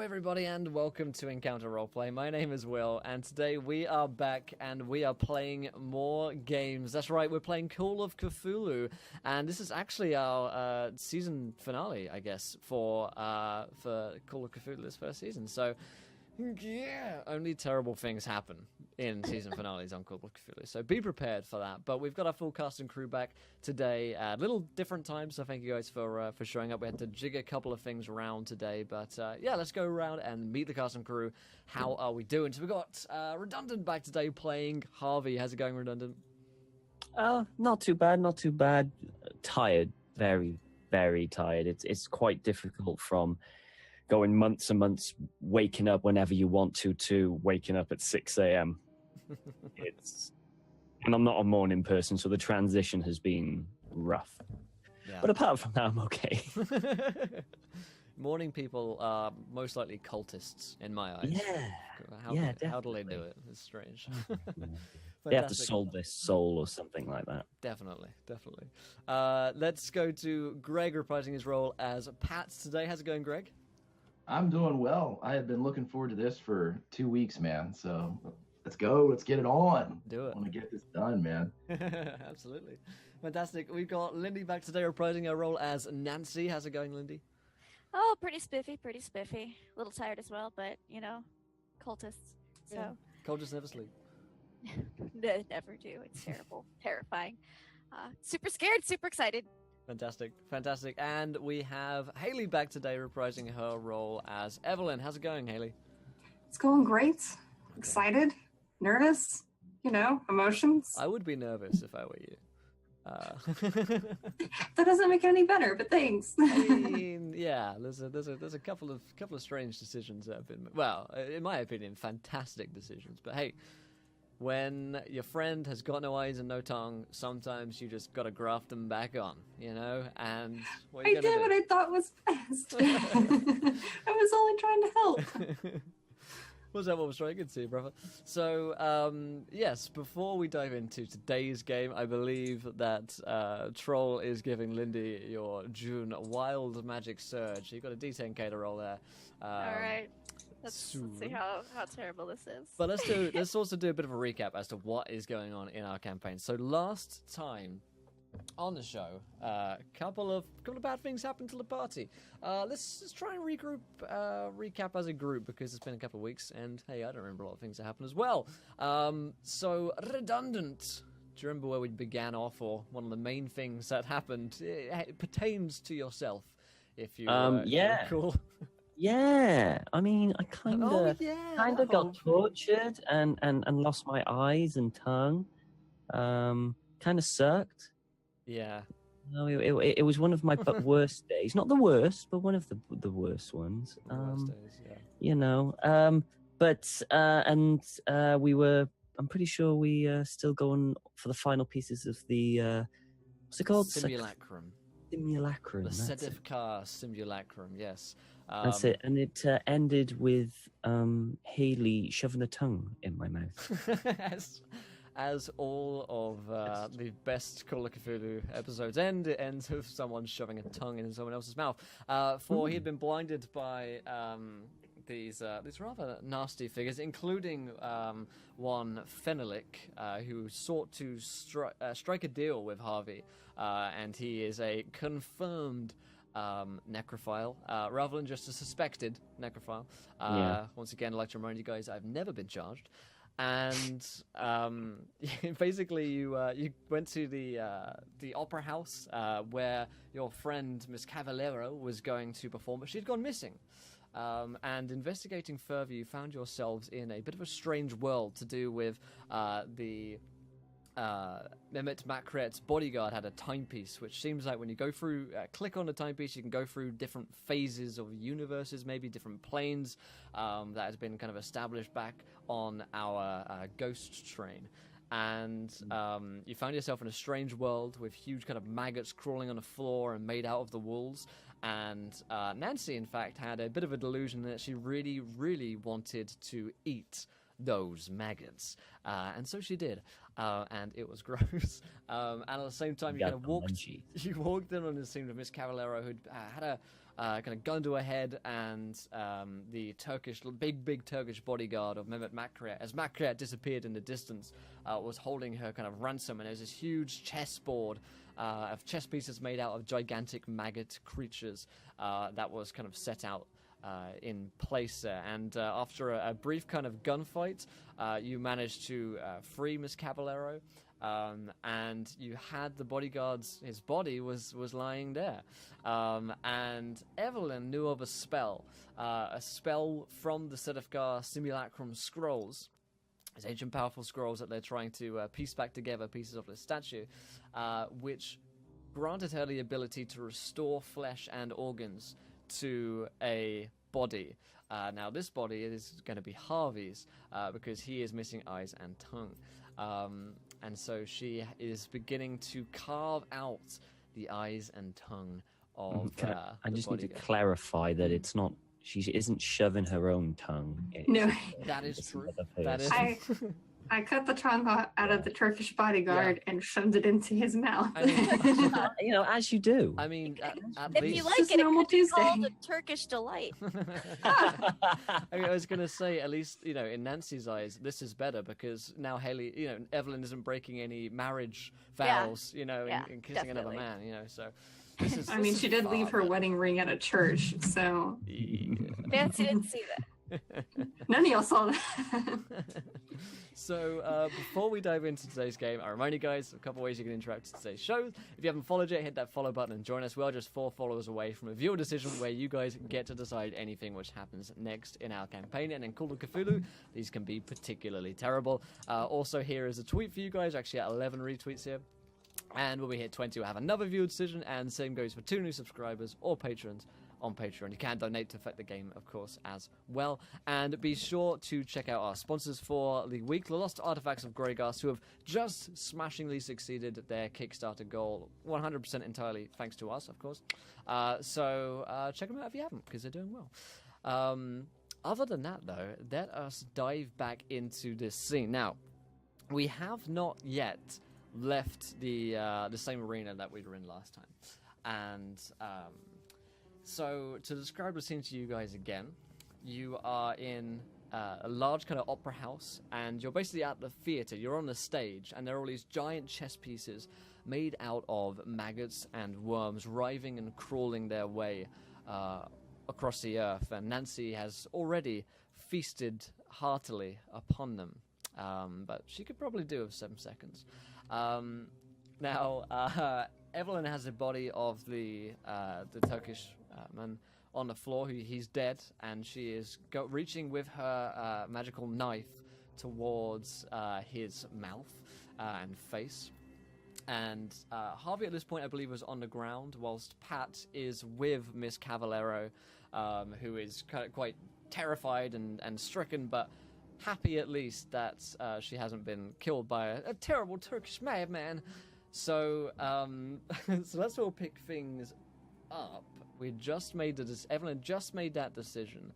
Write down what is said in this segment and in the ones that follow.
everybody, and welcome to Encounter Roleplay. My name is Will, and today we are back, and we are playing more games. That's right, we're playing Call of Cthulhu, and this is actually our season finale, I guess, for Call of Cthulhu this first season. So, yeah, only terrible things happen in season finales on Call of Cthulhu, so be prepared for that. But we've got our full cast and crew back today at a little different times, so thank you guys for showing up. We had to jig a couple of things around today, but yeah, let's go around and meet the cast and crew. How are we doing? So we've got Redundant back today playing Harvey. How's it going, Redundant? Not too bad, not too bad. Tired, very, very tired. It's quite difficult from going months and months waking up whenever you want to waking up at 6 a.m. And I'm not a morning person, so the transition has been rough. Yeah. But apart from that, I'm okay. Morning people are most likely cultists, in my eyes. Yeah. How do they do it? It's strange. They have to solve their soul or something like that. Definitely. Let's go to Greg reprising his role as Pat today. How's it going, Greg? I'm doing well. I have been looking forward to this for 2 weeks, man. So let's go. Let's get it on. Do it. I want to get this done, man. Absolutely. Fantastic. We've got Lindy back today reprising her role as Nancy. How's it going, Lindy? Oh, pretty spiffy. A little tired as well, but, cultists. So Yeah. Cultists never sleep. They never do. It's terrible. Terrifying. Super scared, super excited. Fantastic. And we have Haley back today reprising her role as Evelyn. How's it going, Haley? It's going great. Excited, nervous, emotions. I would be nervous if I were you. That doesn't make it any better, but thanks. I mean, yeah, there's a couple of strange decisions that have been, well, in my opinion, fantastic decisions. But hey, when your friend has got no eyes and no tongue, sometimes you just gotta graft them back on, and what are you I did what I thought was best. I was only trying to help. Was that what I was trying to see, brother? So, yes, before we dive into today's game, I believe that Troll is giving Lindy your June Wild Magic Surge. You've got a D10K to roll there. All right. Let's see how terrible this is. But let's also do a bit of a recap as to what is going on in our campaign. So last time on the show, a couple of bad things happened to the party. Let's try and recap as a group, because it's been a couple of weeks, and hey, I don't remember a lot of things that happened as well. So Redundant. Do you remember where we began off, or one of the main things that happened? It pertains to yourself, if you recall. Yeah, I mean, I kind of got tortured and lost my eyes and tongue. Kind of sucked. Yeah. No, it was one of my worst days. Not the worst, but one of the worst ones. Worst days, yeah. We were. I'm pretty sure we still going for the final pieces of the. What's it called? Simulacrum. Simulacrum. The Sedefkar Simulacrum, yes. That's it. And it ended with Haley shoving a tongue in my mouth. As all of the best Call of Cthulhu episodes end, it ends with someone shoving a tongue in someone else's mouth. For he had been blinded by these rather nasty figures, including one Fenelik, who sought to strike a deal with Harvey, and he is a confirmed necrophile, rather than just a suspected necrophile. Once again, I'd like to remind you guys, I've never been charged. And basically, you went to the opera house where your friend Miss Cavallero was going to perform, but she'd gone missing. And investigating further, you found yourselves in a bit of a strange world to do with the Mehmet Makret's bodyguard had a timepiece, which seems like when you go through, click on the timepiece, you can go through different phases of universes, maybe different planes that has been kind of established back on our ghost train. And you found yourself in a strange world with huge kind of maggots crawling on the floor and made out of the walls. And Nancy, in fact, had a bit of a delusion that she really, really wanted to eat those maggots. And so she did. and it was gross. And at the same time, you kind of walked in on the scene with Miss Cavallero, who'd had a kind of gun to her head, and the big Turkish bodyguard of Mehmet Makriat, as Makriat disappeared in the distance, was holding her kind of ransom. And there's this huge chessboard of chess pieces made out of gigantic maggot creatures that was kind of set out in place there. And after a brief kind of gunfight, you managed to free Miss Cavallero, and you had the bodyguard's, his body was lying there. And Evelyn knew of a spell from the Sedefkar Simulacrum scrolls. These ancient powerful scrolls that they're trying to piece back together pieces of the statue, which granted her the ability to restore flesh and organs to a body. Now this body is going to be Harvey's, because he is missing eyes and tongue. And so she is beginning to carve out the eyes and tongue of I just need to clarify that it's not, she isn't shoving her own tongue. No. That is true. That is I cut the tongue out of the Turkish bodyguard and shoved it into his mouth. I mean, as you do. I mean, at If least... you like Just it, normal it could be called Tuesday. a Turkish delight. I mean, I was going to say, at least, in Nancy's eyes, this is better because now Haley, Evelyn isn't breaking any marriage vows, in kissing another definitely. man, so... This is, I mean, she did leave her wedding ring at a church, so Nancy didn't see that. none of y'all saw that. So, before we dive into today's game, I remind you guys a couple ways you can interact with today's show. If you haven't followed yet, hit that follow button and join us. We are just 4 followers away from a viewer decision where you guys get to decide anything which happens next in our campaign. And in Call of Cthulhu, these can be particularly terrible. Also, here is a tweet for you guys, actually at 11 retweets here. And when we hit 20, we'll have another viewer decision, and same goes for 2 new subscribers or patrons on Patreon. You can donate to affect the game, of course, as well. And be sure to check out our sponsors for the week, The Lost Artifacts of Greygast, who have just smashingly succeeded at their Kickstarter goal, 100% entirely thanks to us, of course. So check them out if you haven't, because they're doing well. Other than that, though, let us dive back into this scene. Now, we have not yet left the same arena that we were in last time, and so to describe the scene to you guys again, you are in a large kind of opera house, and you're basically at the theater. You're on the stage, and there are all these giant chess pieces made out of maggots and worms writhing and crawling their way across the earth, and Nancy has already feasted heartily upon them, but she could probably do with 7 seconds. Now, Evelyn has the body of the Turkish man on the floor. He's dead, and she is reaching with her magical knife towards his mouth and face. And Harvey at this point, I believe, was on the ground, whilst Pat is with Miss Cavallero, who is kind of quite terrified and stricken, but happy at least that she hasn't been killed by a terrible Turkish madman. So, so let's all pick things up. We just made Evelyn just made that decision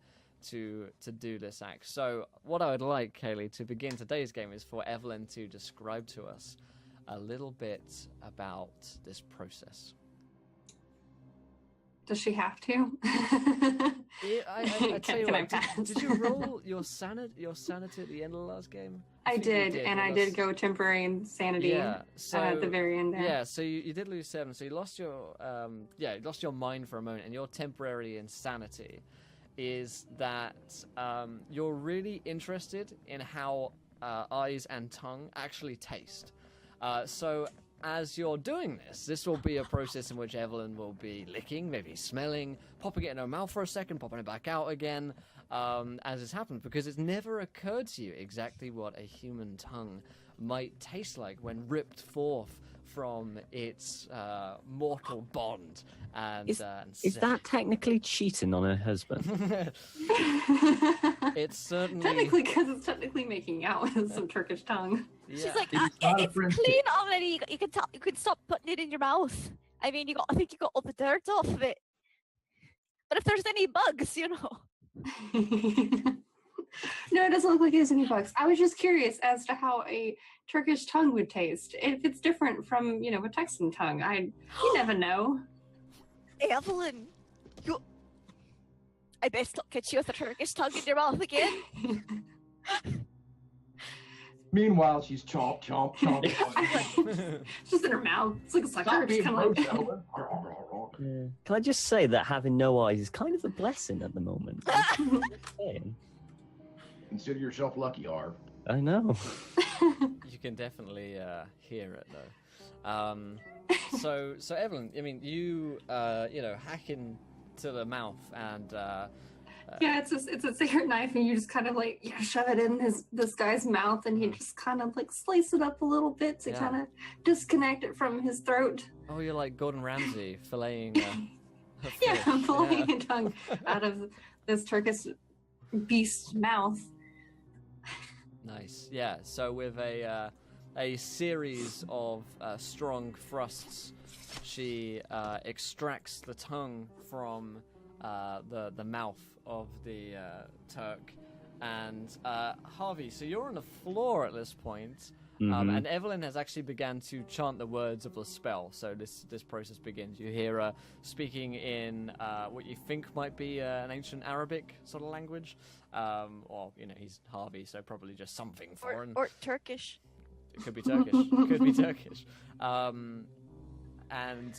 to do this act. So, what I would like, Kaylee, to begin today's game is for Evelyn to describe to us a little bit about this process. Does she have to? I tell you what, did you roll your sanity at the end of the last game? I did, and I did go temporary insanity at the very end there. Yeah, so you did lose 7, so you lost your you lost your mind for a moment, and your temporary insanity is that you're really interested in how eyes and tongue actually taste. So as you're doing this will be a process in which Evelyn will be licking, maybe smelling, popping it in her mouth for a second, popping it back out again, as this happens, because it's never occurred to you exactly what a human tongue might taste like when ripped forth from its mortal bond. And is that technically cheating on her husband? It's certainly technically, because it's technically making out with some Turkish tongue. Yeah. She's like, It's not a it's friendship. clean already. You can stop putting it in your mouth. I mean, I think you got all the dirt off of it. But if there's any bugs, No, it doesn't look like there's any bugs. I was just curious as to how a Turkish tongue would taste. If it's different from, a Texan tongue, you never know. Evelyn, I best not catch you with a Turkish tongue in your mouth again. Meanwhile, she's chomp, chomp, chomp. It's just in her mouth. It's like a sucker. Just kind of Can I just say that having no eyes is kind of a blessing at the moment? Consider yourself lucky, Harv. I know. You can definitely hear it though. So Evelyn, I mean, you hack into the mouth and. Yeah, it's a cigarette knife, and you just kind of shove it in this guy's mouth, and you just kind of slice it up a little bit to kind of disconnect it from his throat. Oh, you're like Gordon Ramsay filleting. Yeah, I'm filleting a tongue out of this Turkish beast's mouth. Nice. Yeah. So with a series of strong thrusts, she extracts the tongue from the mouth of the Turk, and Harvey. So you're on the floor at this point, and Evelyn has actually began to chant the words of the spell. So this process begins. You hear her speaking in what you think might be an ancient Arabic sort of language, or he's Harvey, so probably just something foreign or Turkish. It could be Turkish. Could be Turkish. And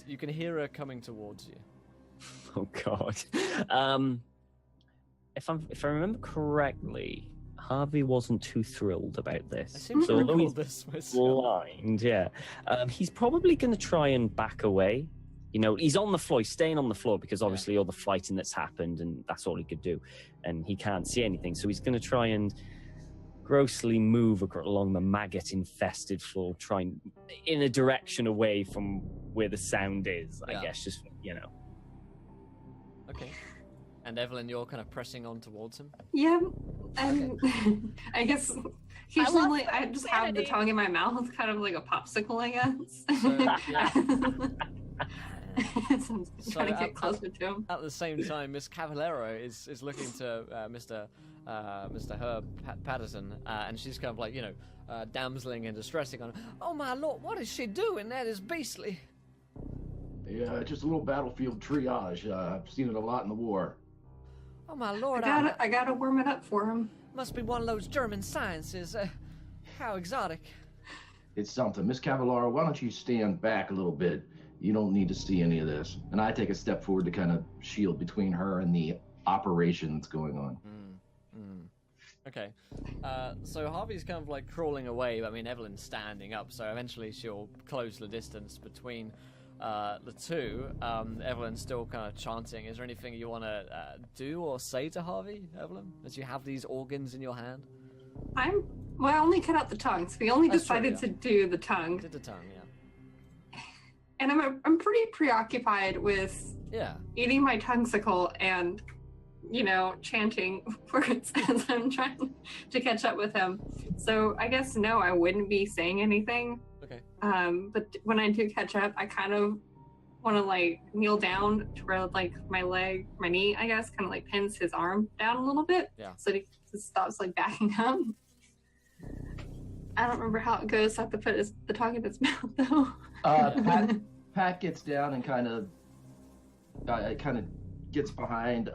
you can hear her coming towards you. Oh God. If I remember correctly, Harvey wasn't too thrilled about this. I seem to So although recall he's this myself. blind, he's probably going to try and back away. He's on the floor. He's staying on the floor because obviously all the fighting that's happened, and that's all he could do, and he can't see anything. So he's going to try and grossly move along the maggot-infested floor, trying in a direction away from where the sound is. I guess just. Okay. And Evelyn, you're kind of pressing on towards him? Yeah, and I guess usually I just have the tongue in my mouth, kind of like a popsicle, I guess. So I'm trying to get closer to him. At the same time, Miss Cavallero is looking to Mr. Herb Patterson, and she's kind of damseling and distressing on, "Oh my lord, what is she doing? That is beastly." Yeah, just a little battlefield triage. I've seen it a lot in the war. Oh my lord! I gotta warm it up for him. Must be one of those German sciences. How exotic. It's something. Miss Cavallaro, why don't you stand back a little bit? You don't need to see any of this. And I take a step forward to kind of shield between her and the operation that's going on. Okay. So Harvey's kind of crawling away, but I mean, Evelyn's standing up, so eventually she'll close the distance between the two. Evelyn's still kind of chanting. Is there anything you want to do or say to Harvey, Evelyn, as you have these organs in your hand? I only cut out the tongue, so we only decided to do the tongue. Did the tongue, yeah. And I'm pretty preoccupied with eating my tonguesicle and, chanting words as I'm trying to catch up with him. So I guess no, I wouldn't be saying anything. Okay. But when I do catch up, I kind of want to kneel down to where my knee, I guess, kind of pins his arm down a little bit. Yeah. So he stops backing up. I don't remember how it goes. So I have to put the tongue in his mouth though. Pat gets down and kind of gets behind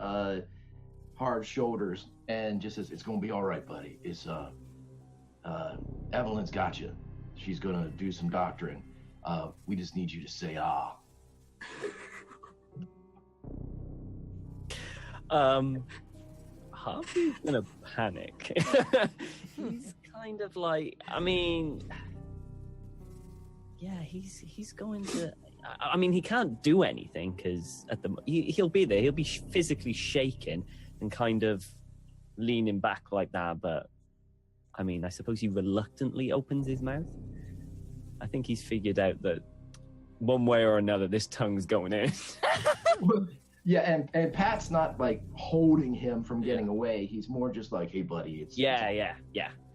Harv's shoulders and just says, "It's gonna be all right, buddy. It's Evelyn's got you. She's gonna do some doctoring. We just need you to say ah." Harvey's gonna panic. He's kind of he's going to. I mean, he can't do anything because he'll be there. He'll be physically shaking and kind of leaning back like that. But I mean, I suppose he reluctantly opens his mouth. I think he's figured out that one way or another, this tongue's going in. Yeah, and Pat's not holding him from getting away. He's more just "Hey, buddy, it's yeah.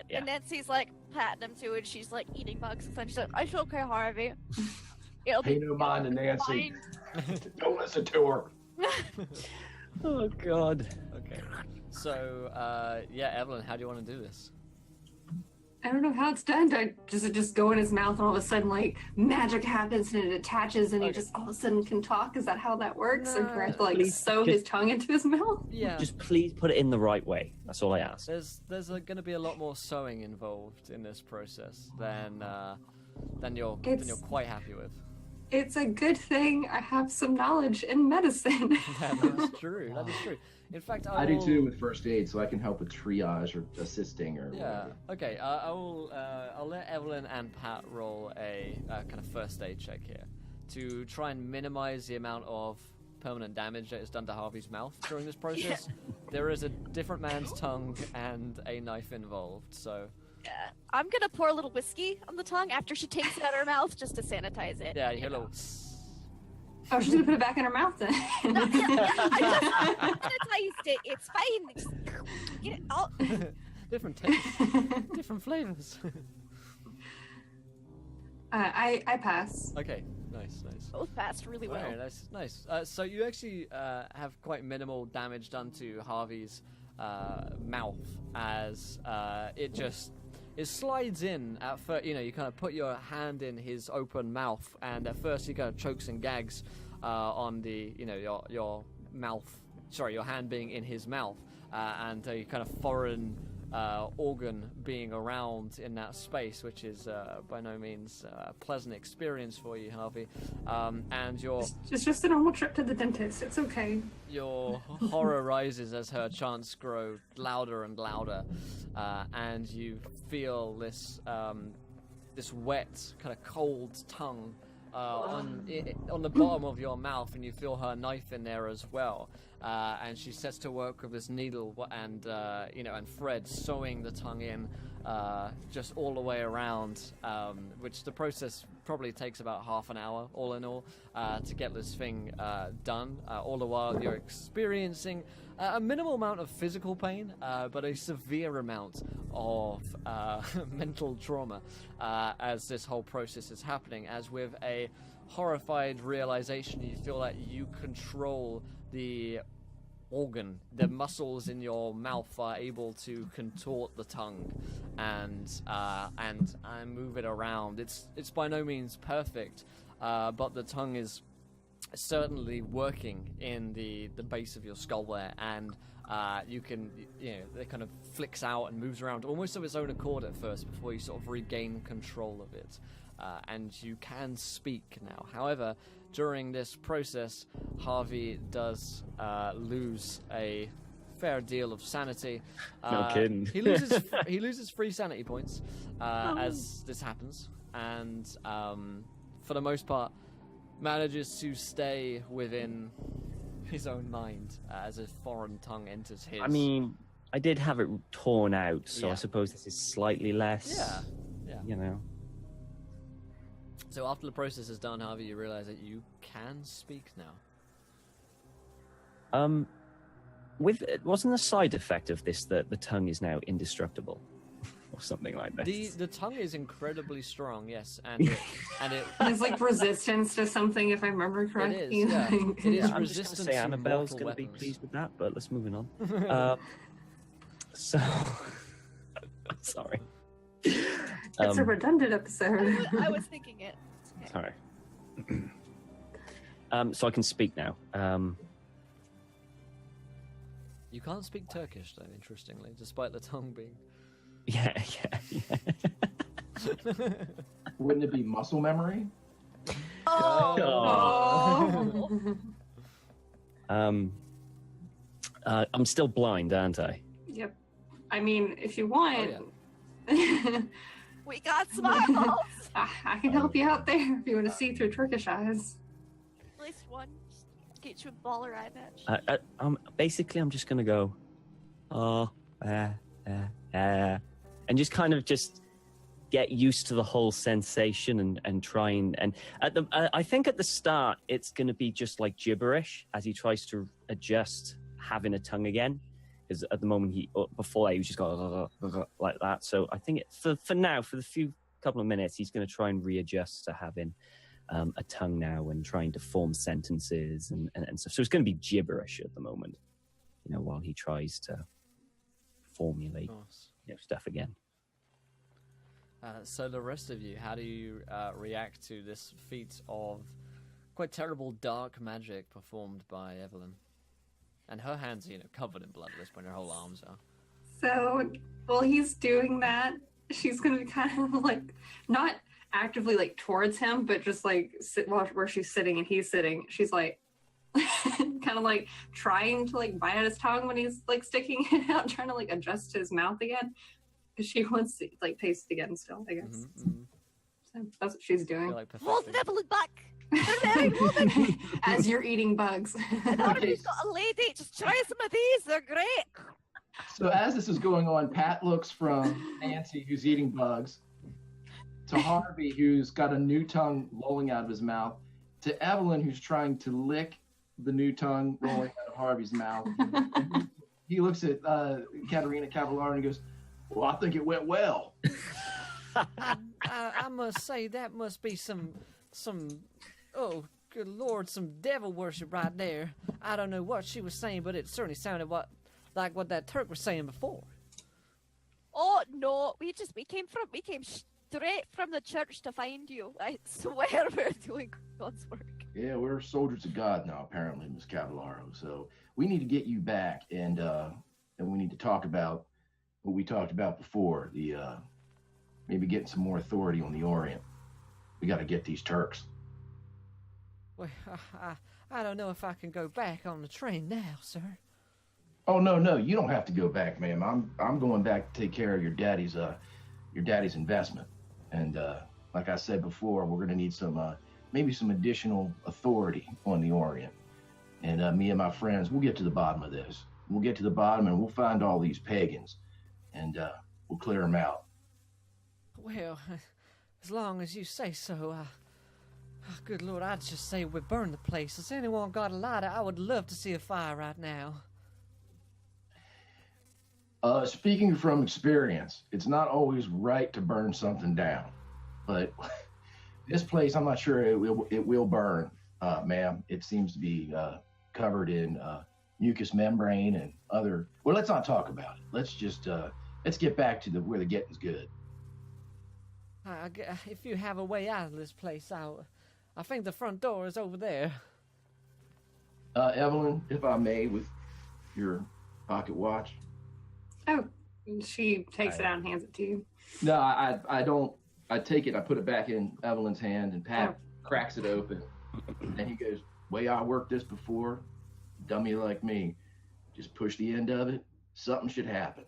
And Nancy's patting him too, and she's eating bugs and stuff. She's like, "It's okay, Harvey. Pay no mind to Nancy. Don't listen to her." Oh God. Okay. So Evelyn, how do you want to do this? I don't know how it's done. Does it just go in his mouth and all of a sudden, like, magic happens and it attaches and he just all of a sudden can talk? Is that how that works? Or do I have to, like, sew his tongue into his mouth? Yeah. Just please put it in the right way. That's all I ask. There's going to be a lot more sewing involved in this process than you're quite happy with. It's a good thing I have some knowledge in medicine. That is true. That is true. In fact, I do too with first aid, so I can help with triage or assisting or whatever. Okay. I'll let Evelyn and Pat roll a kind of first aid check here to try and minimize the amount of permanent damage that is done to Harvey's mouth during this process. There is a different man's tongue and a knife involved, so. Yeah. I'm gonna pour a little whiskey on the tongue after she takes it out of her mouth just to sanitize it. Yeah, you hear a little. Oh, she's gonna put it back in her mouth then. No, I sanitized it. It's fine. Just get it out. Different tastes, different flavors. I pass. Okay, nice. Both passed really well. Right, nice. So you actually have quite minimal damage done to Harvey's mouth as it slides in at first. You know, you kind of put your hand in his open mouth, and at first he kind of chokes and gags on the, you know, your mouth. Sorry, your hand being in his mouth, and a kind of foreign organ being around in that space, which is by no means a pleasant experience for you, Harvey. And it's just a normal trip to the dentist. It's okay. Your horror rises as her chants grow louder and louder, and you feel this wet, kind of cold tongue on the bottom of your mouth, and you feel her knife in there as well. And she sets to work with this needle and and thread, sewing the tongue in just all the way around, which the process probably takes about half an hour, all in all, to get this thing done. All the while you're experiencing a minimal amount of physical pain, but a severe amount of mental trauma as this whole process is happening. As with a horrified realization, you feel like you control the organ. The muscles in your mouth are able to contort the tongue and move it around. It's by no means perfect, but the tongue is certainly working in the base of your skull there, and it kind of flicks out and moves around almost of its own accord at first before you sort of regain control of it. And you can speak now. However, during this process, Harvey does lose a fair deal of sanity. No kidding. He loses 3 sanity points as this happens, and for the most part, manages to stay within his own mind as a foreign tongue enters his. I mean, I did have it torn out, so I suppose this is slightly less. Yeah. You know. So after the process is done, Harvey, you realize that you can speak now. Wasn't a side effect of this that the tongue is now indestructible, or something like that? The tongue is incredibly strong, yes, and it there's like resistance to something, if I remember correctly. It is, yeah. It is I'm resistant just gonna say to Annabelle's mortal going to be weapons. pleased with that, but let's move on. So, sorry. It's a redundant episode. I was thinking it. Sorry. So I can speak now. You can't speak Turkish, though, interestingly, despite the tongue being... Yeah. Wouldn't it be muscle memory? Oh. I'm still blind, aren't I? Yep. I mean, if you want... Oh, yeah. We got some eyeballs. I can help you out there if you want to see through Turkish eyes. At least one. Just get you a baller eye match. Basically, I'm just going to go, and just kind of just get used to the whole sensation and try and I think at the start it's going to be just like gibberish as he tries to adjust having a tongue again, because at the moment before that he was just going like that. So I think for now, for the couple of minutes, he's going to try and readjust to having a tongue now and trying to form sentences and stuff. So it's going to be gibberish at the moment, you know, while he tries to formulate stuff again. So the rest of you, how do you react to this feat of quite terrible dark magic performed by Evelyn? And her hands, covered in blood at this point. Her whole arms are. So while he's doing that, she's gonna be kind of like not actively like towards him, but just like sit where she's sitting and he's sitting. She's like kind of like trying to like bite at his tongue when he's like sticking it out, trying to like adjust his mouth again. Because she wants to like taste again still, I guess. So that's what she's doing. Like Hold Evelyn back! They're very woman! As you're eating bugs. Harvey's got a lady. Just try some of these. They're great. So as this is going on, Pat looks from Nancy, who's eating bugs, to Harvey, who's got a new tongue rolling out of his mouth, to Evelyn, who's trying to lick the new tongue rolling out of Harvey's mouth. He looks at Katerina Cavallaro and he goes, "Well, I think it went well." I must say that must be some, oh, good Lord, some devil worship right there. I don't know what she was saying, but it certainly sounded like what that Turk was saying before. Oh no, we came straight from the church to find you. I swear we're doing God's work. Yeah, we're soldiers of God now, apparently, Miss Cavallaro. So we need to get you back, and we need to talk about what we talked about before, the maybe getting some more authority on the Orient. We got to get these Turks. Well, I don't know if I can go back on the train now, sir. Oh no, you don't have to go back, ma'am. I'm going back to take care of your daddy's investment, and like I said before, we're gonna need some maybe some additional authority on the Orient, and me and my friends, we'll get to the bottom of this. We'll get to the bottom, and we'll find all these pagans, and we'll clear them out. Well, as long as you say so. Good Lord, I'd just say we burn the place. Has anyone got a lighter? I would love to see a fire right now. Speaking from experience, it's not always right to burn something down, but this place, I'm not sure it will burn, ma'am. It seems to be covered in mucous membrane and other. Well, let's not talk about it. Let's just let's get back to where the getting's good. If you have a way out of this place, I think the front door is over there. Evelyn, if I may, with your pocket watch. Oh, she takes it out and hands it to you. No, I don't. I take it, I put it back in Evelyn's hand, and Pat cracks it open. And he goes, "Way I worked this before, dummy like me, just push the end of it, something should happen.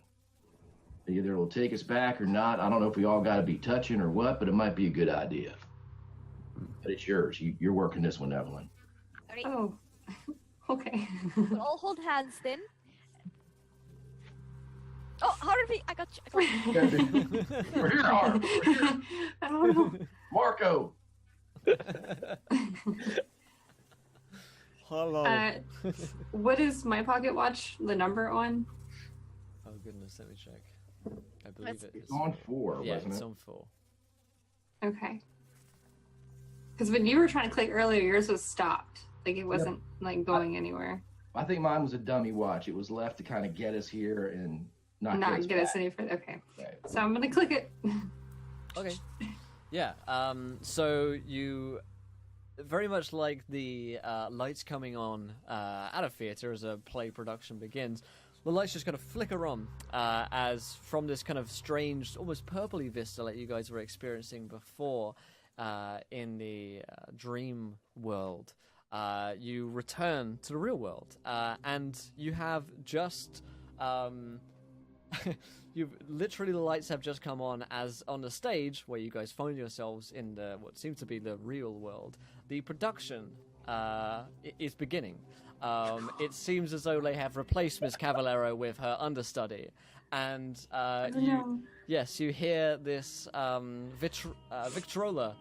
Either it'll take us back or not. I don't know if we all got to be touching or what, but it might be a good idea. But it's yours. You're working this one, Evelyn." All right. Oh, okay. We'll all hold hands then. Oh, Harvey, I got you. We're here, Harvey. We're here. I don't know. Marco. Hello. What is my pocket watch, the number on? Oh, goodness, let me check. I believe It's on 4, yeah, wasn't it's it? on 4. Okay. Because when you were trying to click earlier, yours was stopped. Like, it wasn't, like, going anywhere. I think mine was a dummy watch. It was left to kind of get us here and not get us any further. Okay. Right. So I'm going to click it. Okay. Yeah, so you very much like the lights coming on at a theater as a play production begins. The lights just kind of flicker on as from this kind of strange, almost purpley vista like you guys were experiencing before in the dream world. You return to the real world, and you have just... you've literally, the lights have just come on as on the stage where you guys find yourselves in the what seems to be the real world. The production is beginning. It seems as though they have replaced Miss Cavallaro with her understudy, and you hear this Victrola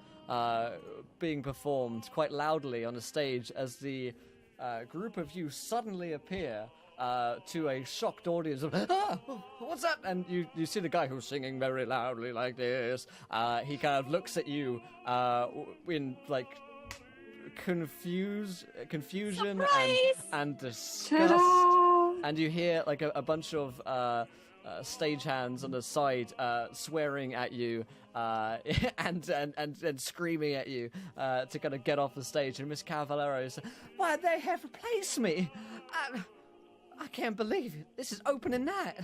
being performed quite loudly on the stage as the group of you suddenly appear to a shocked audience of, what's that? And you see the guy who's singing very loudly like this. He kind of looks at you in like confusion and disgust. Ta-da! And you hear like a bunch of stagehands on the side swearing at you and screaming at you to kind of get off the stage. And Miss Cavallero says, "Why, they have replaced me! I can't believe it. This is opening night."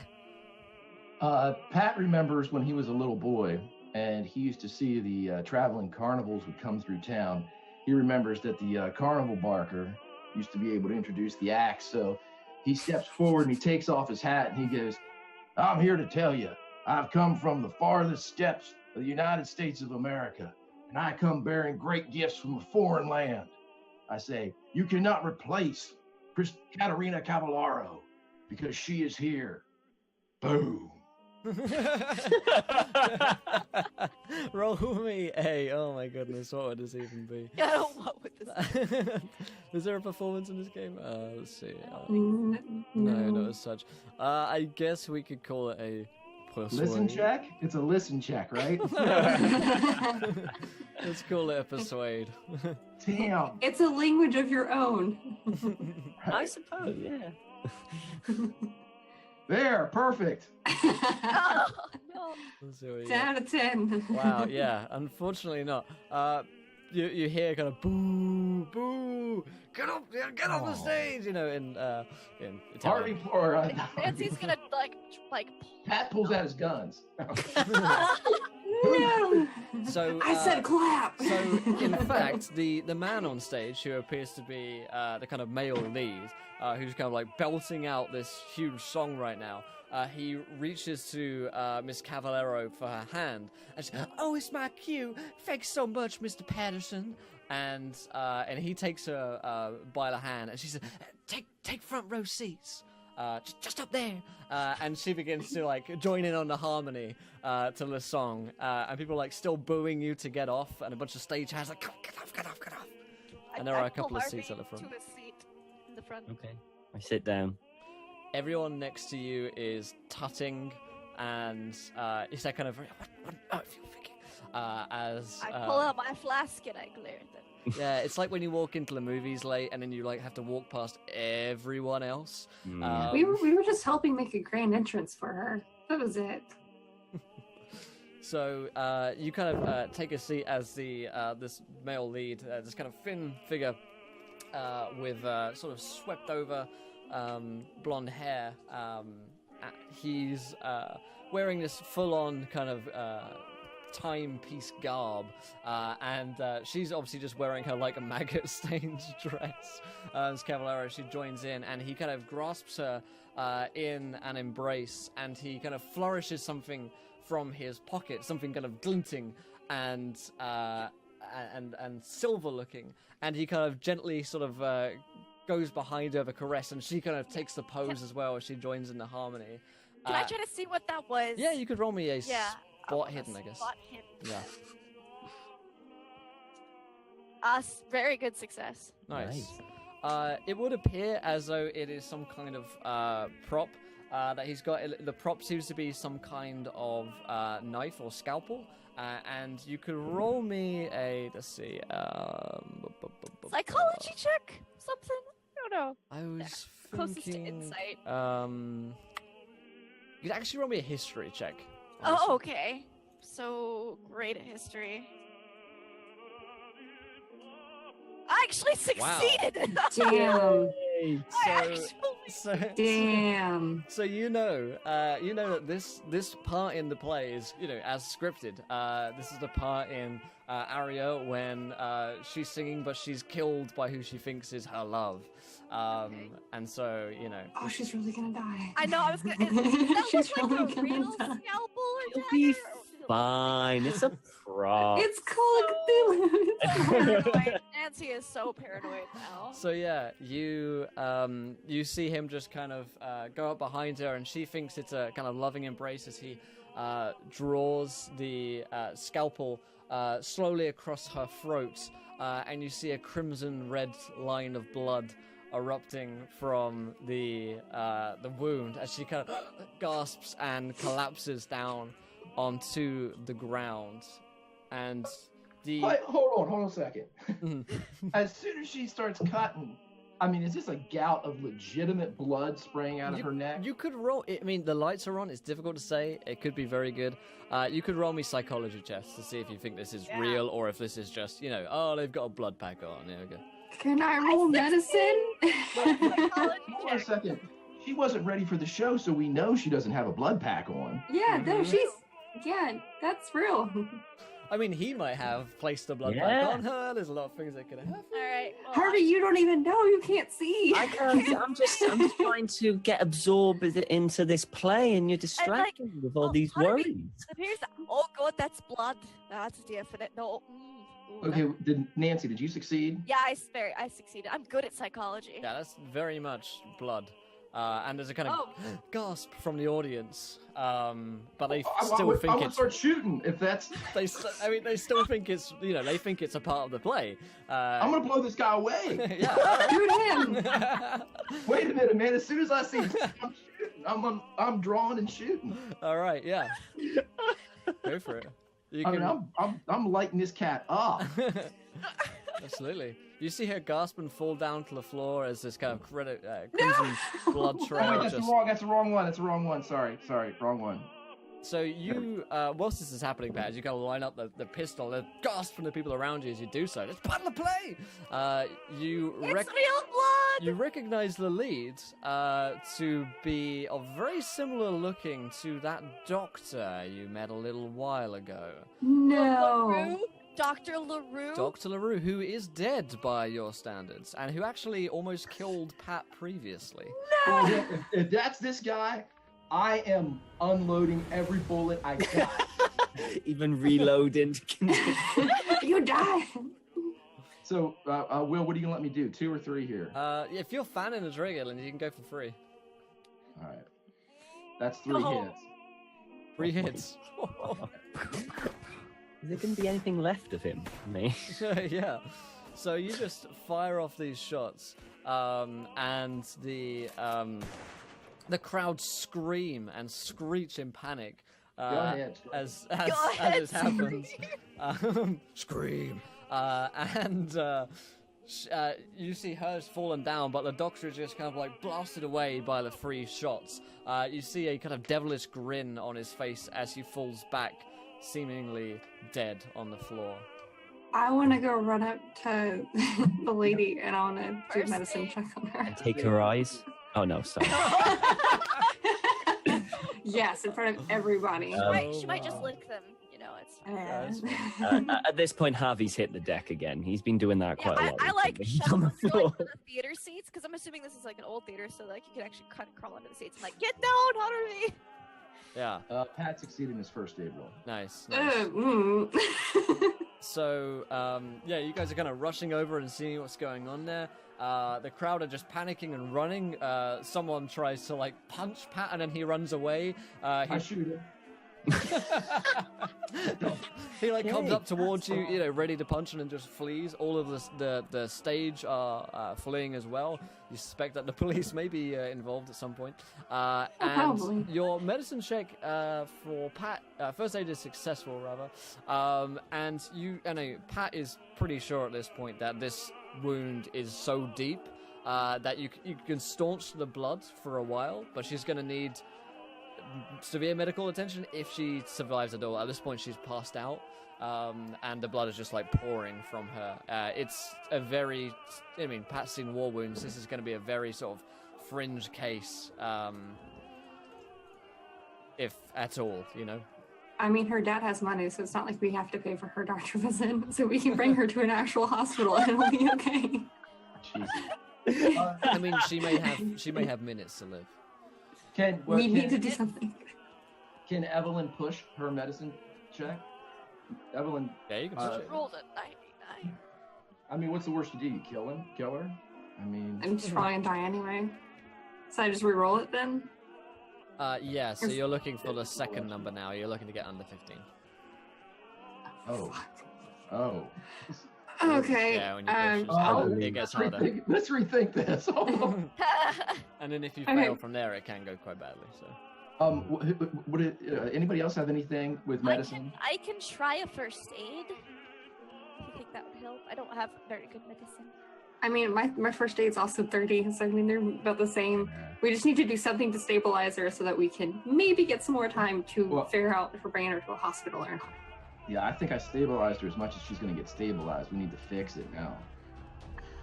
Pat remembers when he was a little boy and he used to see the traveling carnivals would come through town. He remembers that the carnival barker used to be able to introduce the acts. So he steps forward and he takes off his hat and he goes, "I'm here to tell you, I've come from the farthest steps of the United States of America, and I come bearing great gifts from a foreign land. I say, you cannot replace Katerina Cavallaro because she is here." Boom. Roll me a. Oh my goodness, what would this even be? Yeah, what would this be? Is there a performance in this game? Let's see. No. No, not as such. I guess we could call it a persuade. Listen check? It's a listen check, right? Let's call it a persuade. Damn. It's a language of your own. I suppose, yeah. There, perfect. Oh, no. Let's see what you 10 got. out of 10. Wow, yeah, unfortunately not. You hear kind of boo, boo, get off the stage, in Italian. Harvey or Nancy's gonna like Pat pulls out his guns. No. So I said clap. So, in fact, the man on stage, who appears to be the kind of male lead, who's kind of like belting out this huge song right now, he reaches to Miss Cavallero for her hand, and she, "Oh, it's my cue. Thanks so much, Mr. Patterson." And he takes her by the hand, and she says, "Take front row seats. Just up there," and she begins to like join in on the harmony to the song, and people are like still booing you to get off, and a bunch of stagehands like, get off, and there are a couple of seats at the front. To a seat in the front. Okay. I sit down. Everyone next to you is tutting, and is that kind of what are you thinking? As I pull out my flask and I glare at them. yeah, it's like when you walk into the movies late and then you like have to walk past everyone else. We were just helping make a grand entrance for her. That was it. So you kind of take a seat as the this male lead, this kind of thin figure with sort of swept over blonde hair. He's wearing this full-on kind of timepiece garb, and she's obviously just wearing her like a maggot-stained dress. As Cavallero, she joins in, and he kind of grasps her in an embrace, and he kind of flourishes something from his pocket, something kind of glinting and silver-looking, and he kind of gently sort of goes behind her with a caress, and she kind of takes the pose as well as she joins in the harmony. Can I try to see what that was? Yeah, you could roll me a Yeah. spot hidden, I guess. Spot hidden. Yeah. Very good success. Nice. It would appear as though it is some kind of prop that he's got. The prop seems to be some kind of knife or scalpel, and you could roll me a, let's see, Psychology check? Something? I don't know. I was Closest to thinking, insight. you could actually roll me a history check. Oh, okay. So great at history. I actually succeeded. Damn. Damn. So you know that this part in the play is, as scripted. This is the part in Aria when she's singing, but she's killed by who she thinks is her love. And so, Oh, she's really gonna die. I know. I was gonna. That She's look like really a gonna real die. scalpel or It'll dagger? be fine. It's a prop. It's called Cthulhu. Paranoid. Nancy is so paranoid now. So yeah, you see him just kind of go up behind her, and she thinks it's a kind of loving embrace as he draws the scalpel slowly across her throat, and you see a crimson red line of blood erupting from the wound as she kind of gasps and collapses down onto the ground. And Hold on a second. As soon as she starts cutting, I mean, is this a gout of legitimate blood spraying out of her neck? You could roll. I mean, the lights are on. It's difficult to say. It could be very good. You could roll me psychology checks to see if you think this is real or if this is just, oh, they've got a blood pack on. There we go. Can I roll medicine? Hold on a second. She wasn't ready for the show, so we know she doesn't have a blood pack on. Yeah, no, that's real. I mean, he might have placed a blood pack on her. There's a lot of things that could happen. All right. Well, Harvey, you don't even know. You can't see. I can't. I'm just trying to get absorbed into this play, and you're distracting me with all these Harvey, worries. oh god, that's blood. That's definite. No. Okay, did you succeed? Yeah, I succeeded. I'm good at psychology. Yeah, that's very much blood. And there's a kind of gasp from the audience, but they still think I would start shooting if that's. They still think it's they think it's a part of the play. I'm gonna blow this guy away. Yeah, Shoot him. Wait a minute, man! As soon as I see, I'm shooting. I'm drawing and shooting. All right, yeah. Go for it. I'm lighting this cat up. Absolutely. You see her gasp and fall down to the floor as this kind of crimson blood trail. That's the wrong one. That's the wrong one. Sorry, wrong one. So you, whilst this is happening, Pat, as you kind of line up the pistol, the gasp from the people around you as you do so. It's part of the play. It's real blood. You recognize the lead to be very similar looking to that doctor you met a little while ago. No. Dr. LaRue? Dr. LaRue, who is dead by your standards, and who actually almost killed Pat previously. No! If that's this guy, I am unloading every bullet I got. Even reloading. You die. So, Will, what are you gonna let me do? 2 or 3 here? If you're fanning the trigger, then you can go for 3. All right. That's 3 hits. 3 hits. Is there going to be anything left of him? Me? Yeah. So you just fire off these shots, and the crowd scream and screech in panic as this happens. Scream. You see hers fallen down, but the doctor is just kind of like blasted away by the 3 shots. You see a kind of devilish grin on his face as he falls back, seemingly dead on the floor. I want to go run up to the lady and I want to do a medicine check on her. And take her eyes. Oh no, sorry. Yes, in front of everybody. She might just lick them. It's at this point, Harvey's hit the deck again. He's been doing that quite a lot. I like shove them to the theater seats because I'm assuming this is like an old theater, so like you can actually kind of crawl under the seats and like get down, Harvey. Yeah. Pat succeeded in his first aid roll. Nice. So, you guys are kind of rushing over and seeing what's going on there. The crowd are just panicking and running. Someone tries to, like, punch Pat, and then he runs away. I shoot him. He like comes up towards you, ready to punch, and then just flees. All of the stage are fleeing as well. You suspect that the police may be involved at some point. And probably. Your medicine check for Pat, first aid is successful rather. And Pat is pretty sure at this point that this wound is so deep that you can staunch the blood for a while, but she's going to need severe medical attention if she survives at all. At this point, she's passed out, and the blood is just like pouring from her. It's a very, Pat's seen war wounds. This is going to be a very sort of fringe case, if at all, I mean, her dad has money, so it's not like we have to pay for her doctor visit. So we can bring her to an actual hospital and it'll be okay. Jesus. She may have minutes to live. We need to do something. Can Evelyn push her medicine check? Evelyn. Yeah, you can push it. Rolled a 99. What's the worst you do? You kill her? I'm just probably gonna die anyway. So I just re-roll it then? Yeah, so you're looking for the second number now. You're looking to get under 15. Oh. Okay. Yeah, when you push it gets harder. Let's rethink this. And then if you fail from there, it can go quite badly. So. Would anybody else have anything with medicine? I can try a first aid. If you think that would help. I don't have very good medicine. I mean, my first date's also 30, so I mean, they're about the same. We just need to do something to stabilize her so that we can maybe get some more time to figure out if we're bringing her to a hospital or not. Yeah, I think I stabilized her as much as she's going to get stabilized. We need to fix it now.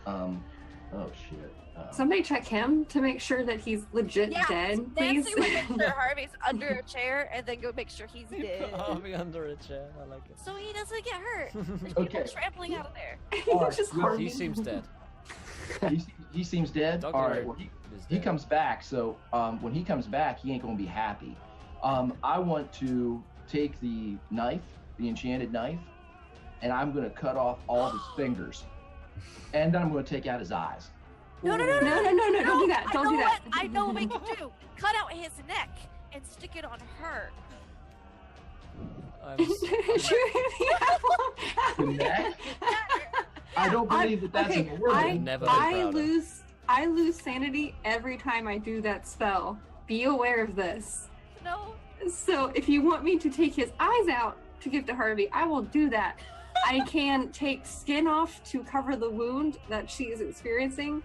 Oh, shit. Somebody check him to make sure that he's legit dead, please. Nancy would make sure Harvey's under a chair and then go make sure he's dead. Put Harvey under a chair. I like it. So he doesn't get hurt. There's Okay. people trampling out of there. Just Harvey. He seems dead. He seems dead? Dr. All right, Ray well, is he dead. comes back, so when he comes back, he ain't going to be happy. I want to take the knife, the enchanted knife, and I'm going to cut off all of his fingers. And then I'm going to take out his eyes. No, don't do that. Don't do that. I know what we can do. Cut out his neck and stick it on her. The neck? I don't believe that's in the word. I lose sanity every time I do that spell. Be aware of this. No. So if you want me to take his eyes out to give to Harvey, I will do that. I can take skin off to cover the wound that she is experiencing.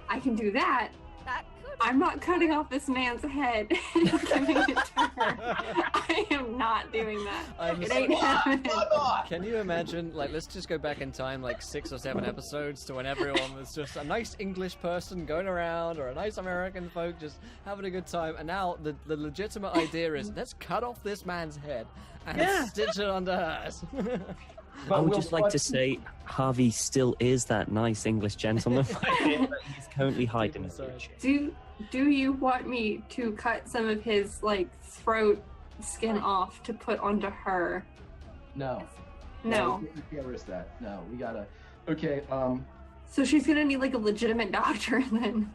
I can do that. That could. I'm not cutting off this man's head and giving it to her. I am not doing that. It ain't happening. Can you imagine, like, let's just go back in time, like 6 or 7 episodes to when everyone was just a nice English person going around, or a nice American folk just having a good time, and now the legitimate idea is, let's cut off this man's head and stitch it onto hers. I would just like to say, Harvey still is that nice English gentleman. He's currently hiding in the chair. Do you want me to cut some of his throat skin off to put onto her? No. No. We can't risk that. No, we gotta. Okay. So she's gonna need a legitimate doctor then.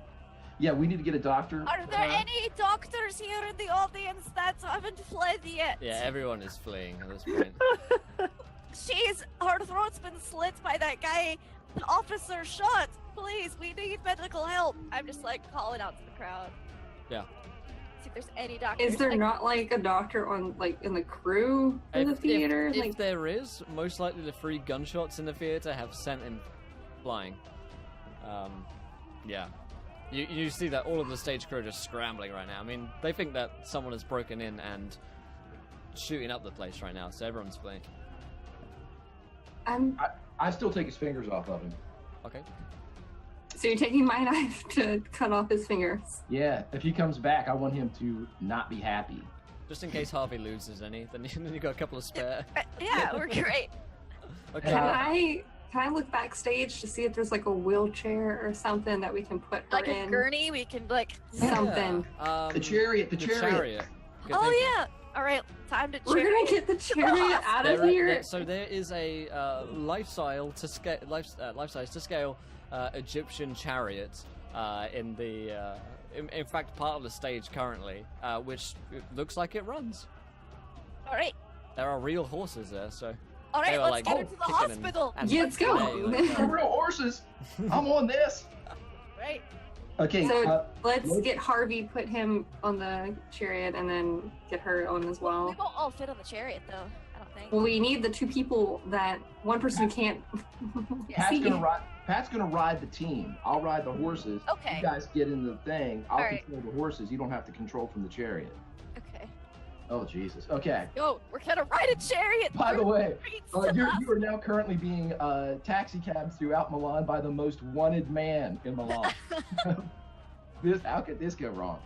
Yeah, we need to get a doctor. Are there any doctors here in the audience that haven't fled yet? Yeah, everyone is fleeing at this point. Her throat's been slit by that guy. The officer shot. Please, we need medical help. I'm just calling out to the crowd. Yeah. See if there's any doctors. Is there not a doctor on in the crew in the theater? If there is, most likely the 3 gunshots in the theater have sent him flying. Yeah. You see that all of the stage crew are just scrambling right now. I mean, they think that someone has broken in and shooting up the place right now, so everyone's fleeing. I still take his fingers off of him. Okay. So you're taking my knife to cut off his fingers? Yeah, if he comes back, I want him to not be happy. Just in case Harvey loses any, then you got a couple of spare. Yeah, we're great. Okay. Can I look backstage to see if there's a wheelchair or something that we can put her in? Like a gurney, we can something. The chariot. Good oh thinking. yeah. All right, time to. We're gonna get the chariot out of here. So there is a life-size to scale Egyptian chariot in the in fact part of the stage currently, which looks like it runs. All right. There are real horses there, so. All right, let's get her to the hospital. Let's go. Real horses. I'm on this. Right. Okay. So let's get Harvey, put him on the chariot, and then get her on as well. We won't all fit on the chariot, though. I don't think. Well, we need the 2 people that one person can't. Pat's gonna ride the team. I'll ride the horses. Okay. You guys get in the thing. I'll All right. control the horses. You don't have to control from the chariot. Okay. Oh Jesus. Okay. Go. We're gonna ride a chariot. By the way, you you are now currently being taxi cabs throughout Milan by the most wanted man in Milan. How could this go wrong?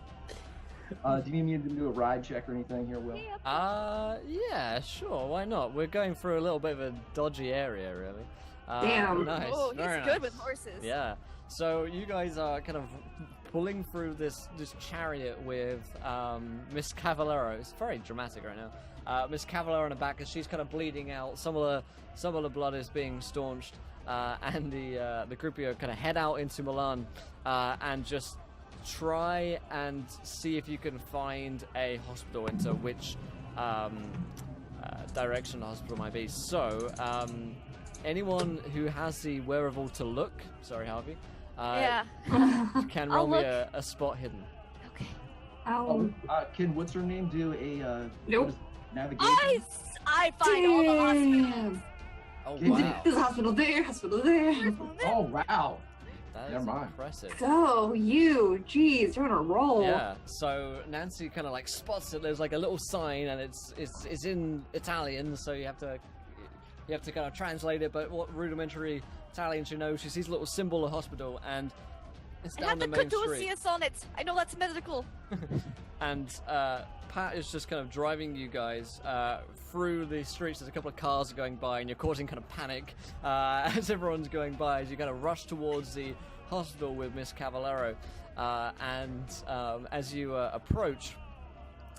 Do you need me to do a ride check or anything here, Will? Yeah, sure. Why not? We're going through a little bit of a dodgy area, really. Damn. Nice. Oh, he's very good nice. with horses. Yeah. So you guys are kind of pulling through this chariot with Miss Cavallero. It's very dramatic right now. Miss Cavallero on the back, as she's kind of bleeding out. Some of the blood is being staunched, and the group of you kind of head out into Milan and just try and see if you can find a hospital into which direction the hospital might be. So anyone who has the wherewithal to look, sorry Harvey, can roll me a spot hidden. Okay. Can what's her name do a Nope. navigation? I find all the hospitals. Oh wow. There's a hospital there, hospital there. Oh wow. That Never is mind. impressive. Go you, jeez, you're on a roll. Yeah. So Nancy kind of like spots it. There's like a little sign, and it's in Italian, so you have to kind of translate it. But what rudimentary Italian she knows, she sees a little symbol of hospital, and it's It down had the the main street. caduceus on it. I know that's medical. And Pat is just kind of driving you guys through the streets. There's a couple of cars going by, and you're causing kind of panic as everyone's going by, as you kind of rush towards the hospital with Miss Cavallero. And as you approach,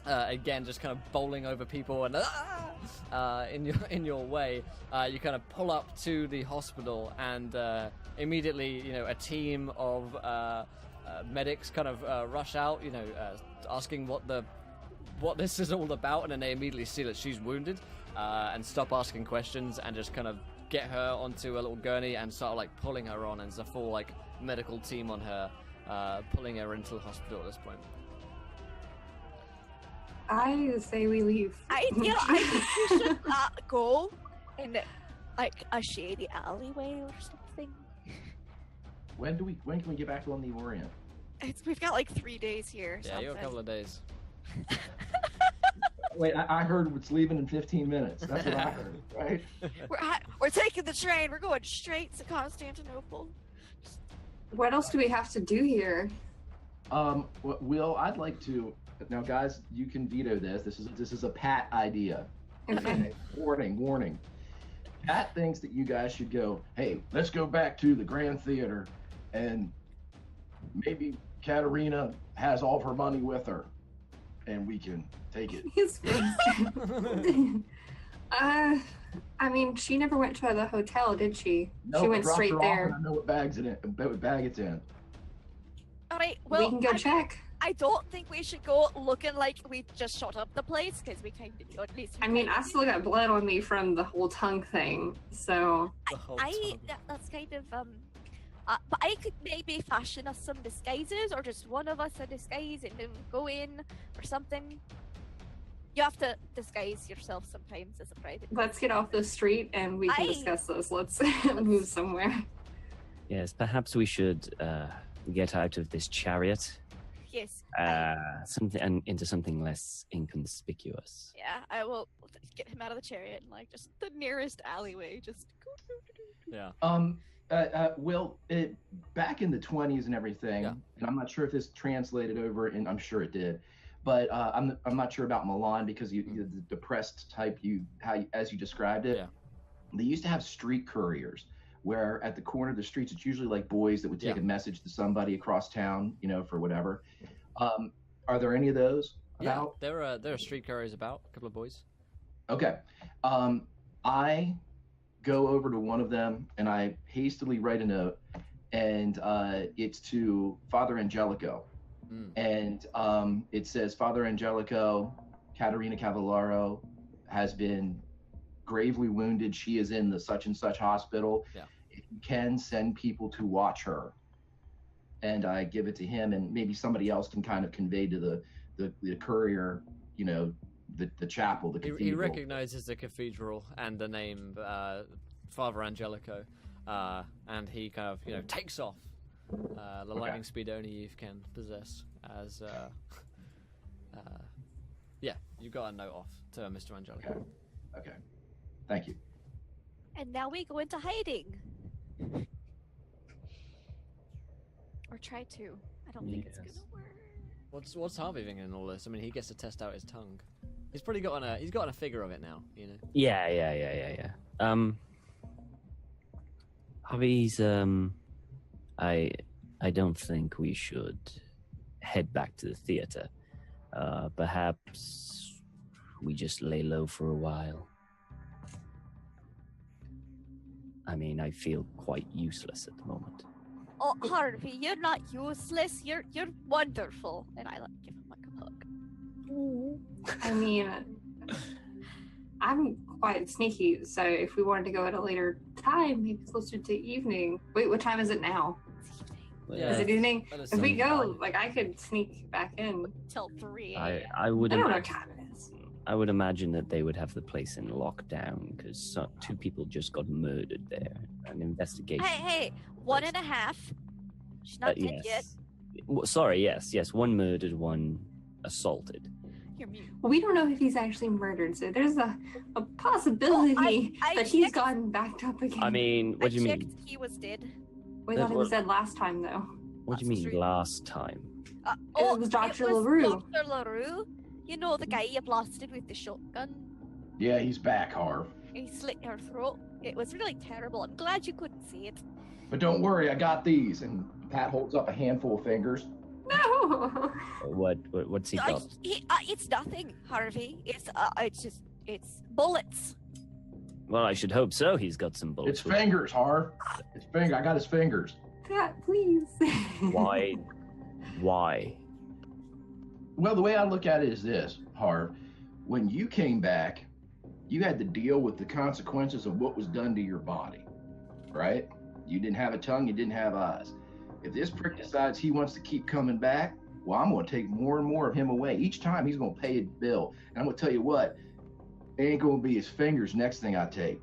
again, just kind of bowling over people and in your way, you kind of pull up to the hospital, and immediately, a team of medics kind of rush out, asking what this is all about, and then they immediately see that she's wounded, and stop asking questions, and just kind of get her onto a little gurney and start like pulling her on, and there's a full like medical team on her, pulling her into the hospital at this point. I say we leave. I think we should go in like a shady alleyway or something. When can we get back on the Orient? We've got like 3 days here. Yeah, you have a couple of days. Wait, I heard it's leaving in 15 minutes. That's what I heard, right? We're taking the train. We're going straight to Constantinople. What else do we have to do here? Will, I'd like to. Now, guys, you can veto this. This is a Pat idea. Okay. Warning. Pat thinks that you guys should go, hey, let's go back to the Grand Theater, and maybe Katerina has all of her money with her, and we can take it. His face. I mean, she never went to the hotel, did she? No, she went dropped straight her there. off, and I know what bag it's in. All right. Well, we can go check. I don't think we should go looking like we just shot up the place, because we kind of, at least. I mean, I still got blood on me from the whole tongue thing, so. That's kind of but I could maybe fashion us some disguises, or just one of us a disguise and then go in or something. You have to disguise yourself sometimes as a private. Let's get off the street and we can discuss this. Let's move somewhere. Yes, perhaps we should get out of this chariot. Yes. Into something less inconspicuous. Yeah, I will get him out of the chariot and like just the nearest alleyway. Just. Yeah. Will, back in the 20s and everything, and I'm not sure if this translated over, and I'm sure it did, but I'm not sure about Milan, because the depressed type, as you described it, they used to have street couriers, where at the corner of the streets, it's usually like boys that would take a message to somebody across town, for whatever. Are there any of those about? Yeah, there are street couriers about, a couple of boys. Okay. I go over to one of them and I hastily write a note, and it's to Father Angelico. And it says, Father Angelico, Katerina Cavallero has been gravely wounded. She is in the such and such hospital. Yeah. If you can, send people to watch her. And I give it to him, and maybe somebody else can kind of convey to the courier, the chapel, the cathedral. He recognizes the cathedral and the name Father Angelico, and he kind of takes off the lightning speed only you can possess. As you got a note off to Mr. Angelico. Okay. Thank you. And now we go into hiding, or try to. I don't think it's gonna work. What's Harvey thinking in all this? I mean, he gets to test out his tongue. He's probably gotten a figure of it now, Yeah. Harvey's, I don't think we should head back to the theater. Perhaps we just lay low for a while. I mean, I feel quite useless at the moment. Oh, Harvey, you're not useless. You're wonderful. And I give him like a hug. Ooh. I mean, I'm quite sneaky, so if we wanted to go at a later time, maybe closer to evening. Wait, what time is it now? Yeah. Is it evening? If we go, I could sneak back in. Till 3 I don't know what time it is. I would imagine that they would have the place in lockdown, because 2 people just got murdered there. An investigation. Hey, 1.5. She's not dead yet. Sorry, yes. One murdered, one assaulted. You're mute. Well, we don't know if he's actually murdered, so there's a possibility that he's gotten backed up again. I mean, what do you mean? He was dead. We thought he was dead last time, though. What do you mean last time? It was Dr. LaRue. Dr. LaRue? You know, the guy you blasted with the shotgun? Yeah, he's back, Harv. He slit her throat. It was really terrible. I'm glad you couldn't see it. But don't worry, I got these. And Pat holds up a handful of fingers. No! What's he got? It's nothing, Harvey. It's bullets. Well, I should hope so. He's got some bullets. It's fingers, Harv. It's finger. I got his fingers. Pat, please. Why? Well, the way I look at it is this, Harv. When you came back, you had to deal with the consequences of what was done to your body, right? You didn't have a tongue, you didn't have eyes. If this prick decides he wants to keep coming back, well, I'm going to take more and more of him away. Each time he's going to pay a bill. And I'm going to tell you what, it ain't going to be his fingers next thing I take.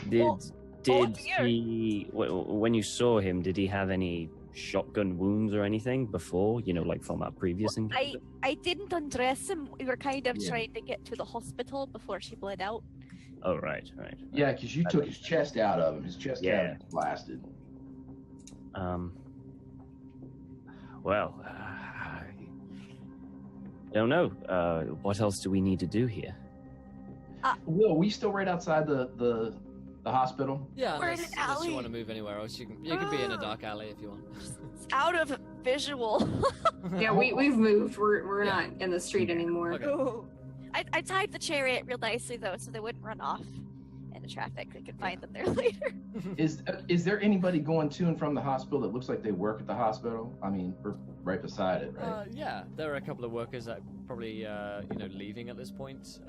Did he, when you saw him, did he have any shotgun wounds or anything before, like from our previous encounter? I didn't undress him. We were kind of trying to get to the hospital before she bled out. Oh, right. Yeah, because you took his chest out of him. His chest cavity was blasted. Well, I don't know. What else do we need to do here? Will, we still right outside the hospital? Yeah, we're in an unless alley. you want to move anywhere else, you can be in a dark alley if you want. It's out of visual. Yeah, we've moved. We're not in the street anymore. Okay. Oh. I tied the chariot real nicely though, so they wouldn't run off in the traffic. They could find them there later. Is there anybody going to and from the hospital that looks like they work at the hospital? I mean, we're right beside it, right? Yeah, there are a couple of workers that probably leaving at this point,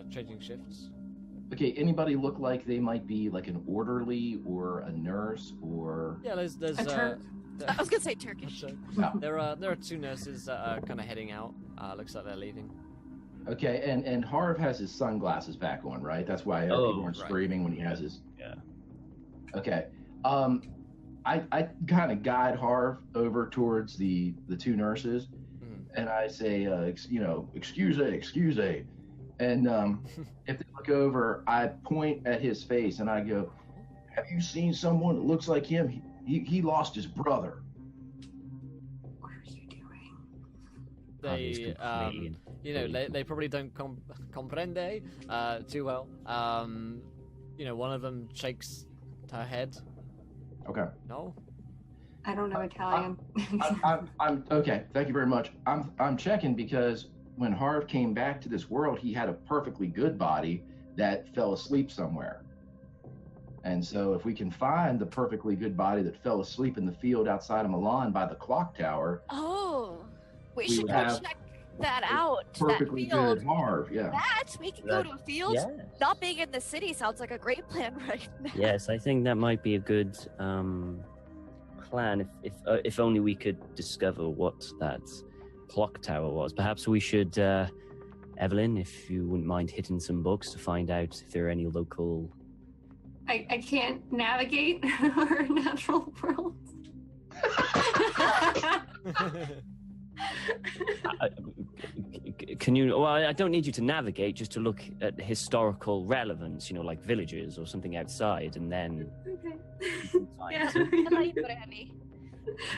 changing shifts. Okay, anybody look like they might be like an orderly or a nurse or? Yeah, there's A Turk? I was gonna say Turkish. No. There are two nurses that are kind of heading out. Looks like they're leaving. Okay, and Harv has his sunglasses back on, right? That's why people aren't screaming when he has his. Yeah. Okay. I kind of guide Harv over towards the two nurses, and I say, excuse me. And if they look over, I point at his face and I go, "Have you seen someone that looks like him? He lost his brother." What are you doing? They probably don't comprende too well. One of them shakes her head. Okay. No. I don't know Italian. I'm okay. Thank you very much. I'm checking because when Harv came back to this world, he had a perfectly good body that fell asleep somewhere. And so if we can find the perfectly good body that fell asleep in the field outside of Milan by the clock tower. Oh, we We should go have check that out. Perfectly that field. good Harv, yeah. We can go to a field. Yes. Not being in the city sounds like a great plan right now. Yes, I think that might be a good plan. If only we could discover what that clock tower was. Perhaps we should, Evelyn, if you wouldn't mind hitting some books to find out if there are any local. I can't navigate our natural world. Can you? Well, I don't need you to navigate. Just to look at historical relevance. Like villages or something outside, and then. Okay. Yeah. I like it, Abby.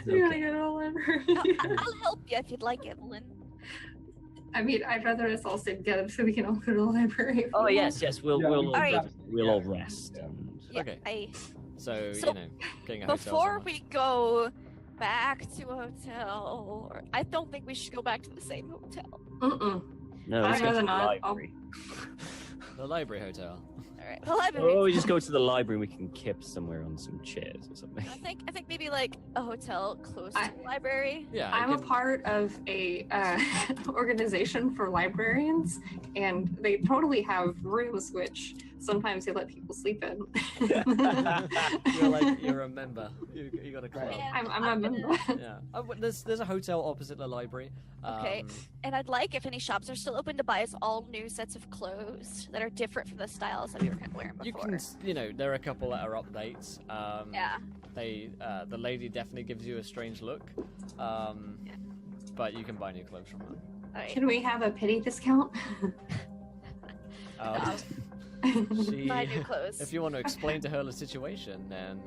You're gonna get it all over. I'll help you if you'd like, Evelyn. I mean, I'd rather us all stay together so we can all go to the library. Oh yes, we'll all rest. Yeah. Yeah, Okay. So getting a hotel before somewhere. we go back to a hotel, I don't think we should go back to the same hotel. No, I'd let's go rather to the not. library. The library hotel. All right, the library. Oh, we just go to the library and we can kip somewhere on some chairs or something. I think maybe like a hotel close to the library. Yeah. I'm a part of a organization for librarians, and they totally have rooms which sometimes they let people sleep in. You're a member. You got a club. Yeah. I'm a member. Yeah. There's a hotel opposite the library. Okay. And I'd like, if any shops are still open, to buy us all new sets of clothes that are different from the styles that we were kind of wearing before. You can, there are a couple that are updates. Yeah. the lady definitely gives you a strange look, but you can buy new clothes from her. Alright. Can we have a pity discount? Buy new clothes. If you want to explain to her the situation, then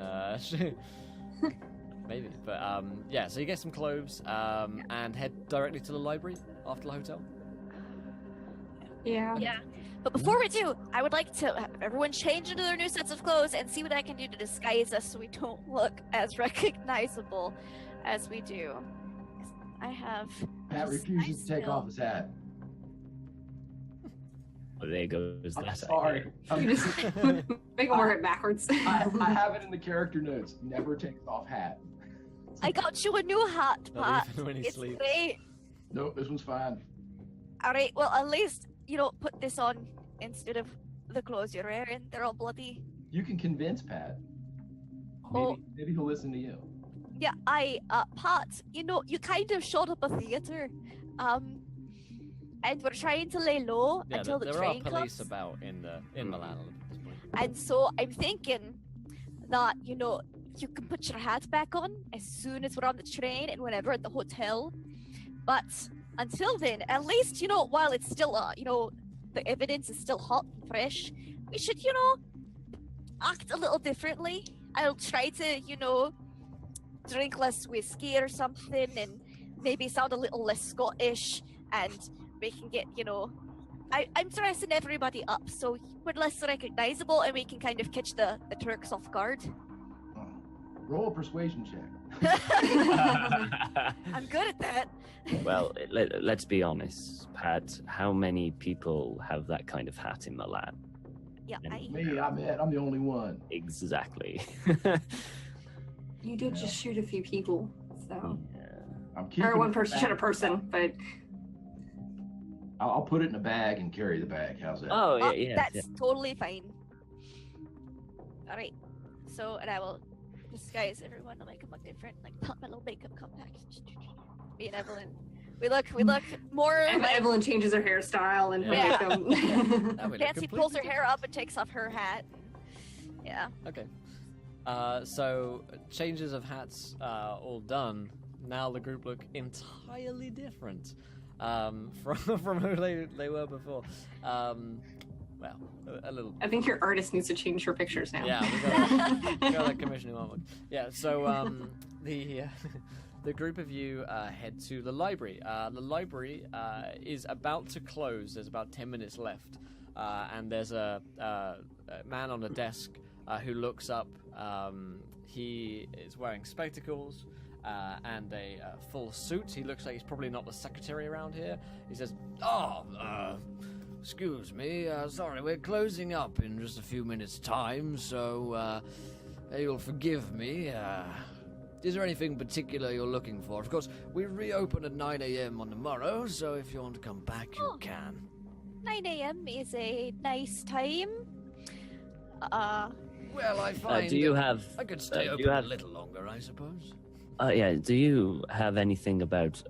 maybe. But yeah, so you get some clothes and head directly to the library after the hotel. Yeah. Yeah. But before we do, I would like to have everyone change into their new sets of clothes and see what I can do to disguise us so we don't look as recognizable as we do. I have... Pat refuses to take off his hat. Oh, there goes I'm that. sorry. You just make him wear it backwards. I have it in the character notes. Never takes off hat. I got you a new hat, Not Pat. even when he It's sleeps. great. Nope, this one's fine. Alright, well, at least you don't put this on instead of the clothes you're wearing. They're all bloody. You can convince Pat. Oh. Maybe he'll listen to you. Yeah, Pat, you know, you kind of shot up a theater. And we're trying to lay low Yeah, until the there train are police comes. about in Milan at this point. And so I'm thinking that, you know, you can put your hat back on as soon as we're on the train and whenever at the hotel. But until then, at least, you know, while it's still, you know, the evidence is still hot and fresh, we should, you know, act a little differently. I'll try to, you know, drink less whiskey or something and maybe sound a little less Scottish, and we can get, you know, I'm dressing everybody up so we're less recognizable and we can kind of catch the Turks off guard. Roll a persuasion check. I'm good at that. Well, let's be honest, Pat. How many people have that kind of hat in Milan? Yeah, Me, I'm the only one. Exactly. You did just shoot a few people, so. I'm keeping Or one it person back. shot a person, but I'll put it in a bag and carry the bag. How's that? Oh, yeah. That's totally fine. Alright. So, and I will disguise everyone to make them look different. Like, put my little makeup compact. Me and Evelyn. We look more like Evelyn changes her hairstyle and her Yeah. makeup. That would look Nancy completely pulls her hair up and takes off her hat. Yeah. Okay. So changes of hats all done. Now the group look entirely different from who they were before. Well, a little. I think your artist needs to change her pictures now. Yeah, we got that commissioning artwork. Yeah. So the group of you head to the library. The library is about to close. There's about 10 minutes left, and there's a man on a desk who looks up. He is wearing spectacles and a full suit. He looks like he's probably not the secretary around here. He says, excuse me, sorry, we're closing up in just a few minutes' time, so you'll forgive me. Is there anything particular you're looking for? Of course, we reopen at 9 a.m. on the morrow, so if you want to come back, you can. 9 a.m. is a nice time. Well, I find do you have? I could stay do open you have? a little longer, I suppose. Yeah. Do you have anything about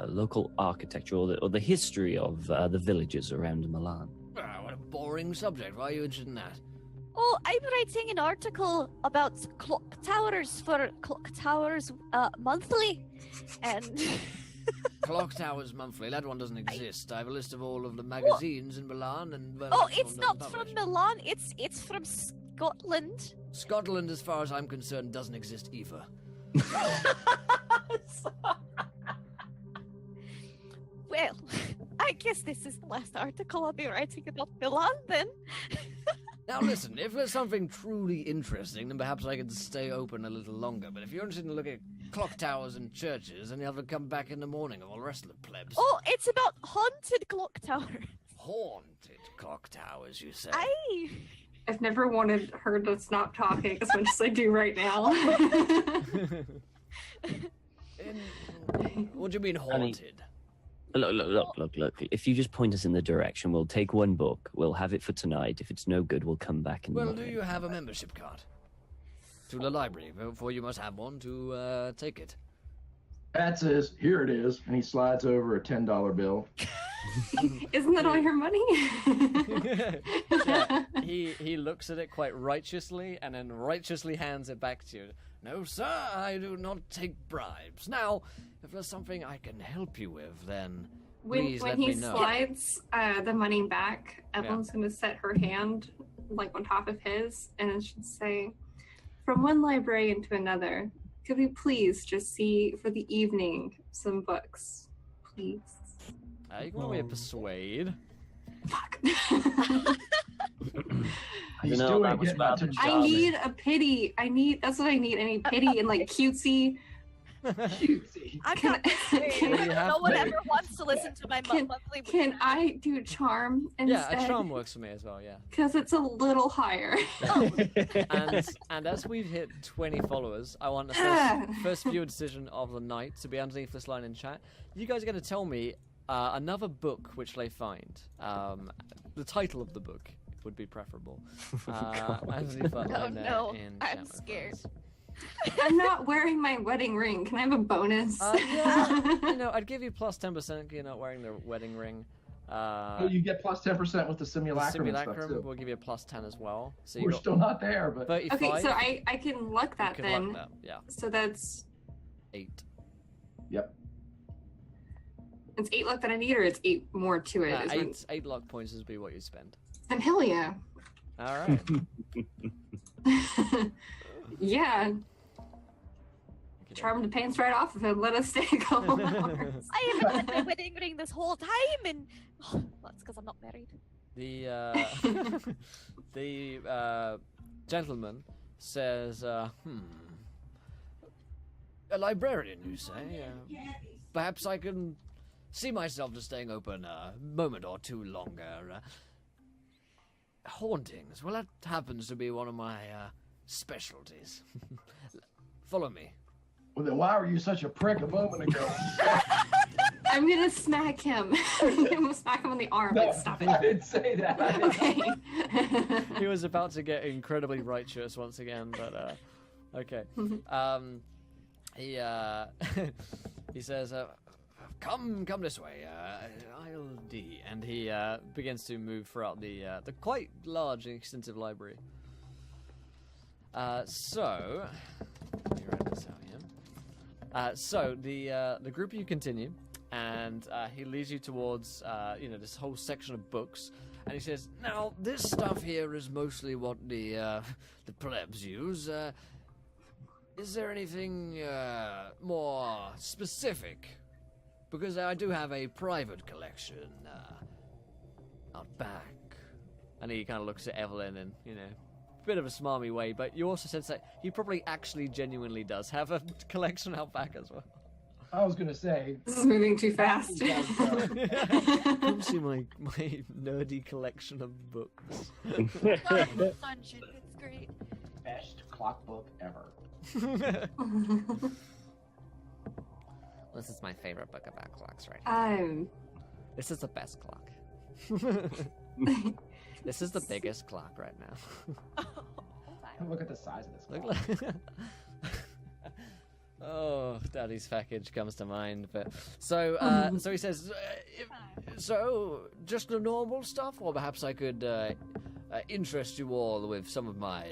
local architecture or the history of the villages around Milan? What a boring subject. Why are you interested in that? Oh, I'm writing an article about clock towers for Clock Towers Monthly, and Clock Towers Monthly. That one doesn't exist. I have a list of all of the magazines in Milan and. oh, it's not from Milan. It's from Scotland. Scotland, as far as I'm concerned, doesn't exist either. Well, I guess this is the last article I'll be writing about Milan then. Now listen, if there's something truly interesting, then perhaps I could stay open a little longer. But if you're interested in looking at clock towers and churches, then you'll have to come back in the morning of all the rest of the plebs. Oh, it's about haunted clock towers. Haunted clock towers, you say? I've never wanted her to stop talking as much as I do right now. What do you mean haunted? Look. If you just point us in the direction, we'll take one book. We'll have it for tonight. If it's no good, we'll come back in the Well, morning. do you have a membership card? To the library, for you must have one to take it. Pat says, "Here it is," and he slides over a $10 bill. Isn't that all your money? Yeah, he looks at it quite righteously and then righteously hands it back to you. No, sir, I do not take bribes. Now, if there's something I can help you with, then please let me know. When he slides the money back, Evelyn's going to set her hand like on top of his, and then she'll say, "From one librarian to another, could we please just see for the evening some books, please?" You can roll me a persuade. Fuck. He's doing it. I need a pity. That's what I need. I need pity and like cutesy. Cutesy. I'm not listening. No one ever wants to listen to my monthly. Can I do charm instead? Yeah, a charm works for me as well. Yeah. Because it's a little higher. and as we've hit 20 followers, I want the first viewer decision of the night to be underneath this line in chat. You guys are going to tell me another book which they find. The title of the book would be preferable. No, I'm scared. I'm not wearing my wedding ring. Can I have a bonus? Yeah, I'd give you plus 10% you're not wearing the wedding ring. You get plus 10% with the simulacrum. The simulacrum and stuff too. will give you a plus 10 as well. So we're still not there, but 35. Okay, so I can luck that then. Luck that, yeah. So that's 8. Yep. It's 8 luck that I need, or it's 8 more to it. 8 luck points would be what you spend. Then hell yeah. All right. Yeah. Charm the pants right off of him. Let us stay a couple hours. I haven't had my wedding ring this whole time, and that's because I'm not married. The gentleman says, a librarian, you say? Perhaps I can see myself just staying open a moment or two longer. Hauntings, well, that happens to be one of my specialties. Follow me. Well, then why were you such a prick a moment ago? I'm gonna smack him. I'm gonna smack him on the arm. No, Stop it. I didn't say that. Okay. He was about to get incredibly righteous once again, but okay. He says, Come this way, aisle D, and he begins to move throughout the quite large and extensive library. So, let me write this out here. So the group you continue, and he leads you towards this whole section of books, and he says, "Now this stuff here is mostly what the plebs use. Is there anything more specific? Because I do have a private collection out back." And he kind of looks at Evelyn in, a bit of a smarmy way, but you also sense that he probably actually genuinely does have a collection out back as well. I was going to say... This is moving too fast. Come see my nerdy collection of books. Dungeon, it's great. Best clock book ever. This is my favorite book about clocks right now. This is the best clock. This is the biggest clock right now. Look at the size of this clock. Oh, Daddy's package comes to mind. But so he says, so just the normal stuff, or perhaps I could interest you all with some of my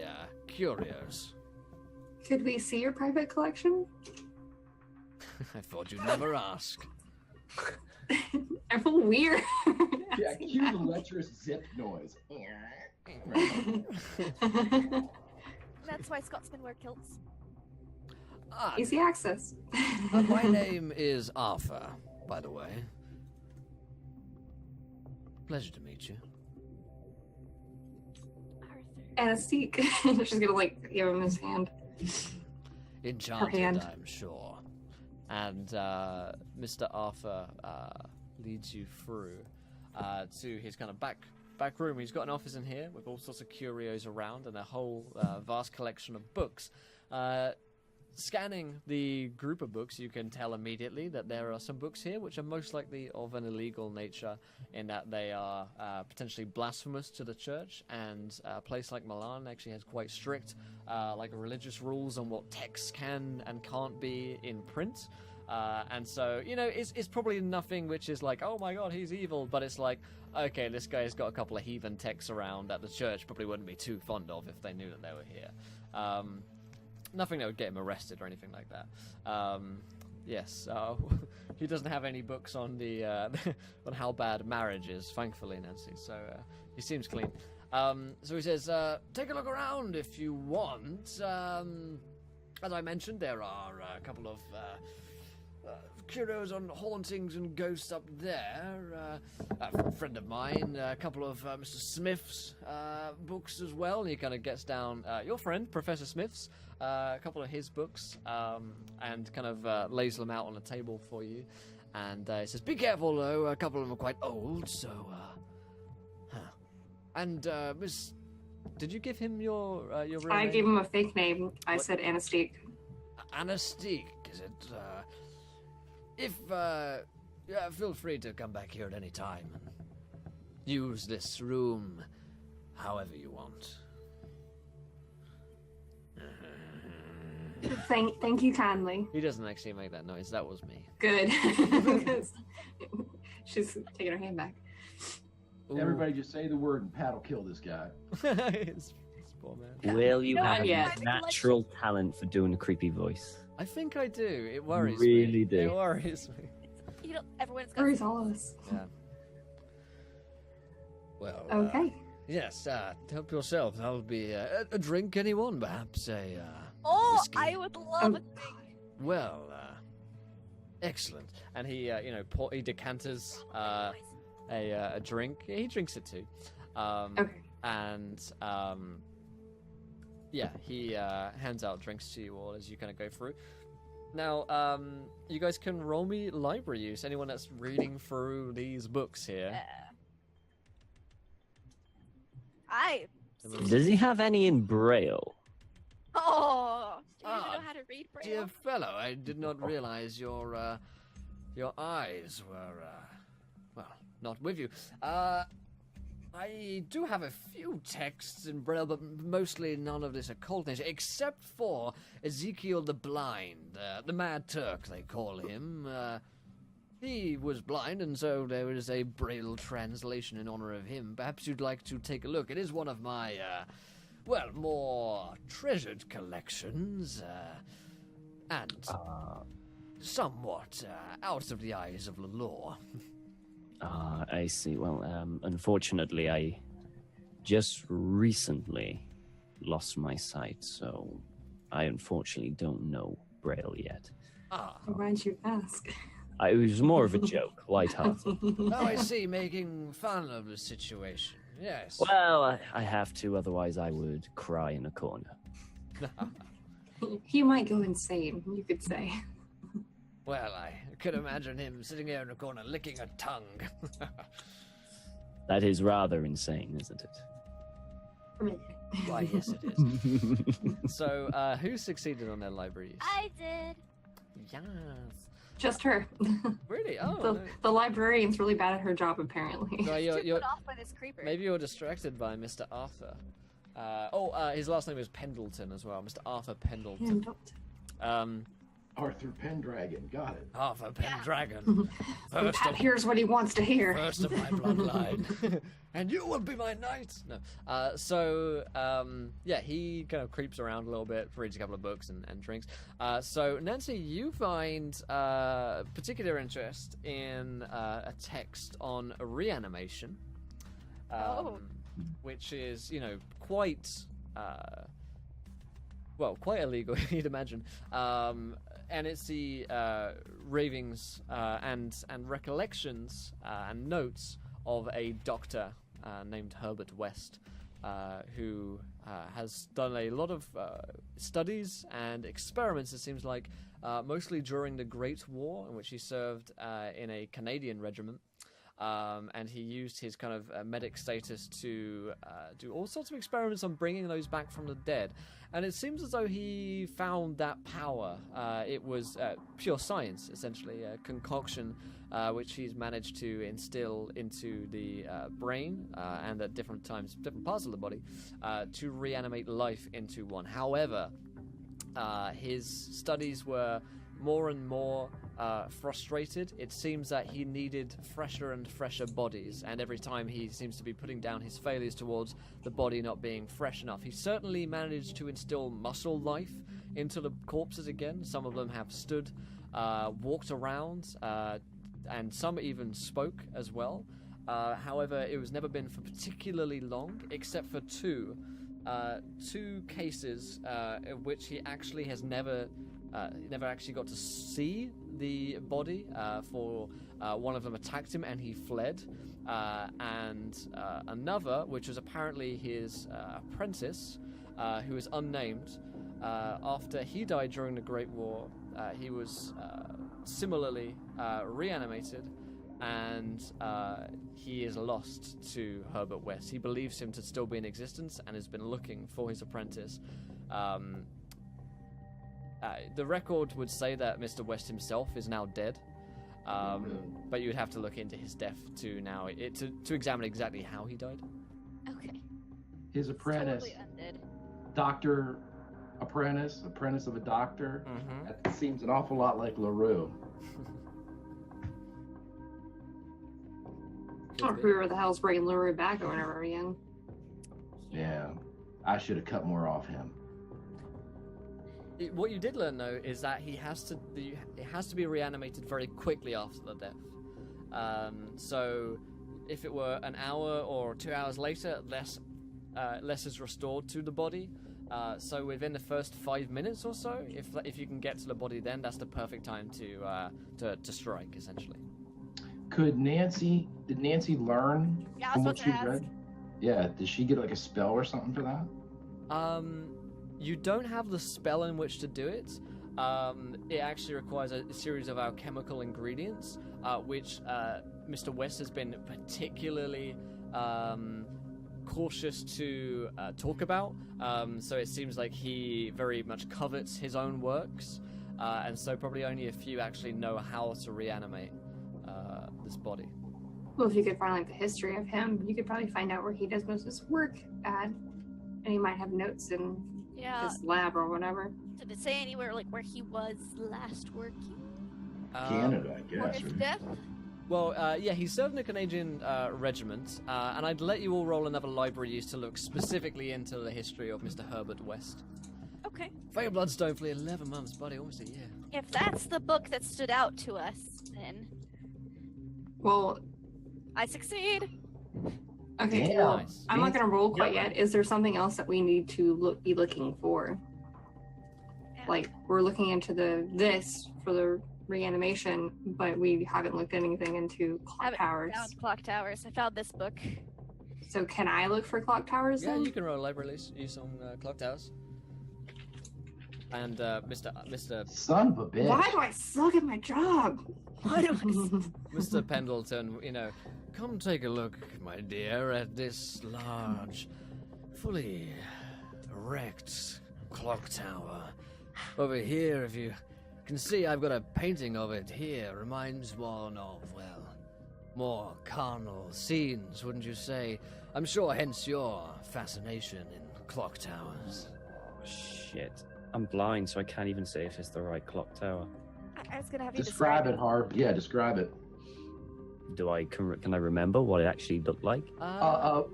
curios. Could we see your private collection? I thought you'd never ask. I feel weird. Yeah, cue the lecherous zip noise. That's why Scotsmen wear kilts. Easy access. My name is Arthur, by the way. Pleasure to meet you. Arthur. Anastique. She's gonna give him his hand. Enchanted, I'm sure. And Mr. Arthur leads you through to his kind of back room. He's got an office in here with all sorts of curios around and a whole vast collection of books. Scanning the group of books, you can tell immediately that there are some books here which are most likely of an illegal nature, in that they are potentially blasphemous to the church, and a place like Milan actually has quite strict religious rules on what texts can and can't be in print. And so, it's probably nothing which is like, oh my god, he's evil, but it's like, okay, this guy's got a couple of heathen texts around that the church probably wouldn't be too fond of if they knew that they were here. nothing that would get him arrested or anything like that. Yes, he doesn't have any books on the on how bad marriage is, thankfully, Nancy. So he seems clean. So he says, take a look around if you want. As I mentioned, there are a couple of curios on hauntings and ghosts up there. A friend of mine, a couple of Mr. Smith's books as well. And he kind of gets down your friend, Professor Smith's, a couple of his books, and kind of lays them out on a table for you. And he says, be careful, though. A couple of them are quite old, so... And, Miss... Did you give him your real I name? gave him a fake name. I said Anastique. Anastique, is it? Feel free to come back here at any time and use this room however you want. Thank you kindly. He doesn't actually make that noise. That was me. Good. She's taking her hand back. Ooh. Everybody just say the word and Pat will kill this guy. It's poor man. Will you Not have yet. a natural talent for doing a creepy voice? I think I do. It worries me. Really do. It worries me. You know, everyone's got Worries all of us. Yeah. Well, Okay. yes, help yourself. That'll be a drink, anyone? Perhaps a, whiskey? I would love a drink. Well, excellent. And he, he decanters a drink. He drinks it too. Okay. And, he hands out drinks to you all as you kind of go through. Now, you guys can roll me library use. Anyone that's reading through these books here. Does he have any in Braille? Oh, do you even know how to read Braille? Dear fellow, I did not realize your eyes were, not with you. I do have a few texts in Braille, but mostly none of this occult nature, except for Ezekiel the Blind, the Mad Turk, they call him. He was blind, and so there is a Braille translation in honor of him. Perhaps you'd like to take a look. It is one of my, more treasured collections, and somewhat out of the eyes of the law. I see. Well, unfortunately, I just recently lost my sight, so I unfortunately don't know Braille yet. Why'd you ask? It was more of a joke, lighthearted. Oh, I see, making fun of the situation. Yes. Well, I have to, otherwise I would cry in a corner. He might go insane, you could say. Well, I could imagine him sitting there in a corner licking a tongue. That is rather insane, isn't it? Why, yes, it is. So, who succeeded on their library? I did. Yes. Just her. Really? Oh. The librarian's really bad at her job, apparently. No, You're put off by this creeper. Maybe you're distracted by Mr. Arthur. His last name is Pendleton as well. Mr. Arthur Pendleton. Arthur Pendragon, got it. Arthur Pendragon. Here's what he wants to hear. First of my bloodline. And you will be my knight. No. He kind of creeps around a little bit, reads a couple of books and drinks. So, Nancy, you find particular interest in a text on reanimation. Which is, quite... quite illegal, you'd imagine. And it's the ravings and recollections and notes of a doctor named Herbert West, who has done a lot of studies and experiments, it seems like, mostly during the Great War, in which he served in a Canadian regiment. And he used his kind of medic status to do all sorts of experiments on bringing those back from the dead. And it seems as though he found that power. It was pure science, essentially, a concoction which he's managed to instill into the brain and at different times, different parts of the body, to reanimate life into one. However, his studies were more and more frustrated. It seems that he needed fresher and fresher bodies, and every time he seems to be putting down his failures towards the body not being fresh enough. He certainly managed to instill muscle life into the corpses again. Some of them have stood, walked around, and some even spoke as well. However, it was never been for particularly long, except for two cases in which he actually has never actually got to see the body. For one of them attacked him and he fled, and another, which was apparently his apprentice, who is unnamed. After he died during the Great War, he was similarly reanimated, and he is lost to Herbert West. He believes him to still be in existence and has been looking for his apprentice. The record would say that Mr. West himself is now dead, but you would have to look into his death to examine exactly how he died. Okay. His apprentice, Totally ended. doctor apprentice of a doctor. Mm-hmm. That seems an awful lot like LaRue. Or whoever the hell's bringing Lurie back or whenever again. Yeah, I should have cut more off him. What you did learn, though, is that it has to be reanimated very quickly after the death. So, if it were an hour or 2 hours later, less is restored to the body. So within the first 5 minutes or so, if you can get to the body, then that's the perfect time to strike, essentially. Did Nancy learn Yeah, I from was what about she to ask. read? Yeah, did she get like a spell or something for that? You don't have the spell in which to do it. It actually requires a series of alchemical ingredients, which Mr. West has been particularly cautious to talk about. So it seems like he very much covets his own works, and so probably only a few actually know how to reanimate this body. Well, if you could find like the history of him, you could probably find out where he does most of his work at, and he might have notes in his lab or whatever. Did it say anywhere like where he was last working? Canada, I Or guess. his or- death? Well, yeah, he served in a Canadian regiment, and I'd let you all roll another library use to look specifically into the history of Mr. Herbert West. Okay. Fatal Bloodstone for 11 months, buddy, almost a year. If that's the book that stood out to us, then Well, I succeed. okay, Yeah. well, Nice. I'm not going to roll quite Yeah. yet. Is there something else that we need to be looking for? Yeah. Like, we're looking into this for the reanimation, but we haven't looked anything into clock Haven't towers. found clock towers. I found this book. So can I look for clock towers Yeah, then? you can roll a library use on clock towers. And Mr. Son of a bitch. Why do I suck at my job? Why do I Mr. Pendleton, come take a look, my dear, at this large, fully erect clock tower. Over here, if you can see, I've got a painting of it here. Reminds one of, well, more carnal scenes, wouldn't you say? I'm sure hence your fascination in clock towers. Shit. I'm blind, so I can't even say if it's the right clock tower. I was gonna have you Describe it, Harv. Yeah, describe it. Can I remember what it actually looked like?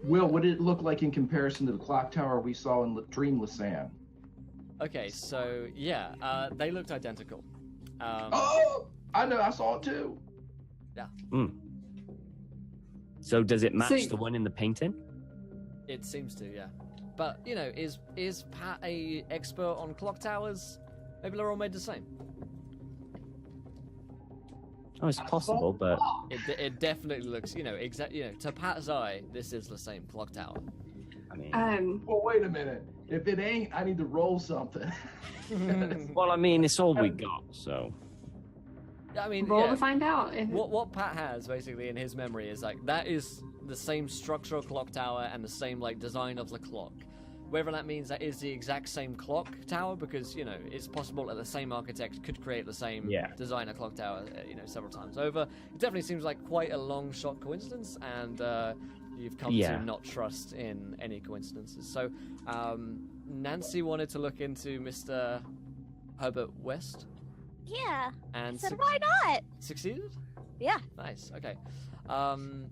Will, what did it look like in comparison to the clock tower we saw in Dream Lisanne? Okay, so, yeah, they looked identical. Oh, I know, I saw it too. So does it match See- the one in the painting? It seems to, yeah. But, is Pat a expert on clock towers? Maybe they're all made the same. Oh, it's possible, but It definitely looks, to Pat's eye, this is the same clock tower. I mean, Well, wait a minute. If it ain't, I need to roll something. well, I mean, it's all we got, so. I mean, Roll yeah. to find out. If What Pat has basically in his memory is like that is the same structural clock tower and the same like design of the clock. Whether that means that is the exact same clock tower, because it's possible that the same architect could create the same designer clock tower, several times over. It definitely seems like quite a long shot coincidence, and you've come to not trust in any coincidences. So, Nancy wanted to look into Mr. Herbert West. Yeah. And I said, why not? Succeeded? Yeah. Nice. Okay.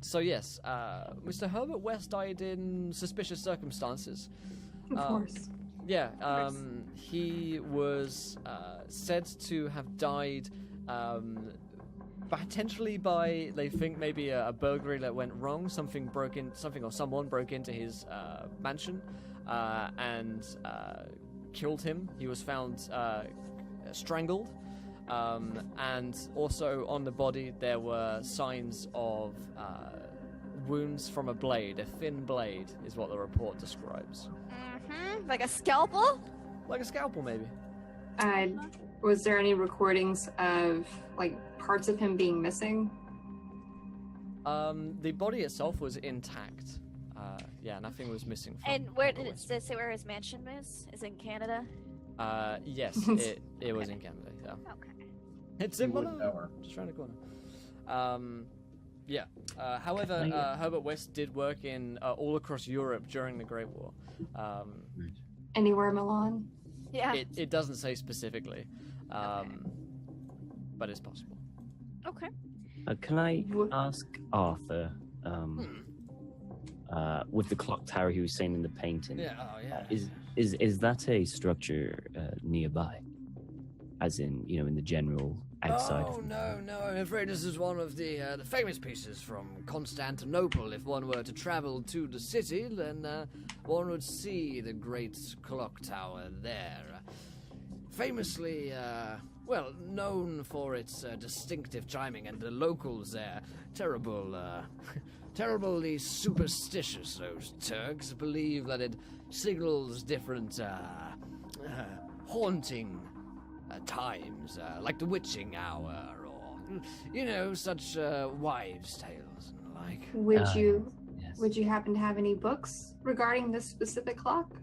So yes, Mr. Herbert West died in suspicious circumstances. Of course. Yeah. He was said to have died potentially by, they think, maybe a burglary that went wrong. Someone broke into his mansion and killed him. He was found strangled. And also on the body there were signs of wounds from a blade. A thin blade is what the report describes. Mm-hmm. Like a scalpel? Like a scalpel, maybe. Was there any recordings of like parts of him being missing? The body itself was intact. Yeah, nothing was missing from. And where did it say where his mansion is? Is it in Canada? Yes, it was in Canada. Yeah. Okay. It's in Malone. Just around the corner. Yeah. However, Herbert West did work in all across Europe during the Great War. Anywhere in Milan? Yeah. It doesn't say specifically, but it's possible. Okay. Can I ask Arthur, with the clock tower he was saying in the painting? Yeah. Oh, yeah. Is that a structure nearby? As in, in the general outside? Oh, no. I'm afraid this is one of the famous pieces from Constantinople. If one were to travel to the city, then one would see the great clock tower there. Famously, known for its distinctive chiming, and the locals there, terribly superstitious, those Turks, believe that it signals different, haunting times, like the witching hour, or such wives' tales and the like. Would you happen to have any books regarding this specific clock?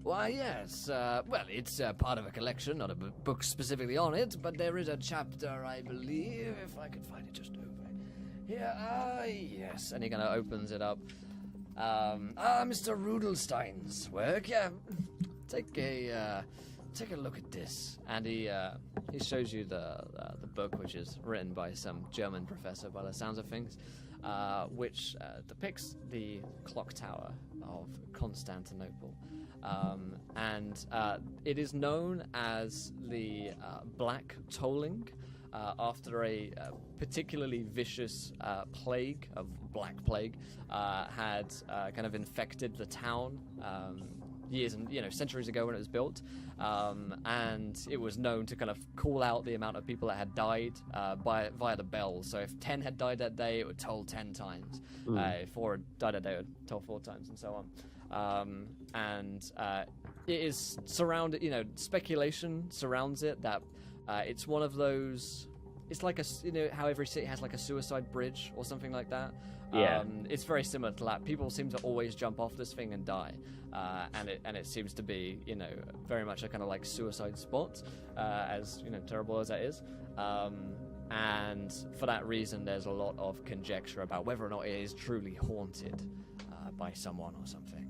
Why, yes. It's part of a collection, not a book specifically on it, but there is a chapter, I believe, if I could find it just over here. Yes. And he kind of opens it up. Mr. Rudelstein's work. Yeah, take a look at this. And he shows you the book, which is written by some German professor by the sounds of things, which depicts the clock tower of Constantinople. And it is known as the Black Tolling, after a particularly vicious plague of Black Plague had kind of infected the town years and centuries ago when it was built, and it was known to kind of call out the amount of people that had died via the bells. So if 10 had died that day, it would toll 10 times. If 4 had died that day, it would toll 4 times, and so on. It is surrounded, speculation surrounds it that it's one of those. It's like how every city has like a suicide bridge or something like that. Yeah. It's very similar to that. People seem to always jump off this thing and die, and it seems to be very much a kind of like suicide spot, as terrible as that is. And for that reason, there's a lot of conjecture about whether or not it is truly haunted by someone or something.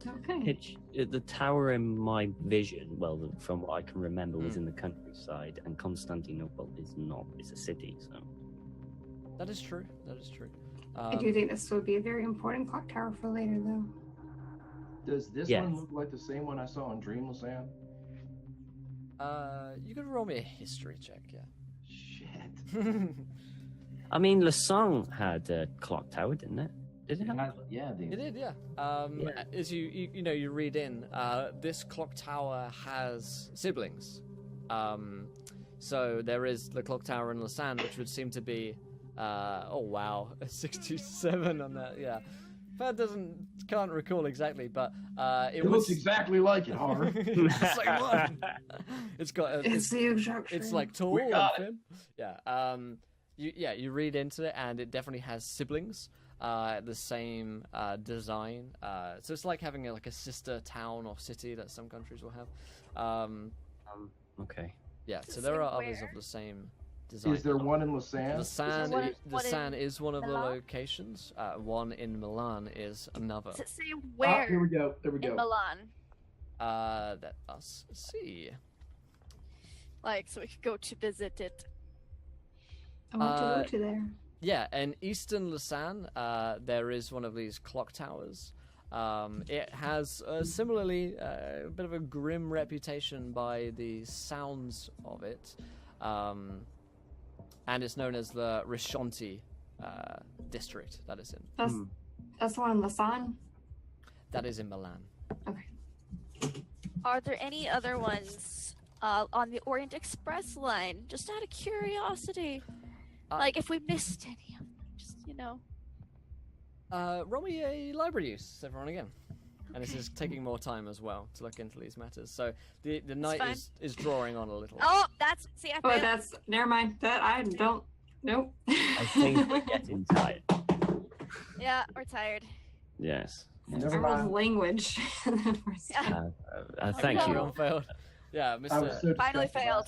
Okay. The tower in my vision, from what I can remember, was in the countryside, and Constantinople is not. It's a city, so. That is true. I do think this would be a very important clock tower for later, though. Does this one look like the same one I saw in Dreamless Land? You could roll me a history check, yeah. Shit. I mean, Lassang had a clock tower, didn't it? Did it have? Yeah, it did. Yeah. As you read in, this clock tower has siblings. So there is the clock tower in Lausanne, which would seem to be, a 67 on that. Yeah, Pat can't recall exactly, but it looks exactly like it, Harvey. It's like what? It's got. It's the exact. It's like tall and thin. Yeah. You read into it, and it definitely has siblings. The same design, so it's like having a sister town or city that some countries will have. Okay. Yeah, so there are others of the same design. Is there one in Lausanne? Lausanne is one of the locations. One in Milan is another. Does it say where? Here we go. There we go. In Milan. Let us see. Like, so we could go to visit it. I want to go to there. Yeah, in Eastern Lausanne, there is one of these clock towers. It has similarly a bit of a grim reputation by the sounds of it. And it's known as the Rishanti district that is in. That's the one in Lausanne? That is in Milan. Okay. Are there any other ones on the Orient Express line? Just out of curiosity. Like, if we missed any of them, just, Roll me a library use, everyone, again. And this is taking more time as well to look into these matters. So the night is drawing on a little. Oh, that's... See, I failed. that's... Never mind. That I don't... Nope. I think we're getting tired. Yeah, we're tired. Yes. Never I rolled mind. language. Thank you. Everyone failed. Yeah, Mr. Finally failed.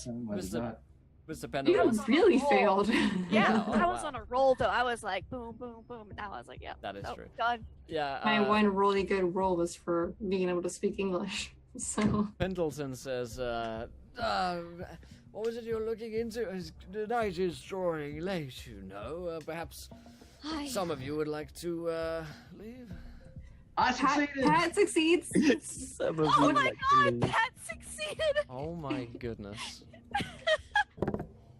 Mr. Pendleton. You really failed. Yeah, Oh, I was wow. on a roll, though. I was like, boom, boom, boom. Now I was like, yeah. That is true. Done. Yeah. My one really good roll was for being able to speak English. So Pendleton says, what was it you were looking into? The night is drawing late, perhaps some of you would like to leave? I succeeded. Pat succeeds. Oh my god, Pat succeeded! Oh my goodness.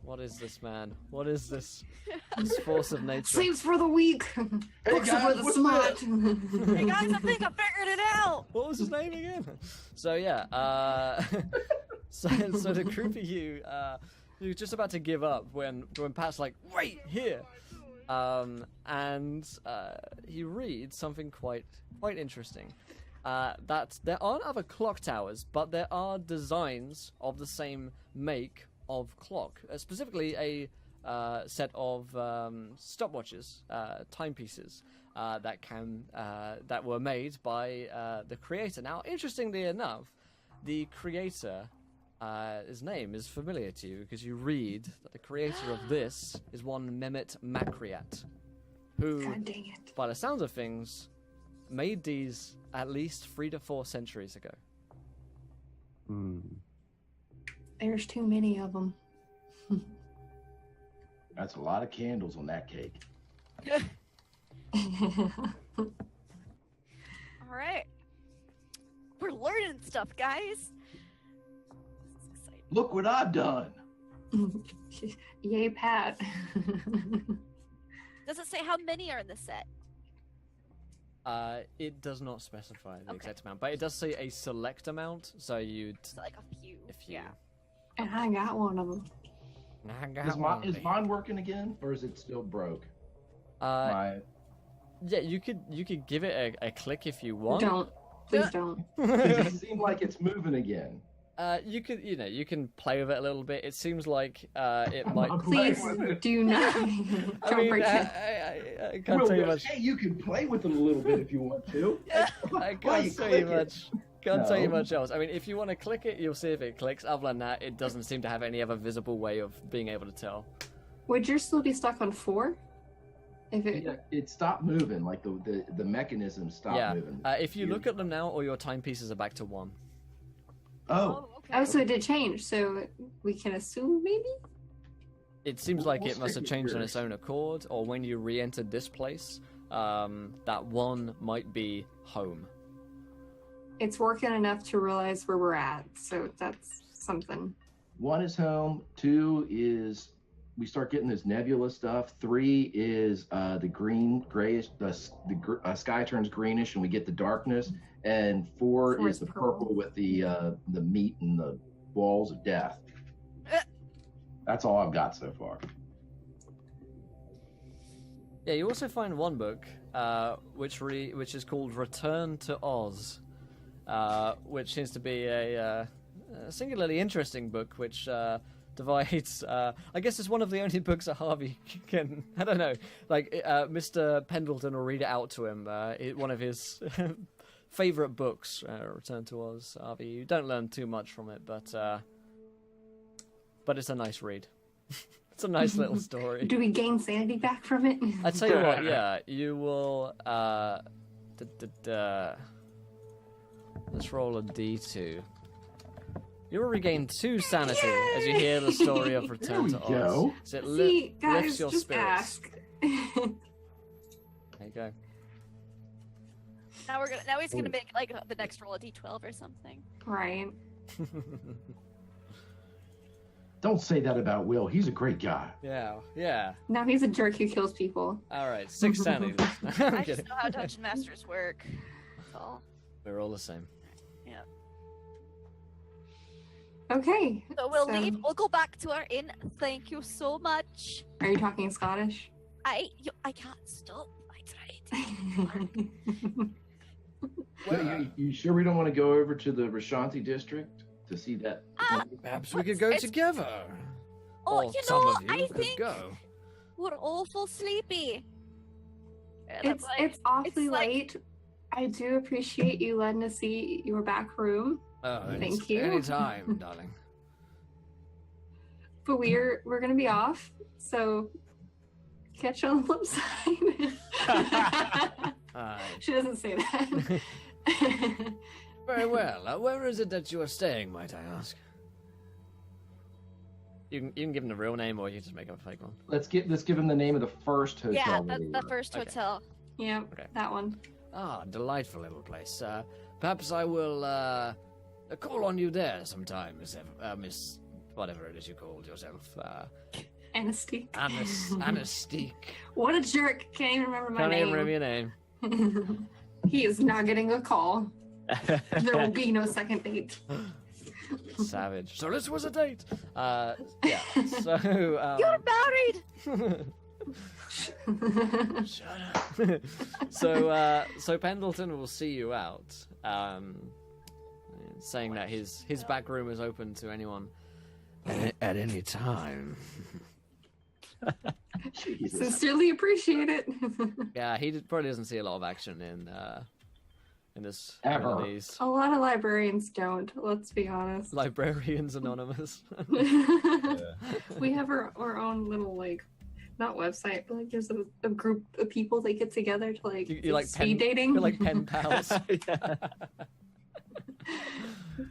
What is this, man? What is this force of nature? Sleeps for the weak. Books are for the smart. Hey guys, I think I figured it out! What was his name again? So yeah, so the group of you, you're just about to give up when Pat's like, wait here, and he reads something quite interesting. That there aren't other clock towers, but there are designs of the same make of clock, specifically a set of stopwatches, timepieces that were made by the creator. Now, interestingly enough, the creator, his name is familiar to you because you read that the creator of this is one Mehmet Makriat, who, God dang it. by the sounds of things, made these at least 3 to 4 centuries ago. There's too many of them. That's a lot of candles on that cake. Alright. We're learning stuff, guys. This is exciting. Look what I've done. Yay, Pat. Does it say how many are in the set? It does not specify the exact amount, but it does say a select amount, so you'd... So like a few. Yeah. And I got one of them. Is mine working again, or is it still broke? Yeah, you could give it a click if you want. Don't. Please don't. Does it seem like it's moving again? You can play with it a little bit. It seems like it might. Please do not. Don't break it. I can't tell you much. Hey, you can play with them a little bit if you want to. I can't tell you much. Can't tell you much else. I mean, if you want to click it, you'll see if it clicks. Other than that, it doesn't seem to have any other visible way of being able to tell. Would yours still be stuck on 4? If it stopped moving, like the mechanism stopped moving. If you look at them now, all your timepieces are back to 1. Oh, okay. So it did change. So we can assume maybe? It seems like it must have changed on its own accord, or when you re-entered this place, that 1 might be home. It's working enough to realize where we're at, so that's something. 1 is home. 2 is we start getting this nebula stuff. 3 is the grayish. The sky turns greenish, and we get the darkness. And 4 is the purple with the meat and the balls of death. That's all I've got so far. Yeah, you also find one book, which is called Return to Oz. Which seems to be a singularly interesting book, which divides... I guess it's one of the only books that Harvey can... I don't know. Like, Mr. Pendleton will read it out to him. One of his favourite books, Return to Oz. Harvey, you don't learn too much from it, but it's a nice read. It's a nice little story. Do we gain sanity back from it? I tell you what, yeah, you will. Let's roll a d2. You will regain 2 sanity as you hear the story of Return to Oz. So it lifts your just spirits. ask. There you go. Now he's gonna make like the next roll a d12 or something. Right. Don't say that about Will. He's a great guy. Yeah. Now he's a jerk who kills people. All right, 6 sanity. I just know how dungeon masters work. That's all. We're all the same. Yeah. Okay. So we'll leave. We'll go back to our inn. Thank you so much. Are you talking Scottish? I can't stop. I tried. Well, you sure we don't want to go over to the Rashanti district to see that? Perhaps we could go together. Oh, or you some know, of you I could think go. we're awful sleepy. It's awfully late. I do appreciate you letting us see your back room. Oh, Thank you. Anytime, darling. But we're gonna be off, so catch you on the flip side. She doesn't say that. Very well. Where is it that you are staying, might I ask? You can give him the real name, or you just make up a fake one. Let's give him the name of the first hotel. Yeah, the first hotel. Yeah, that one. Ah, delightful little place. Perhaps I will call on you there sometime, Miss whatever it is you called yourself. Anastique. Anastique. What a jerk! Can't even remember my Can't name. even remember your name. He is not getting a call. There will be no second date. Savage. So this was a date. Yeah. So You're married. Shut up. So Pendleton will see you out, saying that his back room is open to anyone at any time. Sincerely appreciate it. Yeah, he probably doesn't see a lot of action in this. Ever. These A lot of librarians don't. Let's be honest. Librarians Anonymous. We have our own little not website, but there's a group of people that get together to you like speed dating. You're like pen pals.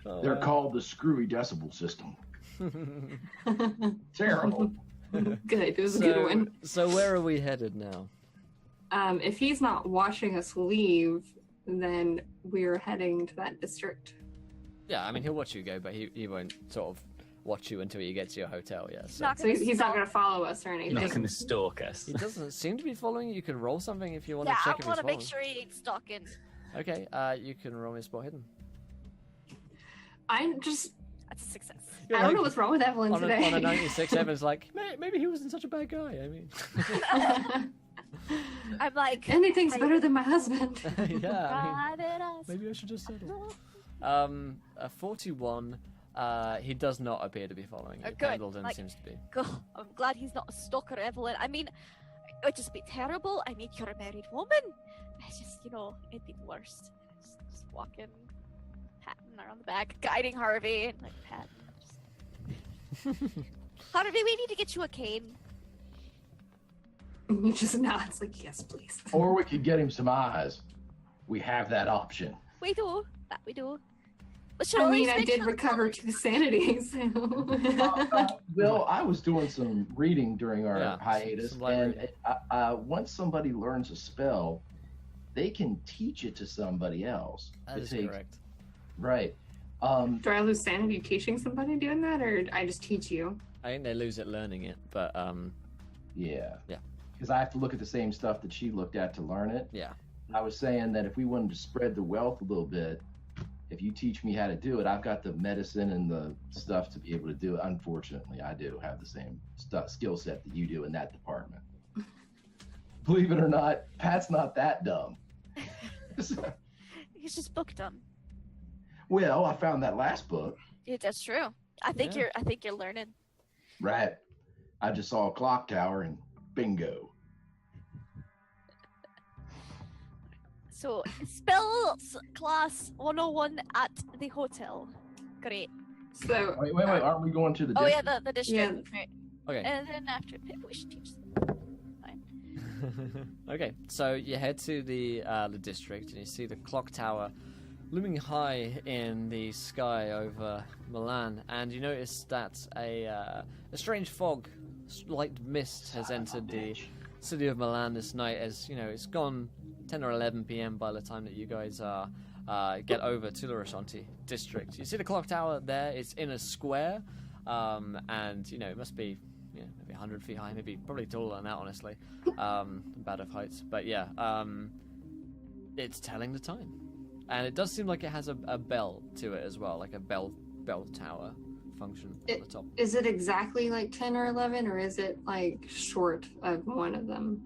They're called the Screwy Decibel System. Terrible. Good. It was a good one. So where are we headed now? If he's not watching us leave, then we're heading to that district. Yeah, I mean he'll watch you go, but he won't sort of watch you until you get to your hotel. Yeah. So he's not going to follow us or anything. He's not going to stalk us. He doesn't seem to be following you. You can roll something if you want to Yeah, check I if want he's to make following. sure he ain't stalking. Okay, you can roll me a spot hidden. That's a success. I don't know what's wrong with Evelyn today. On a 96, Evan's like, maybe he wasn't such a bad guy. I mean, I'm like, anything's better than my husband. Yeah, I mean, maybe I should just settle. A 41. He does not appear to be following you. Pendleton seems to be. God, I'm glad he's not a stalker, Evelyn. I mean, it would just be terrible. I mean, you're a married woman. It's just, it'd be the worst. Just walking, patting her on the back, guiding Harvey, and pat. Harvey, we need to get you a cane. You just nods yes, please. Or we could get him some eyes. We have that option. We do. That we do. I did recover 2 sanity, so... Well, I was doing some reading during our hiatus, and once somebody learns a spell, they can teach it to somebody else. That is correct. Right. Do I lose sanity teaching somebody doing that, or I just teach you? I think they lose it learning it, but Yeah. Yeah. Because I have to look at the same stuff that she looked at to learn it. Yeah. I was saying that if we wanted to spread the wealth a little bit, if you teach me how to do it, I've got the medicine and the stuff to be able to do it. Unfortunately, I do have the same skill set that you do in that department. Believe it or not, Pat's not that dumb. He's just book dumb. Well, I found that last book. Yeah, that's true. I think you're learning. Right. I just saw a clock tower and bingo. So, spells class 101 at the hotel. Great. So wait. Aren't we going to the Oh, district? yeah, the district. Yeah. Right. Okay. And then after we should teach them. Fine. Okay, so you head to the district, and you see the clock tower looming high in the sky over Milan, and you notice that a strange fog, light mist, has entered the city of Milan this night. As you know, it's gone 10 or 11 p.m. by the time that you guys get over to the Roshanti district. You see the clock tower there. It's in a square, and you know it must be maybe 100 feet high, probably taller than that, honestly. Bad of heights, but yeah, it's telling the time. And it does seem like it has a bell to it as well, like a bell tower function at the top. Is it exactly like 10 or 11, or is it like short of one of them?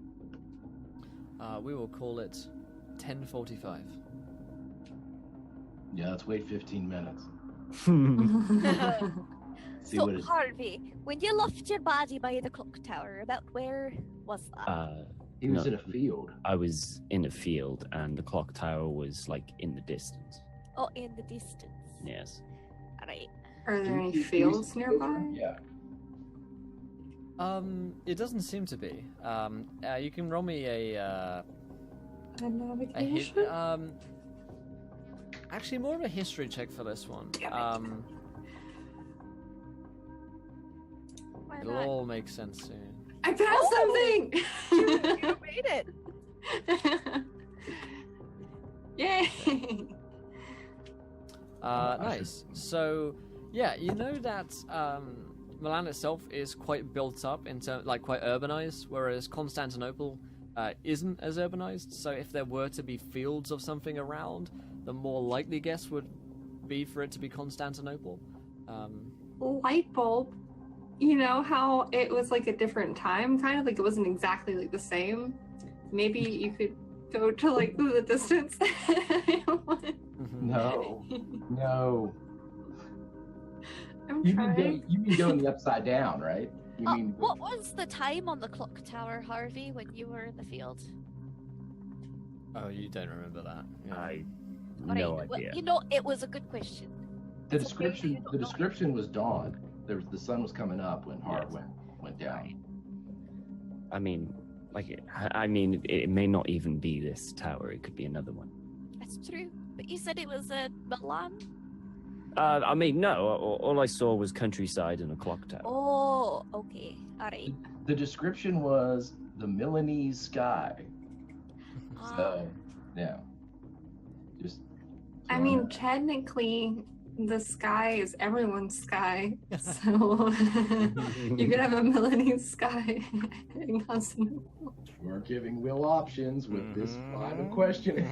We will call it 10:45. Yeah, let's wait 15 minutes. See So, what it... Harvey, when you left your body by the clock tower, about where was that? He was in a field. I was in a field, and the clock tower was like in the distance. Oh, in the distance. Yes. Alright. Are there any fields nearby? Yeah. It doesn't seem to be. You can roll me A navigation? actually more of a history check for this one. Why It'll not? all make sense soon. I found something! You made it! Yay! Nice. So, yeah, you know that Milan itself is quite built up quite urbanized, whereas Constantinople isn't as urbanized. So, if there were to be fields of something around, the more likely guess would be for it to be Constantinople. Light bulb. You know how it was like a different time, kind of like it wasn't exactly like the same. Maybe you could go to like the distance. No. No. I'm You trying. mean going the upside down, right? You mean What was the time on the clock tower, Harvey, when you were in the field? Oh, you don't remember that? Yeah. I Alright, no well, idea. you know, it was a good question. the It's okay that you description? don't The know. description was dawn. The sun was coming up when Hart went down. I mean, it may not even be this tower. It could be another one. That's true. But you said it was Milan? I mean, no. All I saw was countryside and a clock tower. Oh, okay. Alright. The description was the Milanese sky. Ah. So, yeah. Just. I mean, technically, the sky is everyone's sky, so you could have a Milanese sky in Constantinople. We're giving Will options with this line of questioning.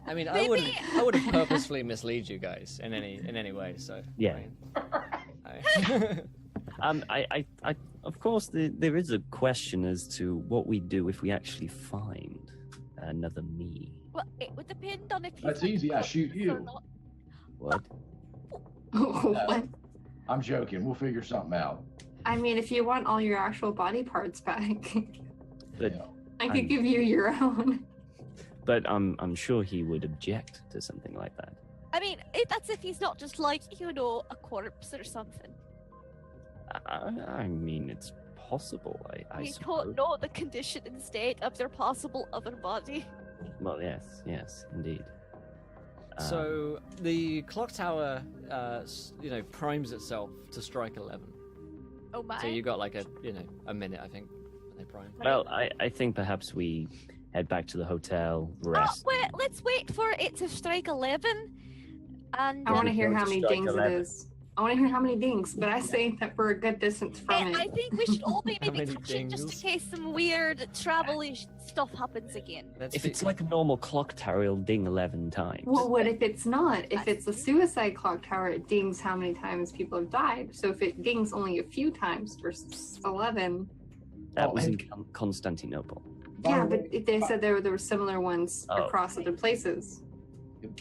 I mean, Maybe- I would have purposefully misled you guys in any way. So Yeah. I mean, I of course, there is a question as to what we do if we actually find another me. Well, it would depend on if you That's find easy, I shoot corpses or you. not. What? What? I'm joking. We'll figure something out. I mean, if you want all your actual body parts back, But Yeah. I could give you your own. but I'm sure he would object to something like that. I mean, that's if he's not just like, a corpse or something. I mean, it's possible. I We suppose. don't know the condition and state of their possible other body. Well, yes, indeed. so the clock tower, primes itself to strike 11. Oh my. So you got like a minute, I think, when they prime. Well, I think perhaps we head back to the hotel, Oh, rest. wait, let's wait for it to strike 11. And I want to Then hear go how to many strike dings 11. it is. I want to hear how many dings, but I say that we're a good distance from I it. think we should all How maybe many touch it just in dings? case some weird travel-y stuff happens again. If it's like a normal clock tower, it'll ding 11 times. Well, what if it's not? If it's a suicide clock tower, it dings how many times people have died. So if it dings only a few times versus 11, That Oh, was in and- Constantinople. By yeah, the but way- if they said there were similar ones Oh. across other places.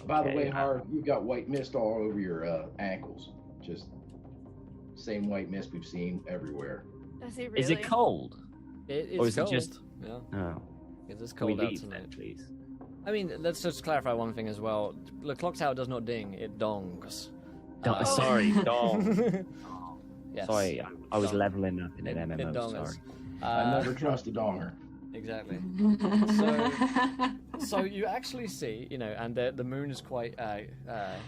By the Okay, way, Hart, you've got white mist all over your ankles. Just same white mist we've seen everywhere. Does he really? Is it cold? It's Or is it cold. just- Yeah, No. it is Can we cold out leave tonight. then, please? I mean, let's just clarify one thing as well. The clock tower does not ding; it dongs. Oh, sorry, dong. Yeah, Yes. Sorry, I was leveling up in an In MMO. dongers. Sorry. I never trust a donger. Exactly. So you actually see, and the moon is quite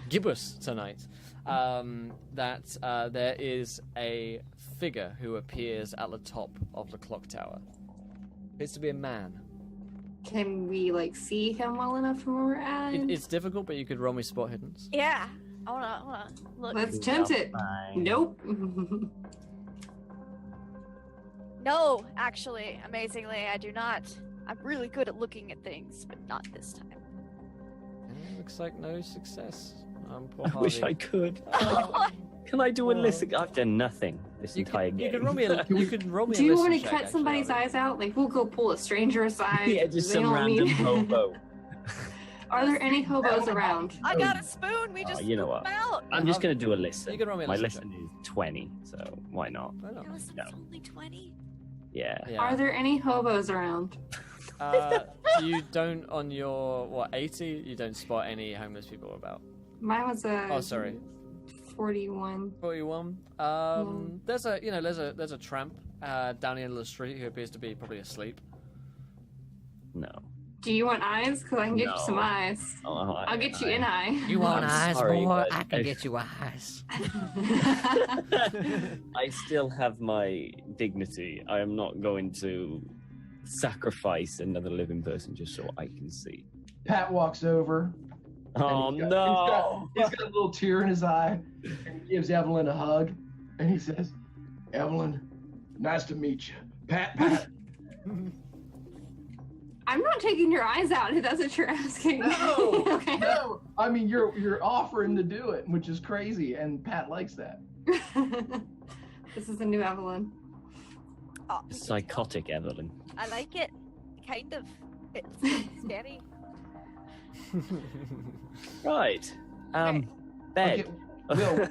gibbous tonight, that there is a figure who appears at the top of the clock tower. Appears to be a man. Can we see him well enough from where we're at? It's difficult, but you could roll me spot hiddens. Yeah. I wanna look. Let's attempt it. Nope. No, actually, amazingly, I do not. I'm really good at looking at things, but not this time. Looks like no success. Poor I Harvey. wish I could. Can I do a listen? I've done nothing this entire game. You can roll me a listen Do you want to check, cut actually, somebody's Harvey. eyes out? We'll go pull a stranger aside. Yeah, just They some don't random need- hobo. Are there any hobos around? I got a spoon. We just You know what? them out. I'm just going to do a listen. You can roll me a My listen listen is 20, so why not? Why not? It's only 20. Yeah. Yeah. Are there any hobos around? You don't on your 80? You don't spot any homeless people about. Mine was a. Oh, sorry. 41. 41. There's a tramp down the end of the street who appears to be probably asleep. No. Do you want eyes? Because I can get you No. some eyes. I'll get you an eye. You want I'm eyes, sorry, boy? but I can get you eyes. I still have my dignity. I am not going to sacrifice another living person just so I can see. Pat walks over. Oh, and no! He's got a little tear in his eye, and he gives Evelyn a hug, and he says, "Evelyn, nice to meet you." Pat. I'm not taking your eyes out if that's what you're asking. No, Okay. no. I mean, you're offering to do it, which is crazy, and Pat likes that. This is a new Evelyn. Oh, Psychotic Evelyn. I like it. Kind of. It's scary. Right. Okay. Bed. Okay, Will,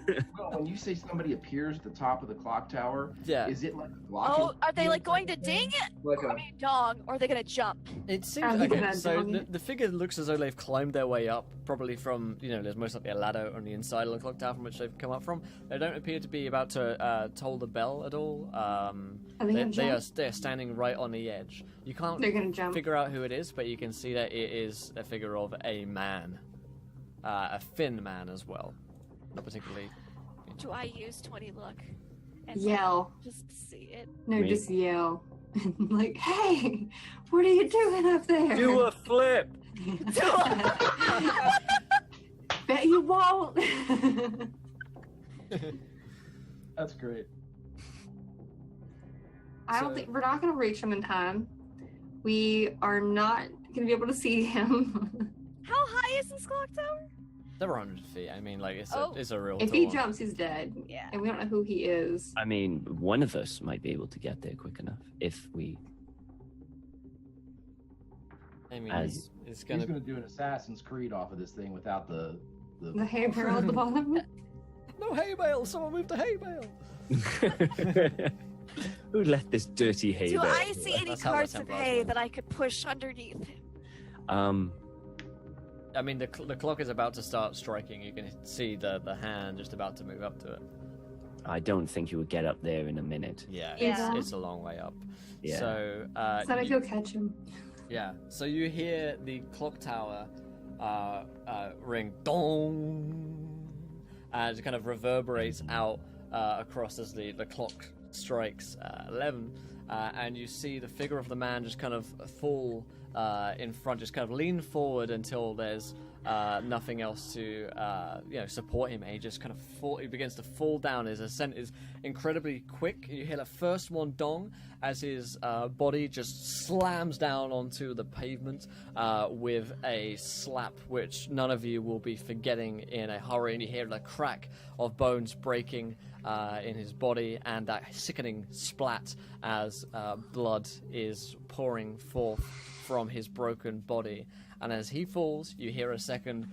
when you say somebody appears at the top of the clock tower, Yeah. is it like blocking? Oh, are they going to ding it? Like I mean, dong, or are they gonna jump? It seems I think okay. that's So dumb. the figure looks as though they've climbed their way up, probably from there's most likely a ladder on the inside of the clock tower from which they've come up from. They don't appear to be about to toll the bell at all. Are they gonna jump? They're standing right on the edge. You can't They're gonna jump. figure out who it is, but you can see that it is a figure of a man, a thin man as well, not particularly. Do I use 20 look? And Yell. Just see it. No, Me. just yell. Like, hey, what are you doing up there? Do a flip! Bet you won't. That's great. I don't So- think we're not going to reach him in time. We are not going to be able to see him. How high is this clock tower? They're 100 feet. I mean, like it's Oh. a real. If he tall- jumps, he's dead. Yeah. And we don't know who he is. I mean, one of us might be able to get there quick enough if we. I mean, As- it's He's gonna. gonna do an Assassin's Creed off of this thing without the. The hay barrel at the bottom. No hay bale! Someone move the hay bale! Who left this dirty hay Do there? I see any That's how the carts of Templars hay went. that I could push underneath him? I mean, the clock is about to start striking. You can see the hand just about to move up to it. I don't think you would get up there in a minute. Yeah, Yeah. It's a long way up. Yeah. So, So I go catch him. yeah. So you hear the clock tower ring dong, and it kind of reverberates out across as the clock strikes 11, and you see the figure of the man just kind of fall in front, just kind of lean forward until there's nothing else to support him, and he just kind of he begins to fall down. His ascent is incredibly quick. You hear the first one dong as his body just slams down onto the pavement with a slap which none of you will be forgetting in a hurry, and you hear the crack of bones breaking in his body and that sickening splat as blood is pouring forth from his broken body. And as he falls, you hear a second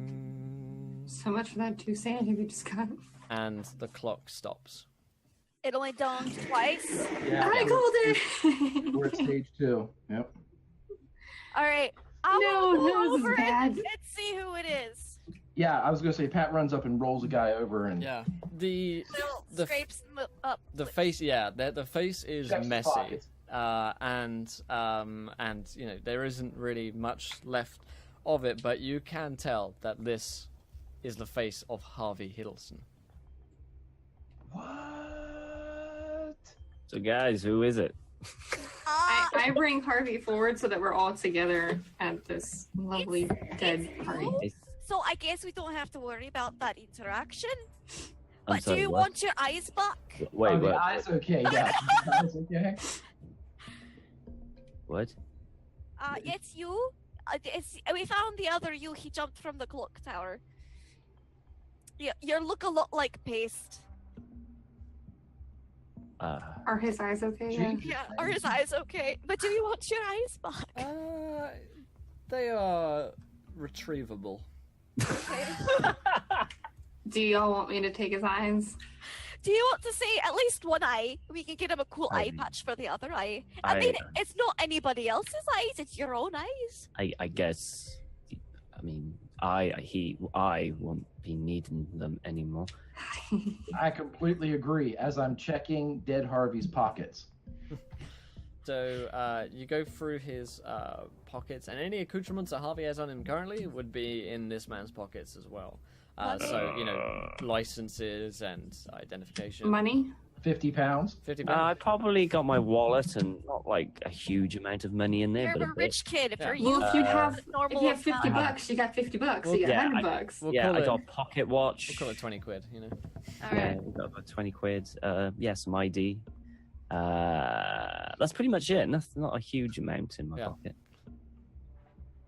dong, So much for that 2 sanity we just got. and the clock stops. It only donged twice. Yeah. I called it. We're at stage 2. Yep. All right. I No, will that go was over bad. and see who it is. Yeah, I was gonna say Pat runs up and rolls a guy over and the scrapes them up. The face, the face is messy, and there isn't really much left of it, but you can tell that this is the face of Harvey Hiddleston. What? So, guys, who is it? I bring Harvey forward so that we're all together at this lovely dead party. So I guess we don't have to worry about that interaction. I'm But sorry, do you what? want your eyes back? Wait, The what? eyes okay, yeah. The eyes okay? What? It's you. We found the other you. He jumped from the clock tower. You look a lot like Paste. Are his eyes okay? Yeah. Yeah, are his eyes okay? But do you want your eyes back? They are retrievable. Do y'all want me to take his eyes? Do you want to say at least one eye? We can get him a cool eye patch for the other eye. I mean, it's not anybody else's eyes, it's your own eyes. I guess. I mean, I won't be needing them anymore. I completely agree as I'm checking dead Harvey's pockets. So you go through his pockets, and any accoutrements that Harvey has on him currently would be in this man's pockets as well. So, licenses and identification. Money? 50 pounds. 50 I pounds. probably got my wallet and not like a huge amount of money in there, You're but a a bit. rich kid. If you're Well, you, if you have normal. if you have 50 amount. bucks, you got 50 bucks. Well, You got yeah, 100 bucks. We'll Yeah, call I it- got a pocket watch. We'll call it 20 quid, All Yeah, right. we got about 20 quid. Some ID. That's pretty much it. Not a huge amount in my pocket.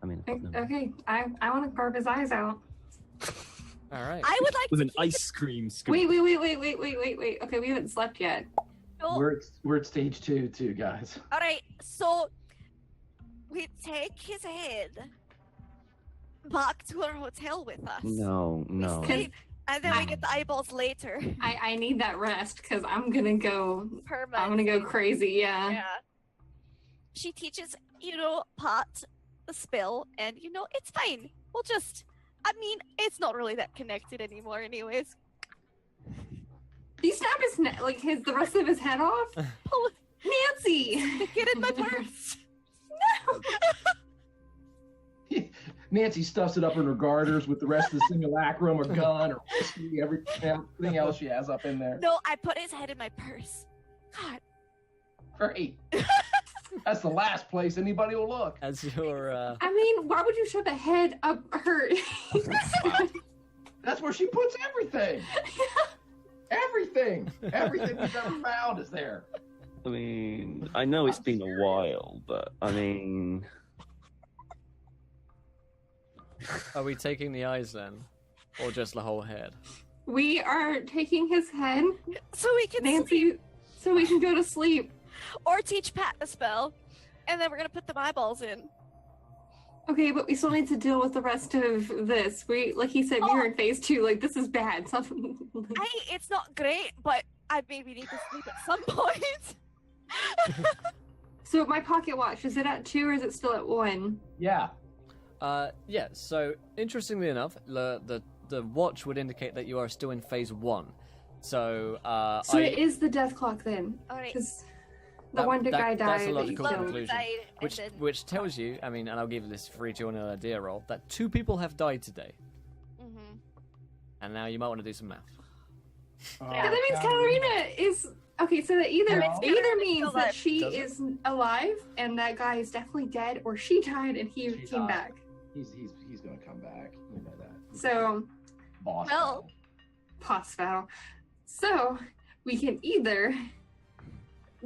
I mean, I've got no- Okay, I want to carve his eyes out. All right. I would like with to an keep ice cream scoop. Wait. Okay, we haven't slept yet. No. We're at stage 2 too, guys. All right, so we take his head back to our hotel with us. No. We sleep, and then we get the eyeballs later. I need that rest because I'm gonna go Permanent. crazy. Yeah. Yeah. She teaches, Pat the spell, and it's fine. We'll just. I mean, it's not really that connected anymore, anyways. He snapped the rest of his head off. Oh, Nancy, get in my purse. Nancy stuffs it up in her garters with the rest of the simulacrum or gun or whiskey, everything else she has up in there. No, I put his head in my purse. God. Great. That's the last place anybody will look. As your I mean, why would you shove the head up her? That's where she puts everything. Everything we've ever found is there. I mean, I know it's been a while, but I mean, are we taking the eyes then, or just the whole head? We are taking his head, So we can Nancy, so we can go to sleep. or teach Pat the spell, and then we're gonna put the eyeballs in. Okay, but we still need to deal with the rest of this. Like he said, we were in phase 2. Like, this is bad. It's not great, but I maybe need to sleep at some point. So my pocket watch, is it at 2 or is it still at 1? Yeah. Yeah. So interestingly enough, the watch would indicate that you are still in phase 1. So So it is the death clock then. All right. Because the guy died. That's a that logical you killed. conclusion. Which tells you, I mean, and I'll give this for each one an idea roll, that 2 people have died today, Mm-hmm. and now you might want to do some math. Yeah, that means Katerina is okay. So that either Katerina's means still alive. that she Does it? is alive and that guy is definitely dead, or she died and he She came died. back. He's gonna come back. You know that. So Boss. Well- boss battle. So we can either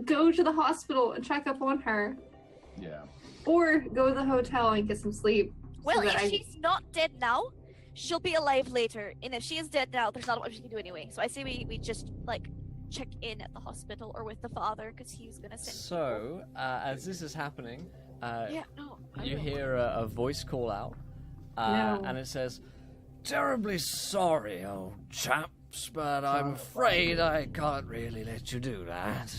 go to the hospital and check up on her, Yeah. or go to the hotel and get some sleep. Well, so that if she's not dead now, she'll be alive later. And if she is dead now, there's not much we can do anyway. So I say we just check in at the hospital or with the father because he's gonna send. So as this is happening, Yeah, no. I you will. hear a voice call out, No. and it says, "Terribly sorry, old chaps, but I'm afraid I can't really let you do that."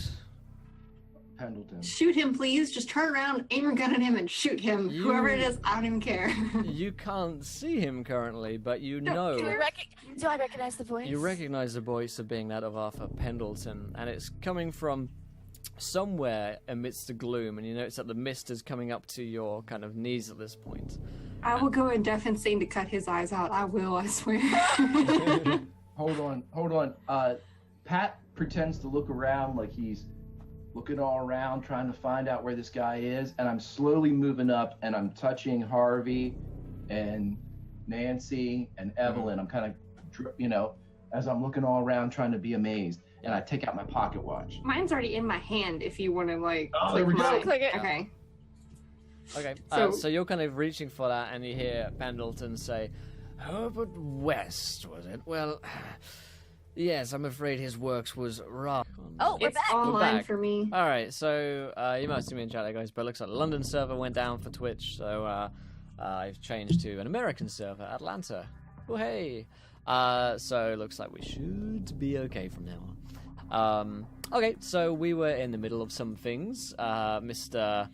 Pendleton. Shoot him, please. Just turn around, aim your gun at him, and shoot him. Whoever it is, I don't even care. You can't see him currently, but you know. Do I recognize the voice? You recognize the voice of being that of Arthur Pendleton, and it's coming from somewhere amidst the gloom, and you notice that the mist is coming up to your kind of knees at this point. I will go in death insane to cut his eyes out. I will, I swear. Hold on. Pat pretends to look around like he's looking all around, trying to find out where this guy is, and I'm slowly moving up, and I'm touching Harvey and Nancy and Evelyn. I'm kind of, as I'm looking all around trying to be amazed, and I take out my pocket watch. Mine's already in my hand if you want to, Oh, there we go. Click it. Okay. So you're kind of reaching for that, and you hear Pendleton say, Herbert West, was it? Well, yes, I'm afraid his works was rough. Oh, we're It's back. online back. for me. All right, so you might see me in chat there, guys, but it looks like the London server went down for Twitch, so I've changed to an American server, Atlanta. Oh, hey. So it looks like we should be okay from now on. Okay, so we were in the middle of some things. Mr.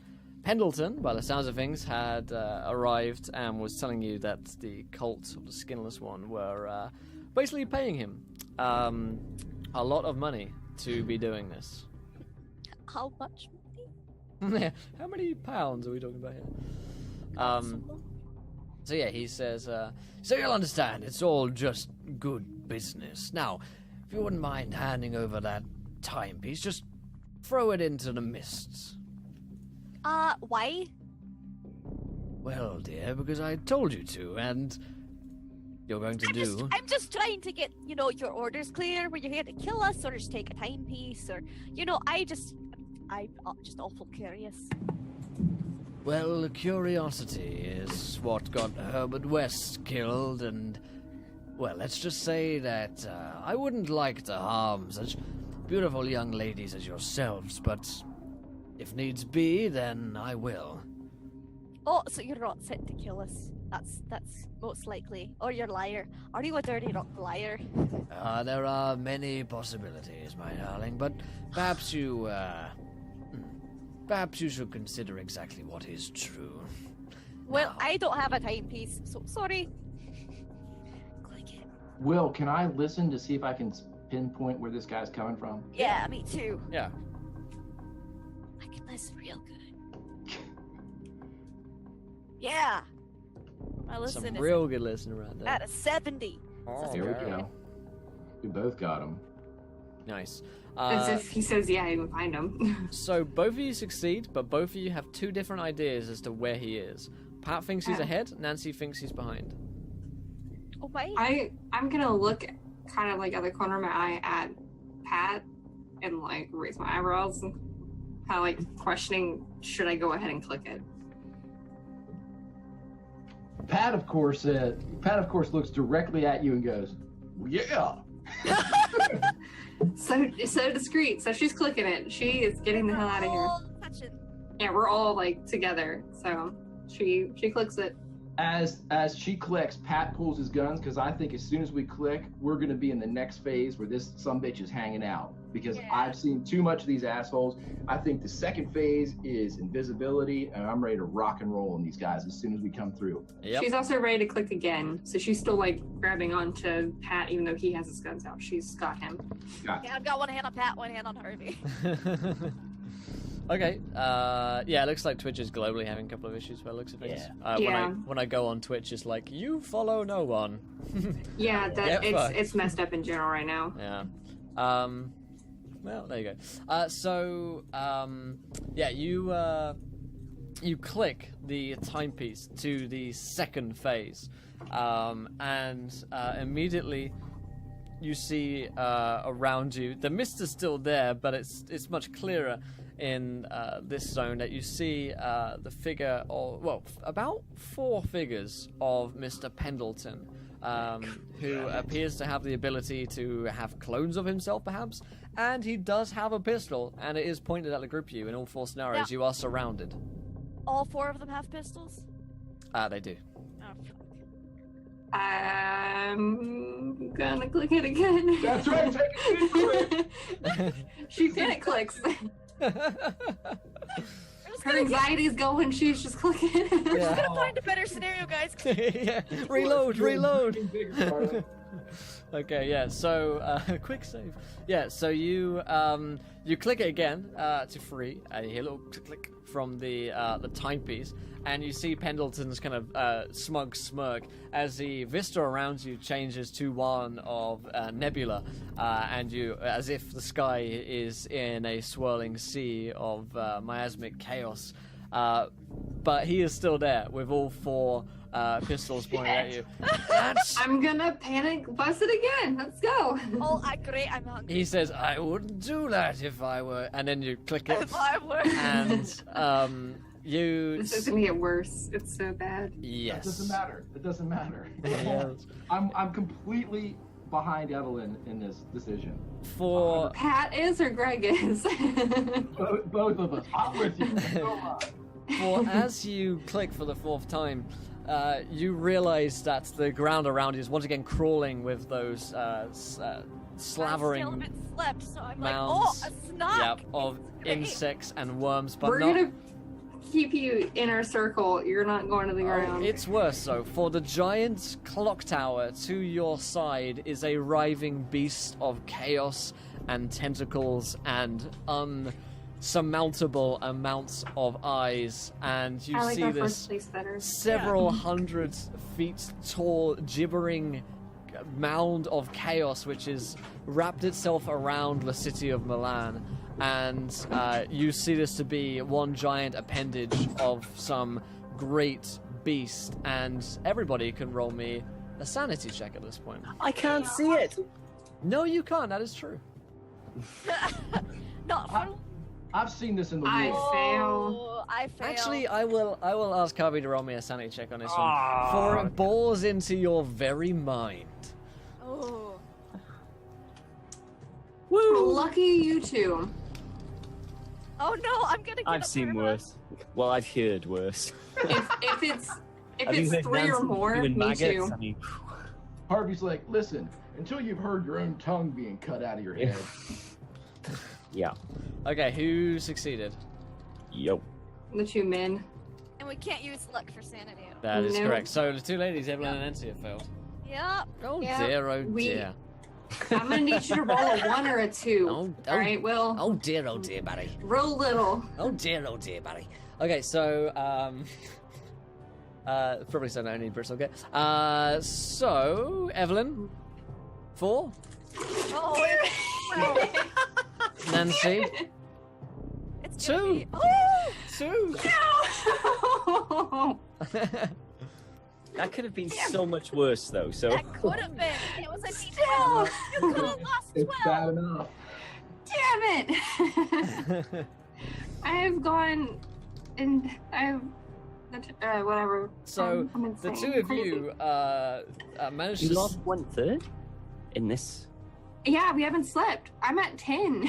Pendleton, by the sounds of things, had arrived and was telling you that the cult of the Skinless One were basically paying him a lot of money to be doing this. How much money? How many pounds are we talking about here? So yeah, he says, so you'll understand, it's all just good business. Now, if you wouldn't mind handing over that timepiece, just throw it into the mists. Why? Well, dear, because I told you to, and you're going to I'm just trying to get, your orders clear. Were you here to kill us, or just take a timepiece, or, I'm just awful curious. Well, curiosity is what got Herbert West killed, and, well, let's just say that I wouldn't like to harm such beautiful young ladies as yourselves, but if needs be, then I will. Oh, so you're not set to kill us. That's most likely. Or you're a liar. Are you a dirty liar? There are many possibilities, my darling, but perhaps you should consider exactly what is true. Well, Now, I don't have a timepiece, so sorry. Click it. Will, can I listen to see if I can pinpoint where this guy's coming from? Yeah, me too. yeah. I can listen real good. Yeah. My listen Some is real good listening around there. at a 70. Oh, Here we yeah. go. We both got him. Nice. As if he says, yeah, I can find him. So both of you succeed, but both of you have two different ideas as to where he is. Pat thinks he's ahead, Nancy thinks he's behind. Oh, wait. I'm gonna look kind of at the corner of my eye at Pat and raise my eyebrows and kind of questioning, should I go ahead and click it? Pat, of course, looks directly at you and goes, "Yeah." So discreet. So she's clicking it. She is getting the hell out of here. Touching. Yeah, we're all together. So she clicks it. As she clicks, Pat pulls his guns because I think as soon as we click, we're gonna be in the next phase where this sumbitch is hanging out. Because Yeah. I've seen too much of these assholes. I think the second phase is invisibility, and I'm ready to rock and roll on these guys as soon as we come through. Yep. She's also ready to click again. So she's still grabbing onto Pat, even though he has his guns out. She's got him. Got Yeah, I've got one hand on Pat, one hand on Harvey. Okay. Yeah, it looks like Twitch is globally having a couple of issues by the looks of things. Yeah. When I go on Twitch, it's like, you follow no one. Yeah, fuck. it's messed up in general right now. Yeah. Well, there you go. Yeah, you click the timepiece to the second phase, and immediately you see around you, the mist is still there, but it's much clearer in this zone that you see the figure of, well, about 4 figures of Mr. Pendleton, who appears to have the ability to have clones of himself, perhaps, and he does have a pistol, and it is pointed at the group of you. In all 4 scenarios, you are surrounded. All 4 of them have pistols? They do. Oh, fuck. I'm gonna click it again. That's right, take it. She panic clicks. Her anxiety's going. She's just clicking. We're just gonna find a better scenario, guys. Yeah. Reload. Okay, yeah. So, quick save. Yeah. So you click it again to free, and you hear a little click from the timepiece, and you see Pendleton's kind of smug smirk as the vista around you changes to one of nebula, and you, as if the sky is in a swirling sea of miasmic chaos. But he is still there with all 4 pistols pointed at you. I'm gonna panic bust it again. Let's go. Oh, great, I'm hungry. He says, "I wouldn't do that if I were," and then you click it. If I were. And you. This is gonna get worse. It's so bad. Yes. It doesn't matter. Yes. I'm completely behind Evelyn in this decision. For Pat is or Greg is? Both of us. I'm with you. Come on. For as you click for the 4th time, you realize that the ground around you is once again crawling with those slavering I'm still a bit slept, so I'm mounds, like, oh, a snack. of insects and worms, but We're not. gonna keep you in our circle. You're not going to the ground. It's worse, though. For the giant clock tower to your side is a writhing beast of chaos and tentacles and unsurmountable amounts of eyes, and you I like see our this first place better. several hundred feet tall, gibbering mound of chaos which has wrapped itself around the city of Milan. And you see this to be one giant appendage of some great beast, and everybody can roll me a sanity check at this point. I can't see it. No, you can't. That is true. Not for... I've seen this in the I world. fail. I fail. Actually, I will ask Harvey to roll me a sanity check on this one, for it bores into your very mind. Oh. Well, lucky you two. Oh no, I'm gonna get I've up seen there. worse. Well, I've heard worse. If it's Have you heard 3 or Nancy more, doing me maggots? too. I mean, Harvey's like, listen, until you've heard your own tongue being cut out of your head. yeah. Okay, who succeeded? Yo. The 2 men. And we can't use luck for sanity. That is No. correct. So the 2 ladies, Evelyn and Nancy, have failed. Yep. Oh Yeah, dear, oh we- dear. I'm gonna need you to roll a 1 or a 2. Oh, All right, Will. oh dear, buddy. Roll little. Oh dear, buddy. Okay, so probably so only Brits will get. So Evelyn, 4. Oh, Nancy, it's 2. gonna be... Oh! 2. No! That could have been so much worse, though. So. That could have been. It was a Still. D12. You could have lost 12. It's bad enough. Damn it! I have gone and I've whatever. So I'm the insane. 2 of you managed You to. lost 1/3 in this. Yeah, we haven't slept. I'm at 10.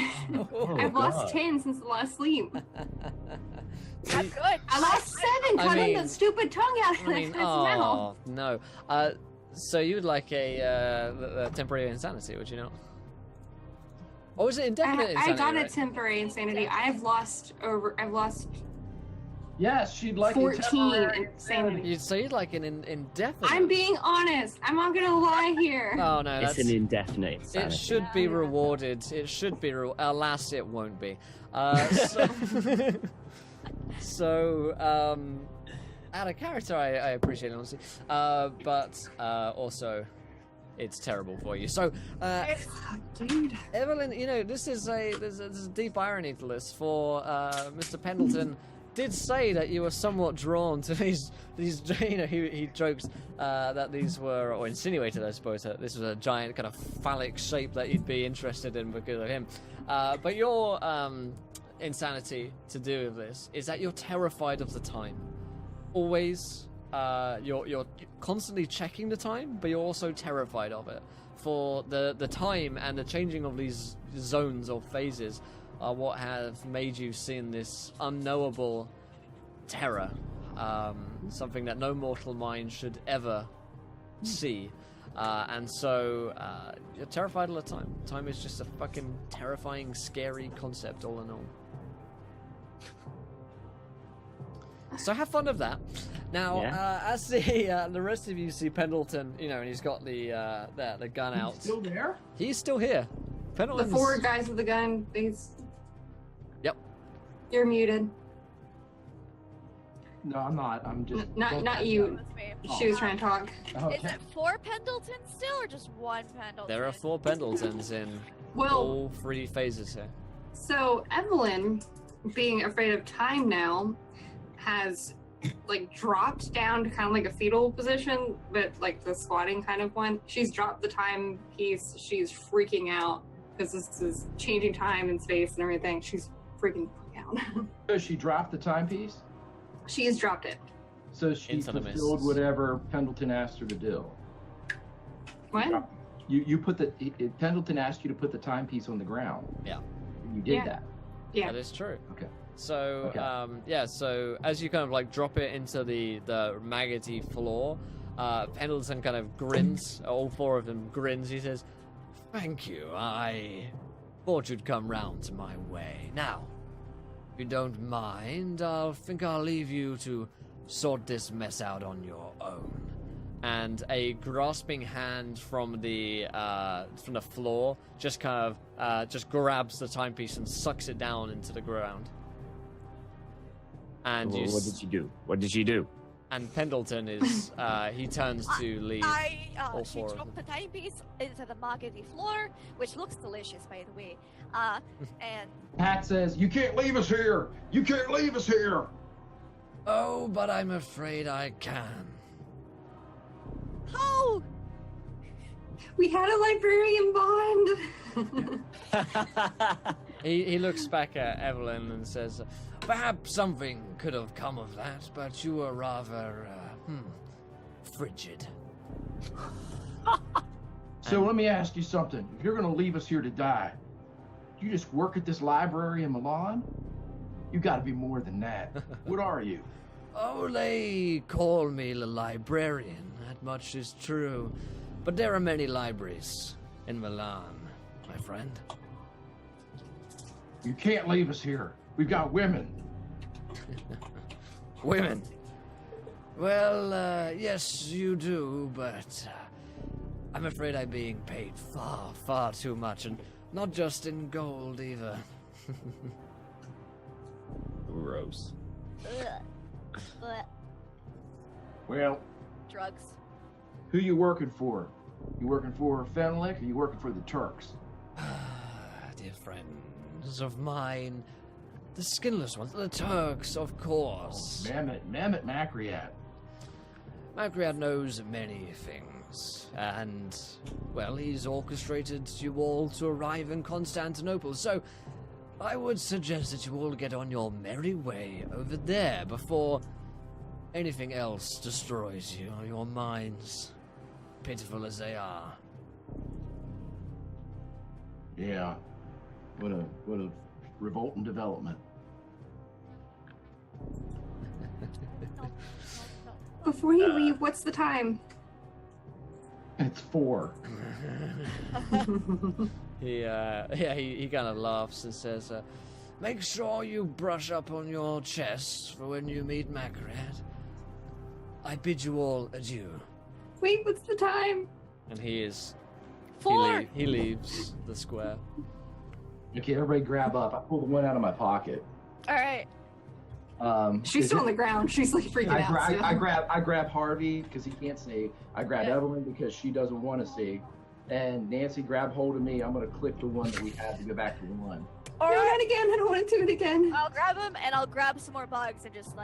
Oh, I've God. lost 10 since the last sleep. I'm good. I lost 7 I cutting mean- that stupid tongue out of I mean, its mouth. oh no. So you would like a temporary insanity, would you not? Or is it indefinite I insanity? got a right? temporary insanity. I've lost Yes, she'd like 14 a temporary insanity. So you'd like an indefinite. I'm being honest. I'm not gonna lie here. Oh no, It's that's. an indefinite It insanity. should be rewarded. It should be. Alas, it won't be. So, out of character, I appreciate it, honestly. But also, it's terrible for you. So, Dude. Evelyn, you know, there's a deep irony to this. For Mr. Pendleton did say that you were somewhat drawn to these. You know, he jokes that these were, or insinuated, I suppose, that this was a giant kind of phallic shape that you'd be interested in because of him. But your insanity to do with this is that you're terrified of the time. Always, you're constantly checking the time, but you're also terrified of it. For the time and the changing of these zones or phases are what have made you see in this unknowable terror, something that no mortal mind should ever see. And so you're terrified all the time. Time is just a fucking terrifying, scary concept all in all. So have fun of that. Now, as the rest of you see Pendleton, and he's got the gun out. He's still there? He's still here. Pendleton's... The 4 guys with the gun, Yep. You're muted. No, I'm not. I'm just... Not you. She was trying to talk. Okay. Is it 4 Pendletons still, or just 1 Pendleton? There are 4 Pendletons in all 3 phases here. So Evelyn, being afraid of time now, has dropped down to kind of like a fetal position, but like the squatting kind of one. She's dropped the timepiece. She's freaking out because this is changing time and space and everything. She's freaking out. So she dropped the timepiece? She's dropped it. So she fulfilled whatever Pendleton asked her to do. What? You put Pendleton asked you to put the timepiece on the ground. Yeah. And you did that. Yeah. That is true. Okay. So, so as you kind of drop it into the maggoty floor, Pendleton kind of grins, all 4 of them grins. He says, "Thank you, I thought you'd come round to my way. Now, if you don't mind, I'll leave you to sort this mess out on your own." And a grasping hand from the floor just kind of just grabs the timepiece and sucks it down into the ground. And what did she do? What did she do? And Pendleton is he turns to leave. All she 4 of dropped them. the timepiece into the maggoty floor, which looks delicious, by the way. And Pat says, "You can't leave us here! You can't leave us here!" Oh, but I'm afraid I can. how? We had a librarian bond. He looks back at Evelyn and says, "Perhaps something could have come of that, but you were rather, frigid." So let me ask you something. If you're going to leave us here to die, do you just work at this library in Milan? You got to be more than that. What are you? Oh, they call me the librarian. That much is true. But there are many libraries in Milan, my friend. You can't leave us here. We've got women. Women? Well, yes, you do, but I'm afraid I'm being paid far, far too much, and not just in gold either. Gross. Ugh. Well, Drugs. who you working for? You working for Fenlick or you working for the Turks? Dear friends of mine, the skinless ones, the Turks, of course. Mehmet Makriat. Makriat knows many things, and, well, he's orchestrated you all to arrive in Constantinople, so I would suggest that you all get on your merry way over there before anything else destroys you, your minds, pitiful as they are. Yeah. What a revolting development. No. Before you leave, what's the time? It's 4. He kind of laughs and says, "Make sure you brush up on your chess for when you meet Makriat. I bid you all adieu." Wait, what's the time? And he is... 4. He leaves the square. Okay, everybody grab up. I pulled one out of my pocket. All right. She's still on the ground. She's freaking out. I grab Harvey because he can't see. I grab Evelyn because she doesn't want to see. And Nancy, grab hold of me. I'm going to click the one that we had to go back to the one. No, not again. I don't want to do it again. I'll grab him and I'll grab some more bugs and just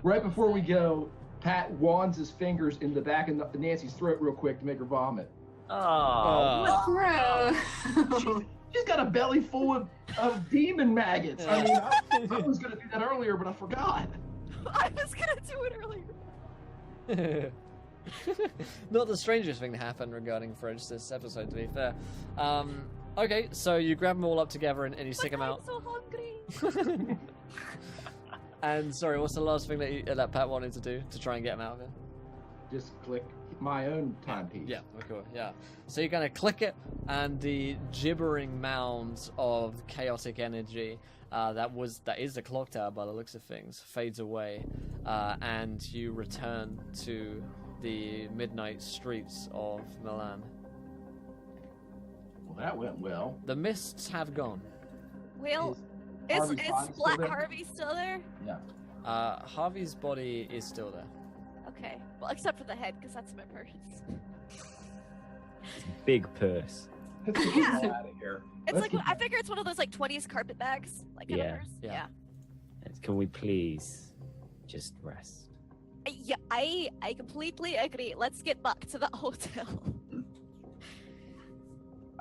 Right before we go, Pat wands his fingers in the back of Nancy's throat real quick to make her vomit. Oh. Gross. She's got a belly full of demon maggots. I mean, I was going to do that earlier, but I forgot. I was gonna do it earlier. Not the strangest thing to happen regarding Fridge this episode, to be fair. Okay, so you grab them all up together and you stick them out. I'm so hungry. And sorry, what's the last thing that Pat wanted to do to try and get him out of it? Just click. my own timepiece. Yeah, okay, yeah. So you're going to click it, and the gibbering mounds of chaotic energy that is the clock tower by the looks of things fades away, and you return to the midnight streets of Milan. Well, that went well. The mists have gone. Well, is Black Harvey still there? Yeah. Harvey's body is still there. Okay. Well, except for the head, because that's my purse. Big purse. Let's get Yeah. out of here. It's like, I figure it's one of those like 20s carpet bags, like kind of Yeah. purse. Yeah. Can we please just rest? Yeah, I completely agree. Let's get back to that hotel.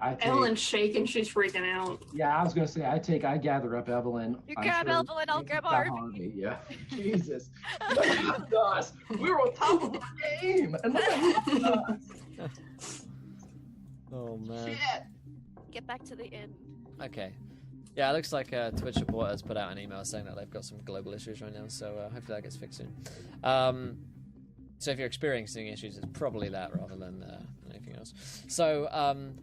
Evelyn's shaking. She's freaking out. Yeah, I was gonna say I gather up Evelyn. You grab Evelyn, I'll grab Harvey. Yeah, Jesus, look at us. We were on top of our game, and look at us. Oh man. Shit. Get back to the inn. Okay. Yeah, it looks like Twitch support has put out an email saying that they've got some global issues right now, so hopefully that gets fixed soon. So if you're experiencing issues, it's probably that rather than anything else. So,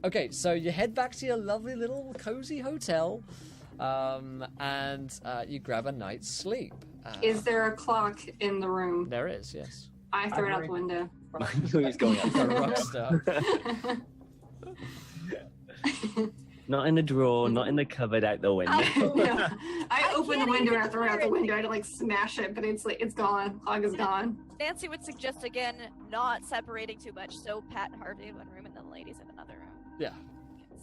okay, so you head back to your lovely little cozy hotel, and you grab a night's sleep. Is there a clock in the room? There is, yes. I throw it out the window. I knew he was going You're a rock star. Not in the drawer, not in the cupboard, out the window. I open the window and I throw it out the window. I don't like smash it, but it's like it's gone. Clock is gone. Nancy would suggest again not separating too much, so Pat and Harvey in one room and the ladies in another room. Yeah.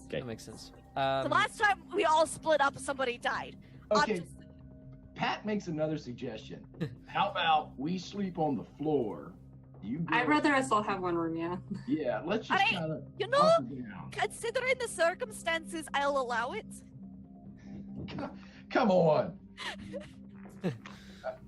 Okay. That makes sense. The last time we all split up, somebody died. Okay. Pat makes another suggestion. How about we sleep on the floor? You go. I'd rather us all have one room, yeah. Yeah, let's just kind of. You know, considering the circumstances, I'll allow it. Come on.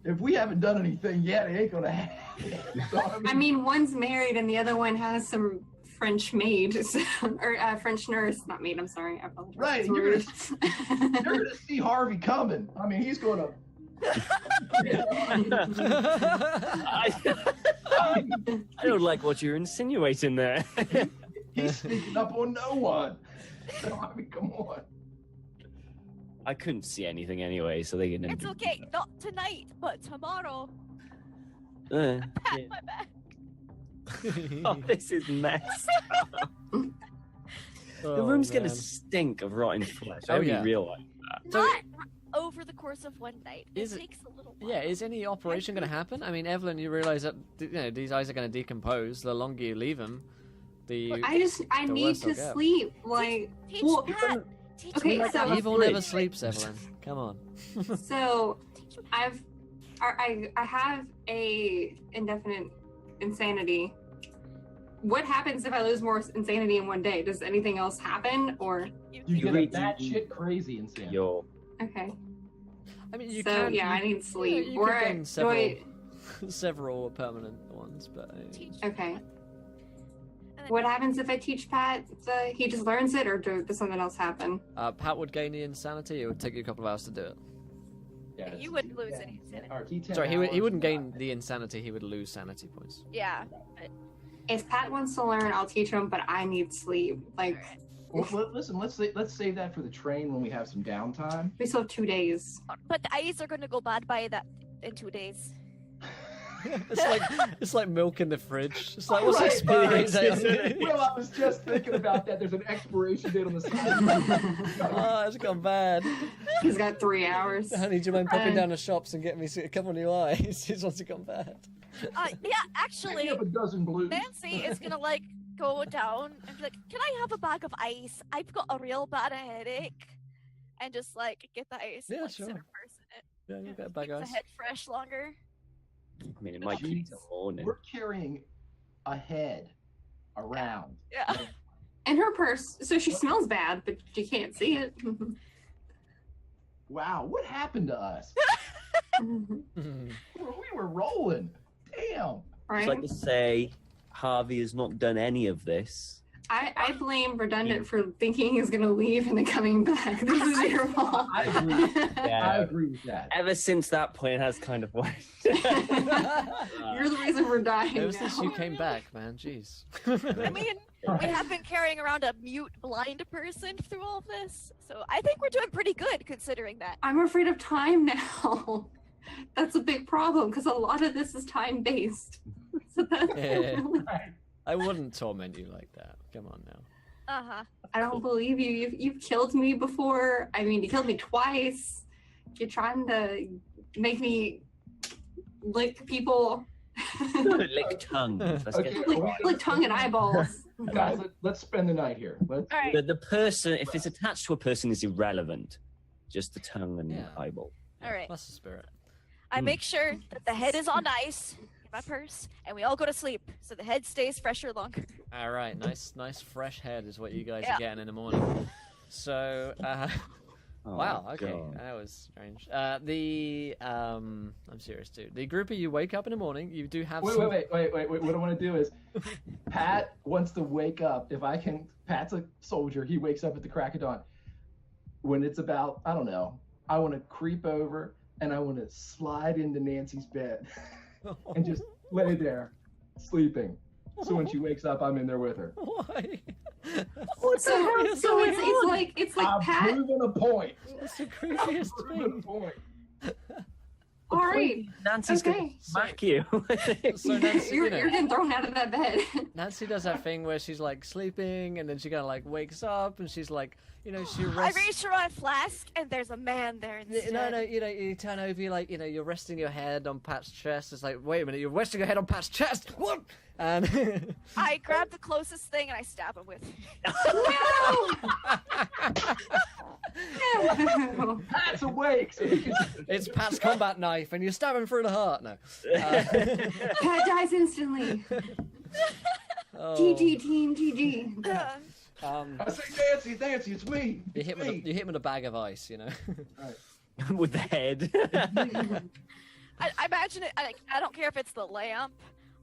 If we haven't done anything yet, it ain't gonna happen. I mean, one's married and the other one has some French maid, or French nurse, not maid. I'm sorry. I apologize. Right, you're gonna see Harvey coming. I mean, he's gonna. I don't like what you're insinuating there. He's sneaking up on no one. So, I mean, come on. I couldn't see anything anyway, so they didn't. It's okay, not tonight, but tomorrow. Yeah. Pat my back. Oh, this is mess. The room's gonna stink of rotten flesh. I hope you realize that. Not over the course of one night. It takes a little while. Yeah, is any operation going to happen? I mean, Evelyn, you realize that these eyes are going to decompose. The longer you leave them, I need to sleep. Like, evil never sleeps, Evelyn. Come on. So, I have a indefinite insanity. What happens if I lose more insanity in one day? Does anything else happen, or you get that shit crazy insanity? Okay. I mean, you so can. Yeah, I need sleep. You or can several permanent ones, but okay. What happens if I teach Pat? He just learns it, or does something else happen? Pat would gain the insanity. It would take you a couple of hours to do it. Yeah, you wouldn't lose any insanity. Sorry, he wouldn't gain the insanity. He would lose sanity points. Yeah. But... If Pat wants to learn, I'll teach him, but I need sleep. Like. Well, listen, let's save that for the train when we have some downtime. We still have 2 days. But the eyes are going to go bad by that in 2 days. it's like milk in the fridge. It's like, what's the expiration date? Well, I was just thinking about that. There's an expiration date on the side. Oh, it's gone bad. He's got 3 hours. Honey, do you mind popping down the shops and getting me a couple of new eyes? It's once it gone bad. Yeah, actually, a dozen blues. Nancy is going to go down and be like, can I have a bag of ice? I've got a real bad headache. And just get the ice. Yeah, sure. Yeah, you got a bag of ice. The head fresh longer. I mean, it might be till morning. We're carrying a head around. Yeah. And her purse, so she smells bad, but you can't see it. Wow, what happened to us? We were rolling. Damn. Right. It's like to say Harvey has not done any of this. I blame Redundant for thinking he's going to leave and then coming back. This is your fault. I agree. I agree with that. Ever since that point, it has kind of went. You're the reason we're dying. It was now. since you came back, man. Jeez. I mean, we have been carrying around a mute blind person through all of this, so I think we're doing pretty good considering that. I'm afraid of time now. That's a big problem because a lot of this is time based. So that's really... I wouldn't torment you like that. Come on now. Uh-huh. I don't believe you. You've killed me before. I mean, you killed me twice. You're trying to make me lick people. Lick tongue. Lick tongue and eyeballs. Guys, let's spend the night here. All right. The person, if it's attached to a person, is irrelevant. Just the tongue and eyeball. All right. Plus the spirit. I make sure that the head is on ice in my purse, and we all go to sleep, so the head stays fresher longer. All right, nice fresh head is what you guys are getting in the morning. So, wow, okay, God. that was strange. I'm serious, dude. The group of you wake up in the morning. You do have. Wait. What I want to do is, Pat wants to wake up. If I can, Pat's a soldier. He wakes up at the crack of dawn. When it's about, I don't know, I want to creep over and I want to slide into Nancy's bed and just lay there, sleeping. So when she wakes up, I'm in there with her. Why? So it's like I'm Pat. proving a point. That's the creepiest Proving a thing. point. All right. Nancy's gonna smack you. So Nancy, You're getting thrown out of that bed. Nancy does that thing where she's like sleeping and then she kind of like wakes up and she's like, she I rests. reach for my flask, and there's a man there instead. No, you turn over, you're resting your head on Pat's chest. It's like, wait a minute, you're resting your head on Pat's chest. What? And I grab the closest thing and I stab him with it. No! Pat's awake. So he can... it's Pat's combat knife, and you stab him through the heart. No. Pat dies instantly. GG team, GG. I say, Nancy, it's me. You hit him with a bag of ice, Right. With the head. I imagine it. I don't care if it's the lamp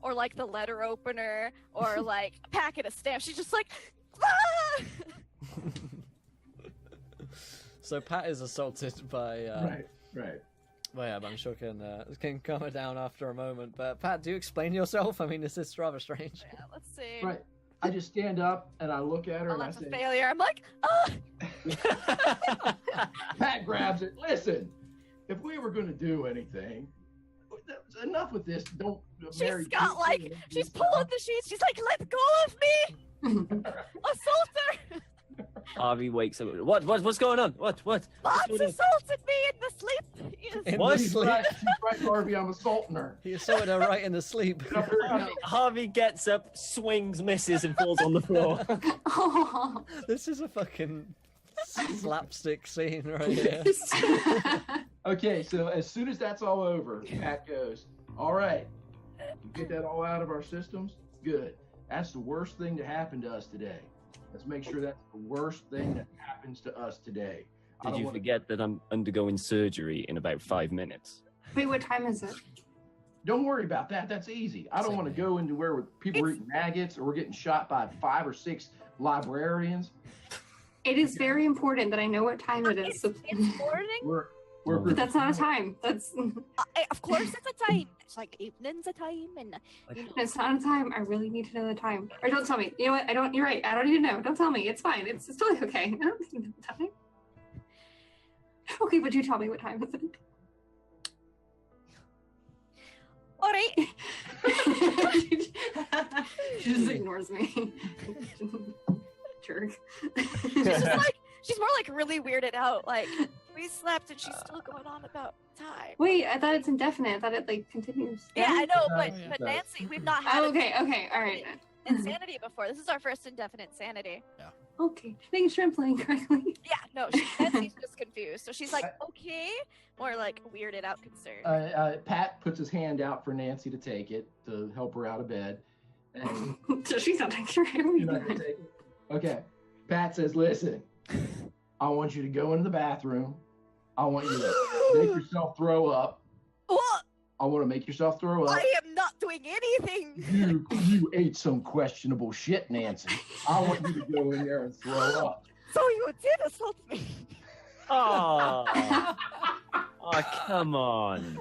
or like the letter opener or like a packet of stamps. She's just like, ah! So Pat is assaulted by. Right. Well, yeah, but I'm sure can calm her down after a moment. But Pat, do you explain yourself? I mean, this is rather strange. Yeah, let's see. Right. I just stand up and I look at her Oh, and I that's a say, failure. I'm like, ah! Pat grabs it. Listen, if we were going to do anything, enough with this. Don't. She's got like, she's pulling the sheets. She's like, let go of me! Assault her! Harvey wakes up. What's going on? What? Bots What's assaulted me in the sleep. Yes. In What? the She's sleep. right, Harvey. I'm assaulting her. He assaulted her right in the sleep. Harvey gets up, swings, misses, and falls on the floor. Oh. This is a fucking slapstick scene right here. Okay, so as soon as that's all over, Pat goes, all right, you get that all out of our systems? Good. That's the worst thing to happen to us today. Let's make sure that's the worst thing that happens to us today. Did you forget that I'm undergoing surgery in about 5 minutes? Wait, what time is it? Don't worry about that. That's easy. I don't want to go into where people are eating maggots or we're getting shot by 5 or 6 librarians. It is very important that I know what time it is. So... It's morning. But that's not a time. That's. Of course, it's a time. It's like evening's a time, and It's not a time. I really need to know the time. Or don't tell me. You know what? I don't. You're right. I don't need to know. Don't tell me. It's fine. It's totally okay. I don't need to know the time. Okay, but you tell me what time is it? all right. She just ignores me. Jerk. She's more like really weirded out. Like we slept and she's still going on about time. Wait, I thought it's indefinite. I thought it like continues. Yeah, I know, No, but yeah. Nancy, we've not had Oh, okay, all right. insanity before. This is our first indefinite insanity. Okay, making sure I'm playing correctly. Yeah, no, Nancy's just confused. So she's like, okay, more like weirded out concerned. Pat puts his hand out for Nancy to take it to help her out of bed. And So she's not taking her hand. you're not gonna take it? Okay. Pat says, listen, I want you to go into the bathroom. I want you to make yourself throw up. What? I want to make yourself throw up. I am not doing anything. You ate some questionable shit, Nancy. I want you to go in there and throw up. So you did assault me. Oh, come on.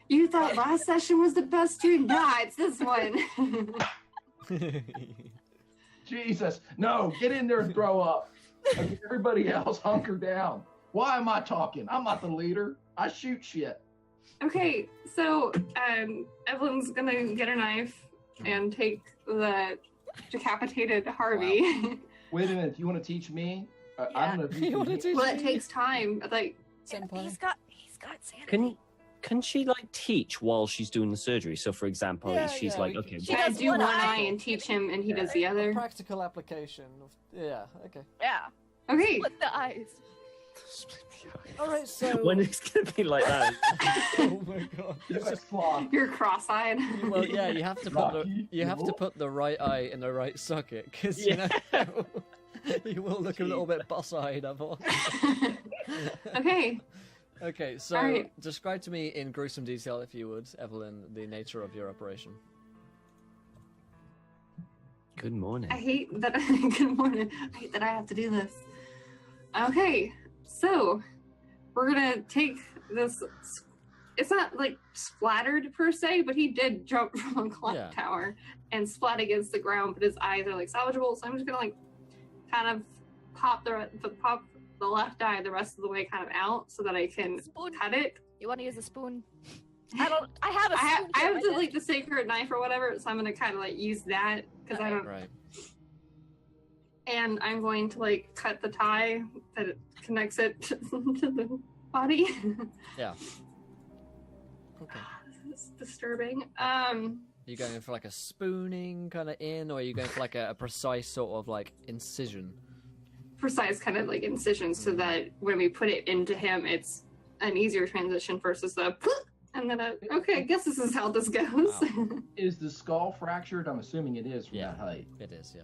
You thought last session was the best stream? Nah, it's this one. Jesus, no, get in there and throw up. Okay, everybody else, hunker down. Why am I talking? I'm not the leader. I shoot shit. Okay, so Evelyn's gonna get a knife and take the decapitated Harvey. Wow. Wait a minute, you want to teach me? I don't know if you can teach Well, it takes time. Like, he's got sanity. Can she like teach while she's doing the surgery? So, for example, she's like, okay, she does do one eye and teach him, and he does the other. A practical application. Okay. Yeah. Okay. Split the eyes. All right, so when it's gonna be like that. Oh my god! You're cross-eyed. Well, yeah, you have to put the right eye in the right socket because you know you will look a little bit boss-eyed. Okay. Okay, so describe to me in gruesome detail, if you would, Evelyn, the nature of your operation. Good morning. I hate that. Good morning. I hate that I have to do this. Okay, so we're gonna take this. It's not like splattered per se, but he did jump from a clock tower and splat against the ground. But his eyes are like salvageable, so I'm just gonna like kind of pop the left eye the rest of the way kind of out so that I can cut it. You want to use a spoon? I have a spoon. I have like the sacred knife or whatever, so I'm gonna kind of like use that because I don't. Right. And I'm going to like cut the tie that it connects it to the body. Yeah. Okay. This is disturbing. You going for like a spooning kind of in, or are you going for like a precise sort of like incision? Precise kind of like incision, so that when we put it into him, it's an easier transition versus the and then okay, I guess this is how this goes. Wow. Is the skull fractured? I'm assuming it is from that height. It is, yeah.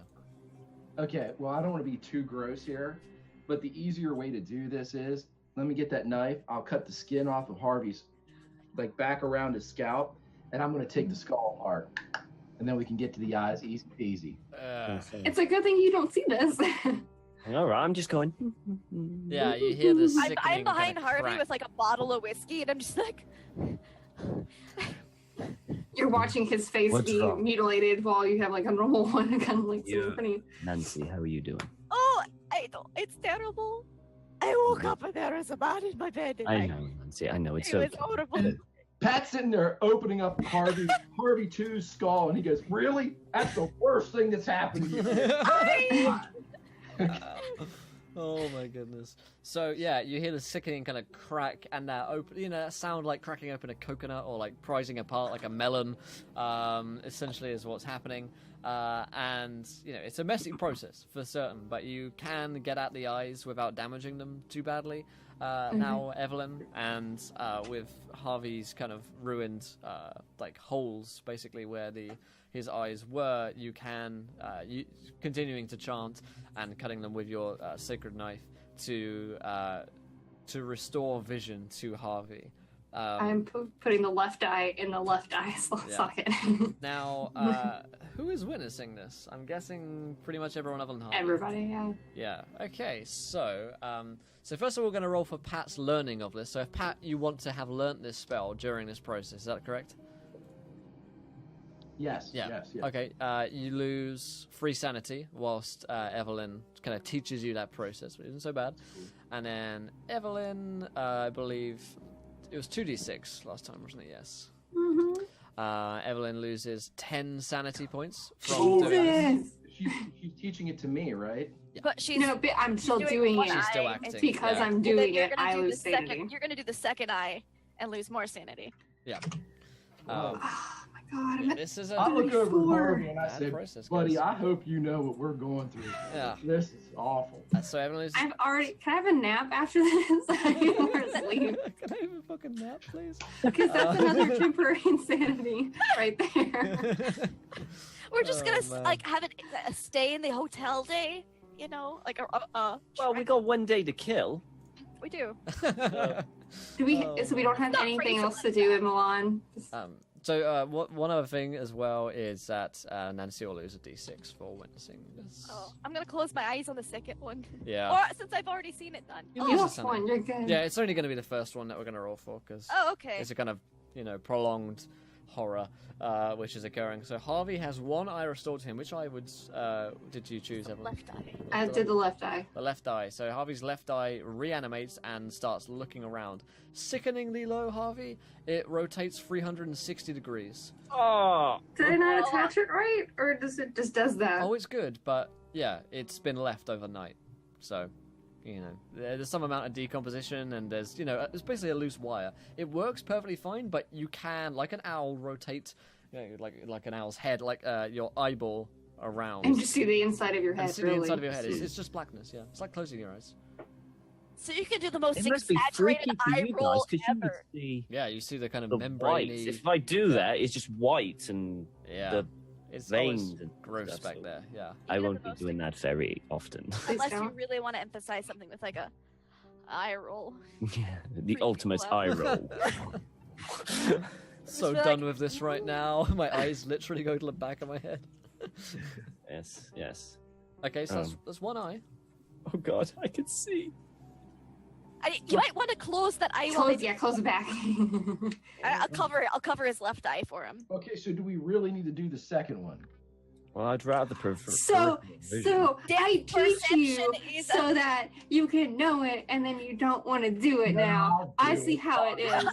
Okay, well, I don't want to be too gross here, but the easier way to do this is, let me get that knife, I'll cut the skin off of Harvey's, like back around his scalp, and I'm going to take the skull apart, and then we can get to the eyes easy peasy. It's a good thing you don't see this. All right, I'm just going. Yeah, you hear this sickening I'm behind kind of Harvey crack. with like a bottle of whiskey, and I'm just like... You're watching his face be mutilated while you have like a normal one, kind of like symphony. Nancy, how are you doing? Oh, it's terrible. I woke up and there was a man in my bed. And I know, Nancy. I know. It's it was horrible. Pat's sitting there opening up Harvey 2's skull, and he goes, "Really? That's the worst thing that's happened to you." Oh my goodness. So yeah, you hear the sickening kind of crack and that that sound like cracking open a coconut or like prizing apart like a melon, essentially is what's happening. And it's a messy process for certain, but you can get at the eyes without damaging them too badly. Now, Evelyn, and with Harvey's kind of ruined like holes basically where his eyes were, you can continuing to chant and cutting them with your sacred knife to restore vision to Harvey. I'm putting the left eye in the left eye socket. Now, who is witnessing this? I'm guessing pretty much everyone other than Harvey. Everybody, yeah. Yeah. Okay. So, first of all, we're going to roll for Pat's learning of this. So, if Pat, you want to have learnt this spell during this process, is that correct? Yes. Yeah. Yes. Okay. You lose 3 sanity whilst Evelyn kind of teaches you that process, which isn't so bad. And then Evelyn, I believe it was 2d6 last time, wasn't it? Yes. Mm-hmm. Evelyn loses 10 sanity points from doing this. She's teaching it to me, right? Yeah. But she's No, but I'm still doing it. She's still acting. It's because yeah. I'm doing it. I lose the sanity. you're gonna do the second eye and lose more sanity. Yeah. Oh my god! Yeah, this is I look over Four. Harvey and I say, process, "Buddy, guys. I hope you know what we're going through. Yeah. This is awful." So Evelyn loses... Can I have a nap after this? I need more sleep. Can I have a fucking nap, please? Because that's another temporary insanity right there. We're just gonna man. like have it stay in the hotel day, like Well, we got 1 day to kill. we do. Do we? So we don't have Not anything crazy else to like do that. in Milan. So one other thing as well is that Nancy will lose a d6 for witnessing this. Oh, I'm gonna close my eyes on the second one. Yeah. Or since I've already seen it done. You lose Last one, you're good. Yeah, it's only going to be the first one that we're going to roll for because okay. it's a kind of prolonged horror which is occurring. So Harvey has one eye restored to him. Which eye did you choose, everyone? Left eye. I did the left eye. The left eye. So Harvey's left eye reanimates and starts looking around. Sickeningly low, Harvey. It rotates 360 degrees. Oh! Did I not attach it right, or does it just does that? Oh, it's good, but yeah, it's been left overnight. So, there's some amount of decomposition, and there's it's basically a loose wire. It works perfectly fine, but you can, like an owl, rotate, like an owl's head, like your eyeball around. And just see the inside of your head. And see the inside of your head. It's just blackness. Yeah, it's like closing your eyes. So you can do the most It must be exaggerated freaky for eye you guys roll because you ever. would see Yeah, you see the kind of the membrane. white. If I do that, it's just white and the it's veins always and gross stuff, back so there. Yeah. I You do won't the be most doing that very often. Unless you don't. really want to emphasize something with like a eye roll. Yeah, the Freaking ultimate clever. eye roll. So feel done like- with this right now. My eyes literally go to the back of my head. Yes. Okay, so that's one eye. Oh God, I can see. You might want to close that eye. while Close it back. I'll cover his left eye for him. Okay, so do we really need to do the second one? Well, I'd rather prefer. So I teach you perception is so that you can know it, and then you don't want to do it now. I see how it is.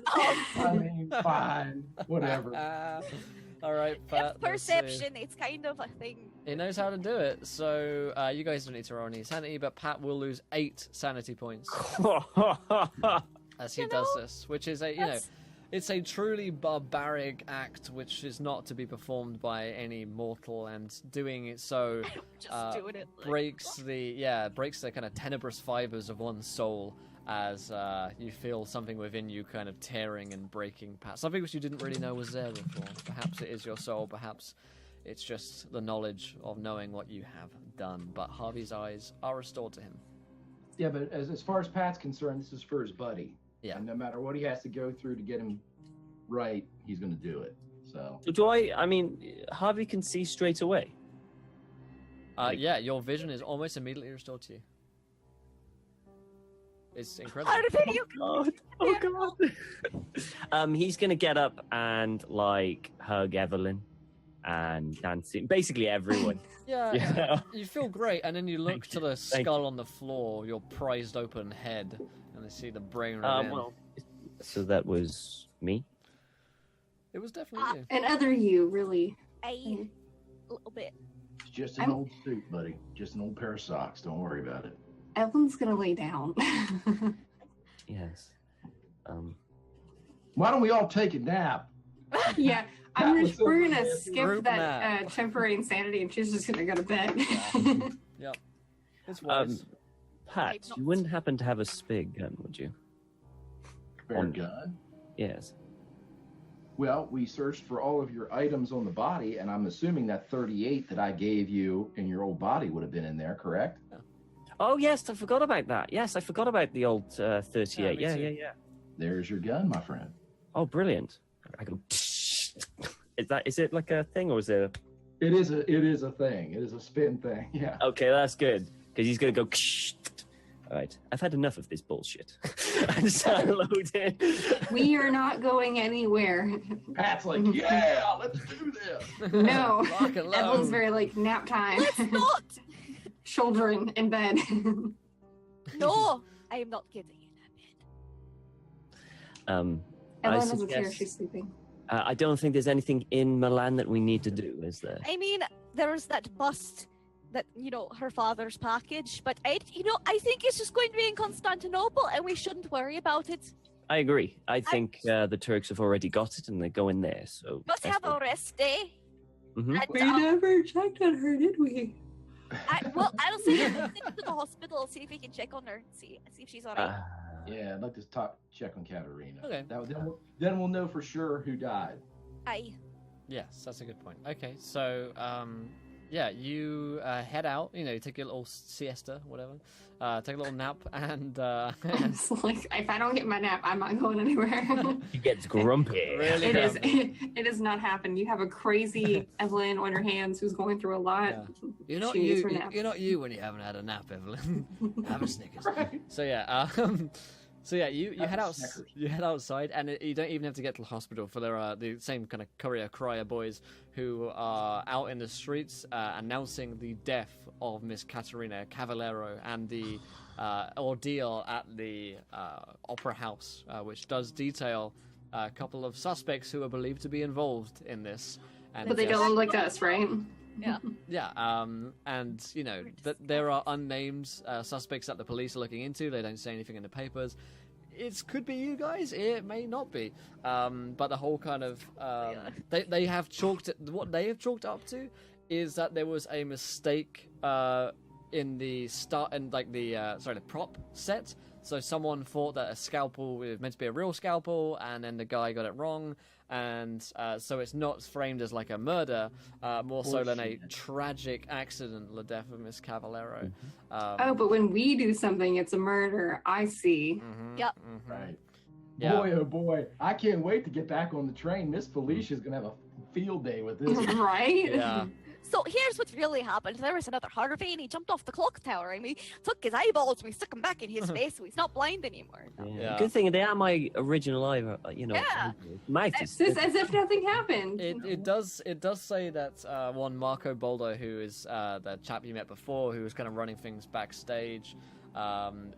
I mean, fine, whatever. All right, Pat. Depth let's see. perception, it's kind of a thing. He knows how to do it. So you guys don't need to roll any sanity, but Pat will lose 8 sanity points as he does this, which is it's a truly barbaric act which is not to be performed by any mortal, and doing it so Just doing it. Like, breaks the kind of tenebrous fibers of one's soul as you feel something within you kind of tearing and breaking past something which you didn't really know was there before. Perhaps it is your soul, perhaps it's just the knowledge of knowing what you have done. But Harvey's eyes are restored to him. Yeah, but as far as Pat's concerned, this is for his buddy. Yeah. And no matter what he has to go through to get him right, he's going to do it. So. I mean, Harvey can see straight away. Yeah, your vision is almost immediately restored to you. It's incredible. How did you? Oh God. He's gonna get up and hug Evelyn and Nancy, basically everyone. Yeah. You feel great, and then you look to the skull on the floor, your prized open head, and they see the brain remain. So that was me. It was definitely you. And other you, really. A little bit. It's just an old suit, buddy. Just an old pair of socks. Don't worry about it. Evelyn's gonna lay down. Yes. Why don't we all take a nap? Yeah, we're gonna skip Group that temporary insanity, and she's just gonna go to bed. Yep. It's wise. Pat, you wouldn't happen to have a spig gun, would you? Spare gun? Yes. Well, we searched for all of your items on the body, and I'm assuming that 38 that I gave you in your old body would have been in there, correct? Yeah. Oh, yes, I forgot about that. Yes, I forgot about the old 38. Yeah. There's your gun, my friend. Oh, brilliant. I go, is it like a thing, or is it It is a thing. It is a spin thing, yeah. Okay, that's good, because he's going to go, all right, I've had enough of this bullshit. And start loading. We are not going anywhere. Pat's like, yeah, let's do this. No, Lock and load. Evelyn's very nap time. Let's not. Children in bed. No, I am not getting in that bed. Evelyn doesn't care, suggest- she's sleeping. I don't think there's anything in Milan that we need to do, is there? I mean, there's that bust that, her father's package, but I think it's just going to be in Constantinople, and we shouldn't worry about it. I agree. I think the Turks have already got it, and they go in there. So Must have a rest day. Mhm. And, We never checked on her, did we? I'll send her to the hospital, see if we can check on her, see if she's alright. Yeah, I'd like to check on Katerina. Okay. Then we'll know for sure who died. Aye. Yes, that's a good point. Okay, so yeah, you head out. You know, you take your little siesta, whatever. Take a little nap, and It's like, if I don't get my nap, I'm not going anywhere. He gets grumpy. Really It does not happen. You have a crazy Evelyn on your hands who's going through a lot. Yeah. You're not She needs her you. nap. You're not you when you haven't had a nap, Evelyn. Have a Snickers. Right. So yeah, you head out. Snickers. You head outside, and you don't even have to get to the hospital. For there are the same kind of courier crier boys who are out in the streets announcing the death of Miss Katerina Cavallero and the ordeal at the opera house, which does detail a couple of suspects who are believed to be involved in this. And But they don't look like us, right? Yeah, and you know that there are unnamed suspects that the police are looking into. They don't say anything in the papers. It could be you guys. It may not be. But the whole kind of they have chalked it. What they have chalked up to is that there was a mistake in the start and like the prop set. So someone thought that a scalpel was meant to be a real scalpel, and then the guy got it wrong. And so it's not framed as like a murder, more so than a tragic accident, the death of Miss Cavallero. But when we do something, it's a murder. I see. Yep. Right. Yeah. Boy, oh boy. I can't wait to get back on the train. Miss Felicia's going to have a field day with this. Right? Yeah. So here's what really happened. There was another Harvey, and he jumped off the clock tower, and we took his eyeballs, we stuck them back in his face, so he's not blind anymore. Yeah. Good thing they are my original eye, you know. Yeah. Mouth It's is just as if nothing happened. It does say that one Marco Boldo, who is the chap you met before, who was kind of running things backstage,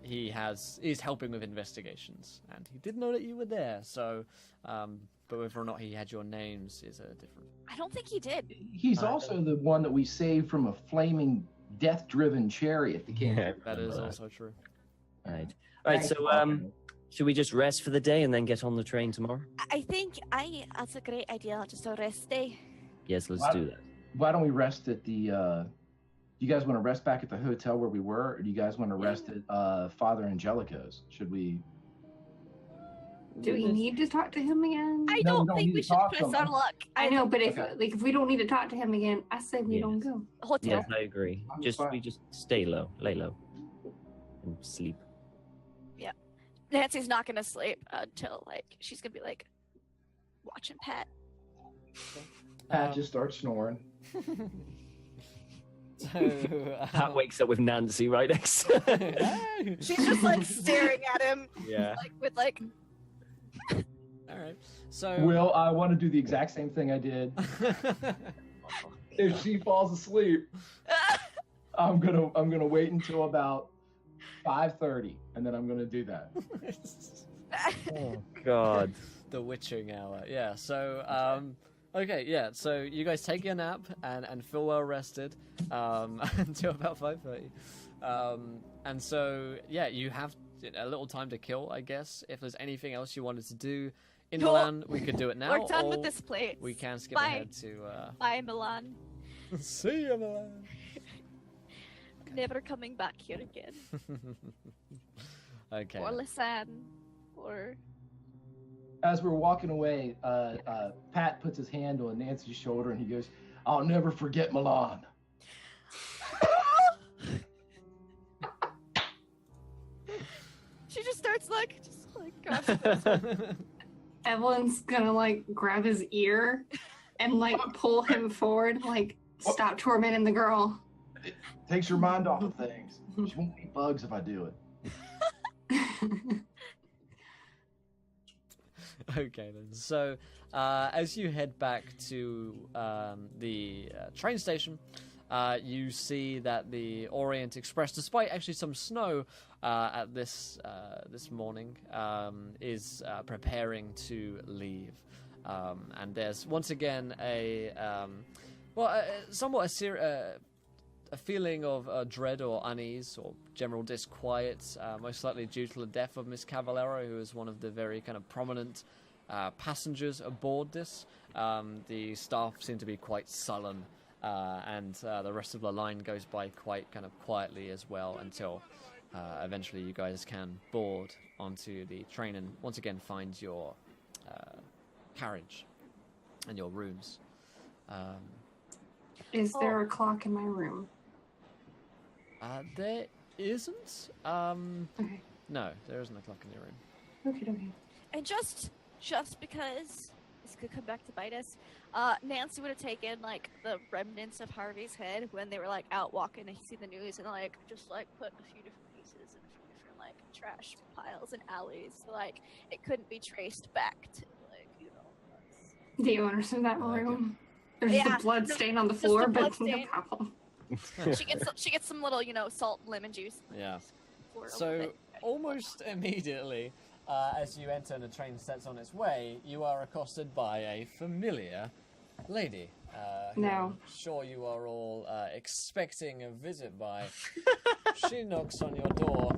he's helping with investigations, and he did know that you were there. So, but whether or not he had your names is a different. I don't think he did. He's also the one that we saved from a flaming, death-driven chariot that came. Yeah. That is also true. Right. All right. Thanks, So, Marco. should we just rest for the day and then get on the train tomorrow? I think that's a great idea, just a rest day. Yes, let's What? do that. Why don't we rest at the? You guys want to rest back at the hotel where we were, or do you guys want to rest at Father Angelico's? Should we? Do we need to talk to him again? I No, we don't don't think need we to should talk to press him. our luck. I know, but Okay. if we don't need to talk to him again, I say we Yes. don't go. Hotel. Yes, I agree. I'm Just fine. we just stay low, lay low, and sleep. Nancy's not gonna sleep until she's gonna be watching Pat. Pat just starts snoring. So, Pat wakes up with Nancy right next. She's just staring at him, Yeah. with all right. So Will, I want to do the exact same thing I did. If she falls asleep, I'm gonna wait until about 5:30, and then I'm gonna do that. Oh God. the witching hour. Yeah. So okay. Yeah. So you guys take your nap and feel well rested until about 5:30. And so yeah, you have a little time to kill, I guess. If there's anything else you wanted to do in Milan, we could do it now. We're done or with this place. We can skip Bye. ahead to Bye, Milan. see you, Milan. Never coming back here again. Okay. Or Lisanne. Or As we're walking away, Pat puts his hand on Nancy's shoulder and he goes, "I'll never forget Milan." she just starts gosh. Evelyn's gonna grab his ear and pull him forward, stop tormenting the girl. It takes your mind off of things. She won't eat bugs if I do it. Okay then. So, as you head back to the train station, you see that the Orient Express, despite actually some snow at this morning, is preparing to leave. And there's once again a feeling of dread or unease or general disquiet, most likely due to the death of Miss Cavallero, who is one of the very kind of prominent passengers aboard this. The staff seem to be quite sullen, and the rest of the line goes by quite kind of quietly as well until eventually you guys can board onto the train and once again find your carriage and your rooms. Is there a clock in my room? There isn't. Okay. No, there isn't a clock in your room. Okay. And just because this could come back to bite us, Nancy would have taken like the remnants of Harvey's head when they were like out walking and see the news, and like just like put a few different pieces in a few different like trash piles and alleys, so like it couldn't be traced back to like the owners of that room. There's Yeah, the blood stain on the floor, the blood but no stain. problem. she gets some little salt and lemon juice. Yeah. For it a little So bit. almost immediately, as you enter and the train sets on its way, you are accosted by a familiar lady. Who No. I'm sure you are all expecting a visit by. She knocks on your door,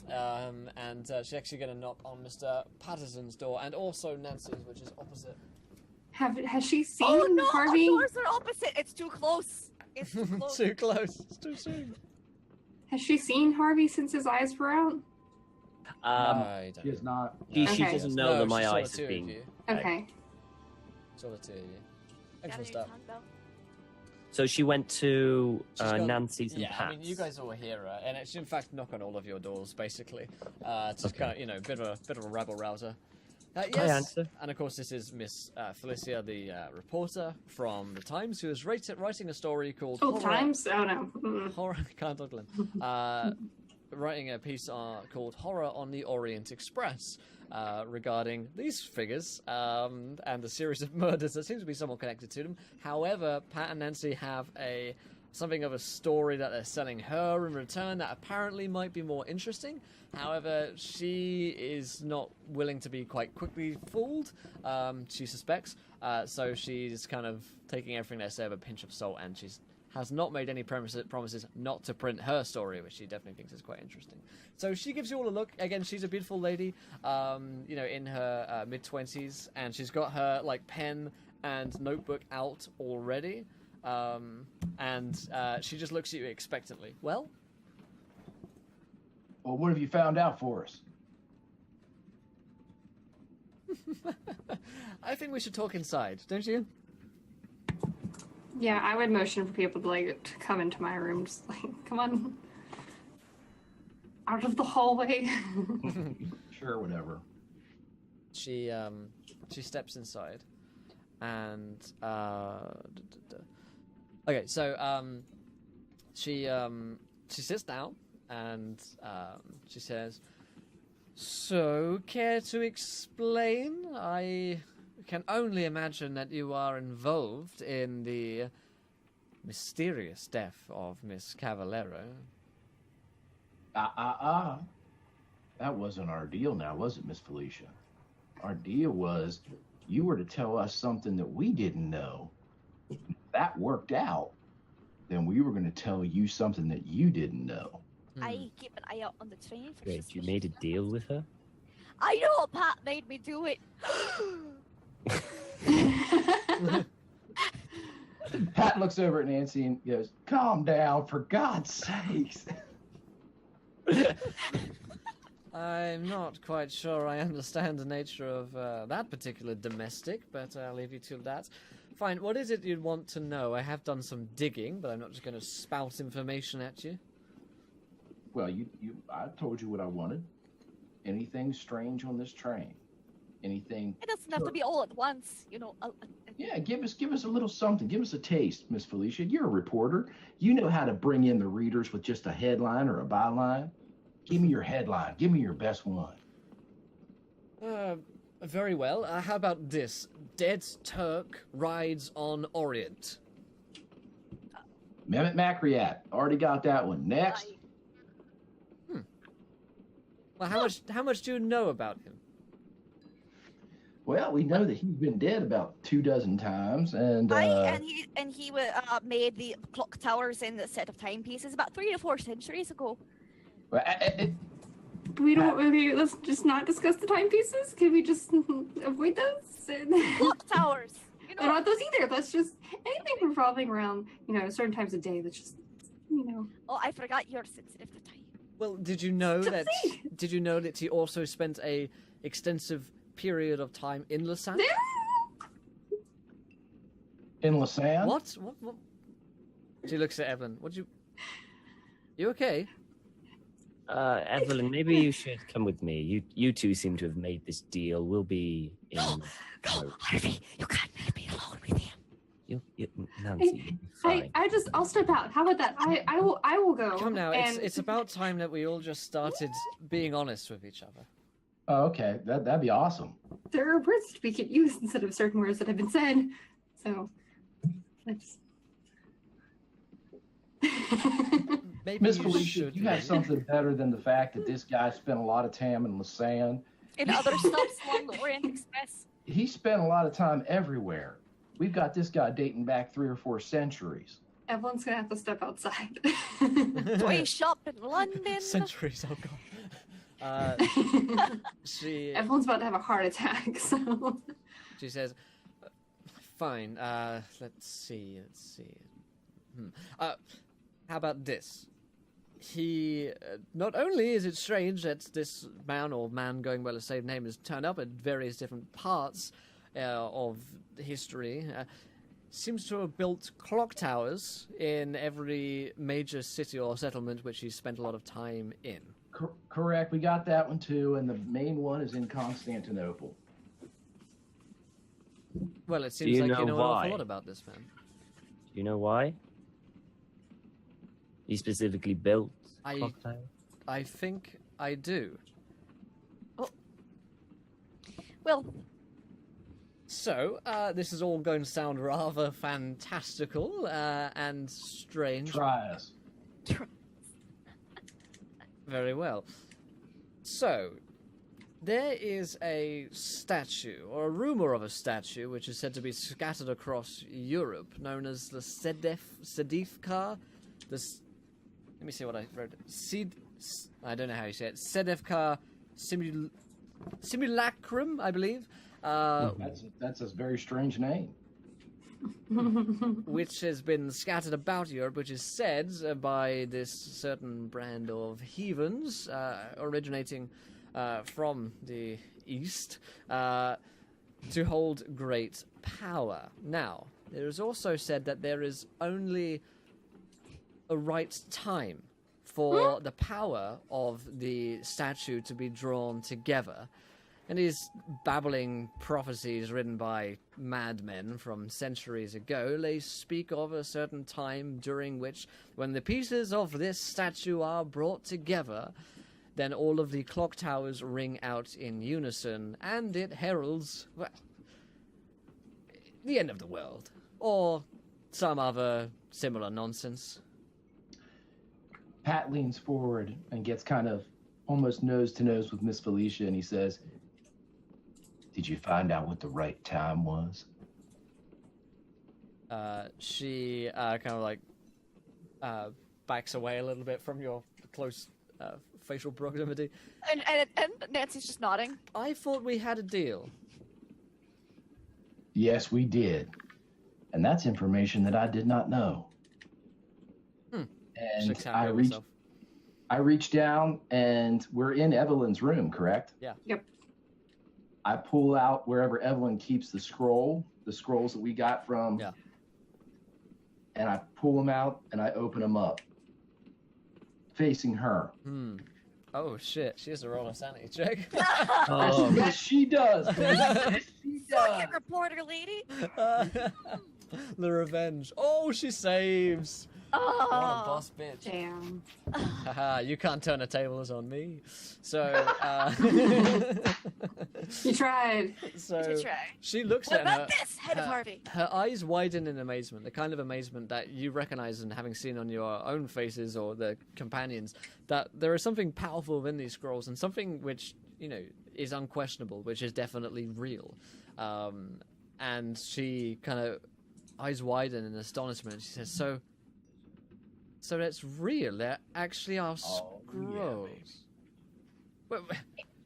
and she's actually going to knock on Mr. Patterson's door, and also Nancy's, which is opposite. Has she seen Oh no, Harvey? our doors are opposite. It's too close. It's too close. Too close. It's too soon. Has she seen Harvey since his eyes were out? I don't She is not. She Okay. doesn't know that my she saw eyes the two have of been. you. Okay. Saw the two of you. Gather Excellent your stuff. tongue, though. So she went to She's got- Nancy's and Yeah, Pat's. I mean, you guys all hear her, and it's in fact knock on all of your doors, basically. It's just kind of, bit of a rabble rouser. Yes, I answer. and of course this is Miss Felicia, the reporter from the Times, who is writing a story called Old times? Oh no. Horror. Can't talk to them. Writing a piece called "Horror on the Orient Express" regarding these figures and the series of murders that seems to be somewhat connected to them. However, Pat and Nancy have something of a story that they're selling her in return that apparently might be more interesting. However, she is not willing to be quite quickly fooled, she suspects. So she's kind of taking everything they say with a pinch of salt, and she has not made any promises not to print her story, which she definitely thinks is quite interesting. So she gives you all a look. Again, she's a beautiful lady, in her mid-20s, and she's got her pen and notebook out already. And she just looks at you expectantly. Well, what have you found out for us? I think we should talk inside, don't you? Yeah, I would motion for people to come into my room. Just come on, out of the hallway. Sure, whatever. She steps inside, and okay, so she sits down and she says, "So, care to explain? I can only imagine that you are involved in the mysterious death of Miss Cavallero." That wasn't our deal now, was it, Miss Felicia? Our deal was you were to tell us something that we didn't know. If that worked out, then we were going to tell you something that you didn't know. I keep an eye out on the train. For Wait, you made a deal with her? I know, Pat made me do it. Pat looks over at Nancy and goes, "Calm down, for God's sakes." I'm not quite sure I understand the nature of that particular domestic, but I'll leave you to that. Fine, what is it you'd want to know? I have done some digging, but I'm not just going to spout information at you. Well, I told you what I wanted. Anything strange on this train? Anything? It doesn't have to be all at once, Yeah, give us a little something. Give us a taste, Miss Felicia. You're a reporter. You know how to bring in the readers with just a headline or a byline. Give me your headline. Give me your best one. Very well. How about this? Dead Turk rides on Orient. Mehmet Makriat. Already got that one. Next. Well, how much do you know about him? Well, we know that he's been dead about 24 times, and he made the clock towers in the set of timepieces about 3 to 4 centuries ago. Let's just not discuss the timepieces. Can we just avoid those? Clock towers. I don't want those either. Let's just anything revolving around, certain times of day. That's just, Oh, I forgot you're sensitive to time. Well, did you know that he also spent a extensive period of time in Lausanne? in Lausanne. What? She looks at Evelyn. You okay? Evelyn, maybe you should come with me. You two seem to have made this deal. We'll be in. No, Harvey, you can't leave me alone with him. Nancy, you'll be fine. I'll step out. How about that? I will go. Come now, it's about time that we all just started being honest with each other. Oh, okay. That'd be awesome. There are words we could use instead of certain words that have been said. So let's. Maybe Miss Felicia, you have something better than the fact that this guy spent a lot of time in Lausanne. And other stops along the Orient Express. He spent a lot of time everywhere. We've got this guy dating back 3 or 4 centuries. Everyone's gonna have to step outside. We shop in London. Centuries, oh god. Everyone's about to have a heart attack. So she says, "Fine. Let's see. How about this? He not only is it strange that this man or man going by the same name has turned up at various different parts of history, seems to have built clock towers in every major city or settlement which he's spent a lot of time in." Correct. We got that one too, and the main one is in Constantinople. Well, it seems like you know an awful lot about this man. Do you know why? He specifically built clock towers? I think I do. Oh. Well. So, this is all going to sound rather fantastical and strange. Try us. Very well. So, there is a statue, or a rumor of a statue, which is said to be scattered across Europe, known as the Sedefkar. Let me see what I wrote. I don't know how you say it. Sedefkar Simulacrum, I believe. That's a very strange name. Which has been scattered about Europe, which is said by this certain brand of heathens originating from the east to hold great power. Now, there is also said that there is only a right time for the power of the statue to be drawn together. And these babbling prophecies written by madmen from centuries ago, they speak of a certain time during which, when the pieces of this statue are brought together, then all of the clock towers ring out in unison, and it heralds, well, the end of the world. Or some other similar nonsense. Pat leans forward and gets kind of almost nose to nose with Miss Felicia, and he says, "Did you find out what the right time was?" She kind of like backs away a little bit from your close facial proximity. And Nancy's just nodding. I thought we had a deal. Yes, we did. And that's information that I did not know. And I reached down, and we're in Evelyn's room, correct? Yeah. Yep. I pull out wherever Evelyn keeps the scrolls that we got from. Yeah. And I pull them out and I open them up, facing her. Oh shit! She has to roll a sanity check. Yes, she does. Yes, she does. Fucking reporter lady. The revenge. Oh, she saves. Oh, what a boss bitch. Damn. Haha, you can't turn the tables on me. So, You tried. So she looks at about this, head of Harvey? Her eyes widen in amazement, the kind of amazement that you recognize and having seen on your own faces or the companions, that there is something powerful within these scrolls and something which, you know, is unquestionable, which is definitely real. And she kind of eyes widen in astonishment. She says, So that's real. There actually are scrolls. Yeah,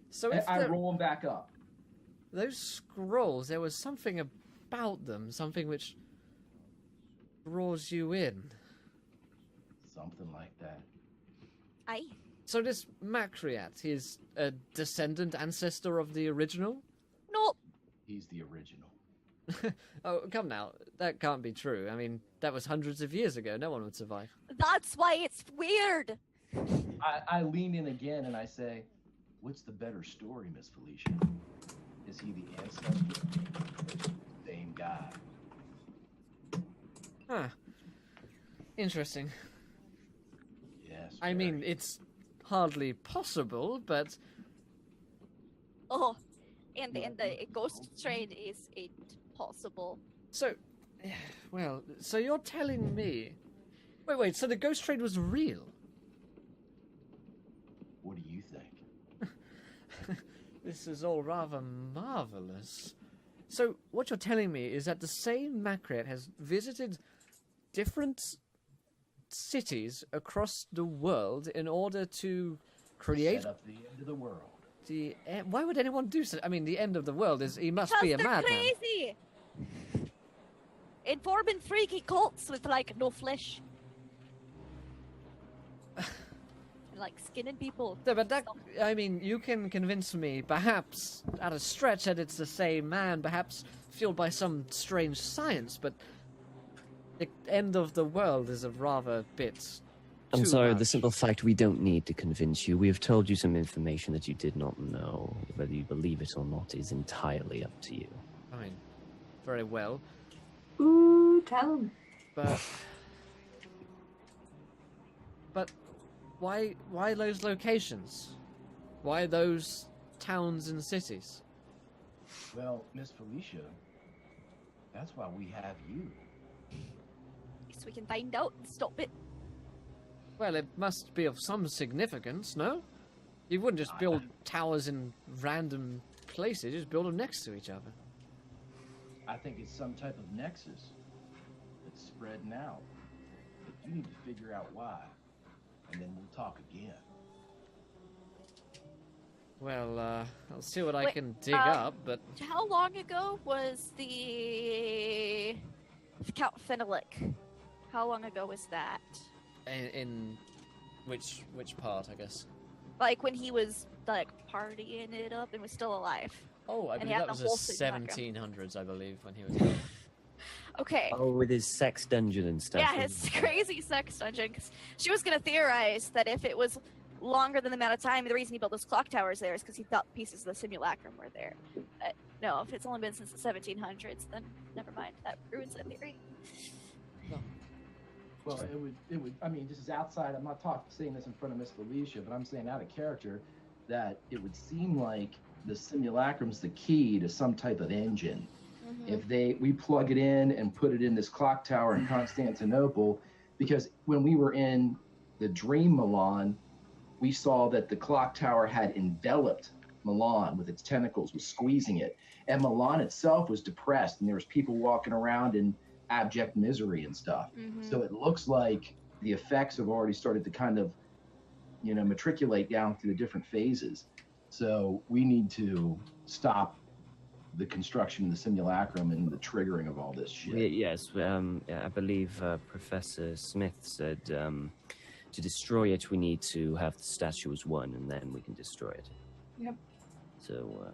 so if I roll them back up. Those scrolls, there was something about them, something which draws you in. Something like that. Aye. So this Makriat, he's a descendant, ancestor of the original? No. He's the original. Oh, come now. That can't be true. I mean, that was hundreds of years ago. No one would survive. That's why it's weird. I lean in again and I say, what's the better story, Miss Felicia? Is he the ancestor? Same guy. Huh. Interesting. Yes. I mean, it's hardly possible, but... Oh, and the ghost trade is impossible. So, well, so you're telling me... Wait, so the ghost trade was real? What do you think? This is all rather marvelous. So, what you're telling me is that the same Macret has visited different cities across the world in order to create... Set up the end of the world. Why would anyone do so? I mean, the end of the world is... He must be a madman. Crazy! Informing freaky cults with, like, no flesh. Like, skinning people. Yeah, but that... I mean, you can convince me, perhaps, at a stretch, that it's the same man, perhaps fueled by some strange science, but... The end of the world is a rather bit... I'm sorry, much. the simple fact we don't need to convince you. We have told you some information that you did not know. Whether you believe it or not is entirely up to you. Fine. Very well. Ooh, tell him. But why those locations? Why those towns and cities? Well, Miss Felicia, that's why we have you. So we can find out and stop it. Well, it must be of some significance, no? You wouldn't just build towers in random places, just build them next to each other. I think it's some type of nexus that's spreading out. But you need to figure out why, and then we'll talk again. Well, I'll see what I can dig up, but... How long ago was the Count Fenelic? How long ago was that? In which part, I guess? Like when he was like partying it up and was still alive. Oh, I And believe he had that the was the whole thing 1700s, I believe, when he was... Okay. Oh, with his sex dungeon and stuff. Yeah, his crazy sex dungeon. 'Cause she was gonna theorize that if it was longer than the amount of time, the reason he built those clock towers there is because he thought pieces of the simulacrum were there. But no, if it's only been since the 1700s, then never mind. That ruins the theory. Well, it would. I mean, this is outside. I'm not saying this in front of Miss Felicia, but I'm saying out of character that it would seem like the simulacrum's the key to some type of engine. Mm-hmm. If we plug it in and put it in this clock tower in Constantinople, because when we were in the dream Milan, we saw that the clock tower had enveloped Milan with its tentacles, was squeezing it, and Milan itself was depressed, and there was people walking around in abject misery and stuff. Mm-hmm. So it looks like the effects have already started to kind of, matriculate down through the different phases. So we need to stop the construction of the simulacrum and the triggering of all this shit. Yes, I believe Professor Smith said to destroy it, we need to have the statue as one, and then we can destroy it. Yep. So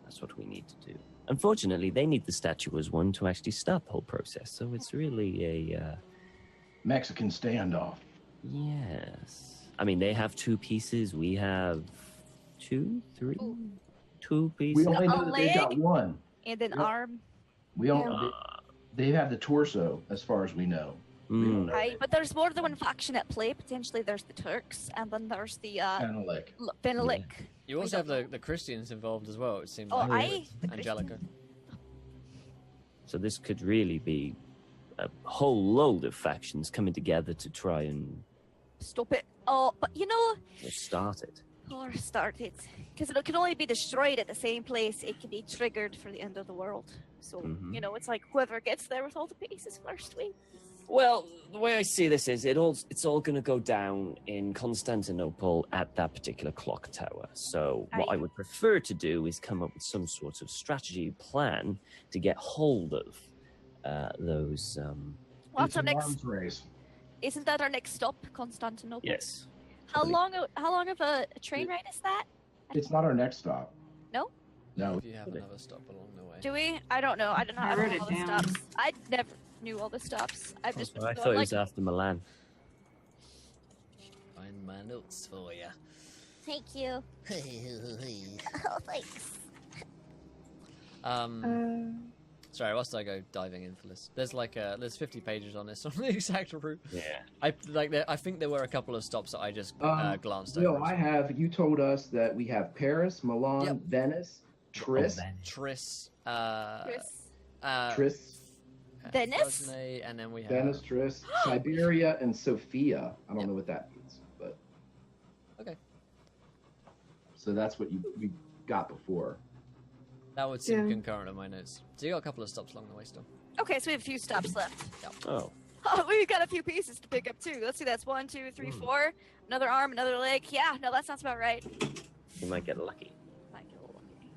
that's what we need to do. Unfortunately, they need the statue as one to actually start the whole process, so it's really a... Mexican standoff. Yes. I mean, they have 2 pieces, we have 2, 3? Ooh. 2 pieces. We only know A that they got leg? one. And an Yep. arm. We don't. They have the torso, as far as we know. We don't know. Right, but there's more than one faction at play. Potentially there's the Turks, and then there's the Fenelic. Fenelic. You also have the Christians involved as well, it seems Oh, like. the Angelica. So this could really be a whole load of factions coming together to try and Stop it. Oh, but start it. or start it. Because it can only be destroyed at the same place it can be triggered for the end of the world. So, Mhm. it's like whoever gets there with all the pieces first wins. Well, the way I see this is it's all going to go down in Constantinople at that particular clock tower. So what I would prefer to do is come up with some sort of strategy plan to get hold of those. What's It's our an next? arms race. Isn't that our next stop, Constantinople? Yes. How long of a train ride is that? It's not our next stop. No? No. If you have another stop along the way. Do we? I don't know. I don't know. I I don't wrote know all it the down. stops. I never knew all the stops. I've just been I going thought it like, was after Milan. Find my notes for you. thank you. Oh, thanks. Sorry, whilst I go diving in for this, there's there's 50 pages on this on the exact route. Yeah. I think there were a couple of stops that I just glanced Bill, over. you told us that we have Paris, Milan, Yep. Venice, Tris, Tris, Tris, Venice? Fresnay, and then we have Venice, Tris, Siberia, and Sofia. I don't know what that means, but Okay. So that's what we got before. That would seem concurrent in my notes. So you got a couple of stops along the way still. Okay, so we have a few stops left. Oh. Oh, we've got a few pieces to pick up too. Let's see, that's 1, 2, 3, 4. Another arm, another leg. Yeah, no, that sounds about right. You might get lucky. Might get a little lucky.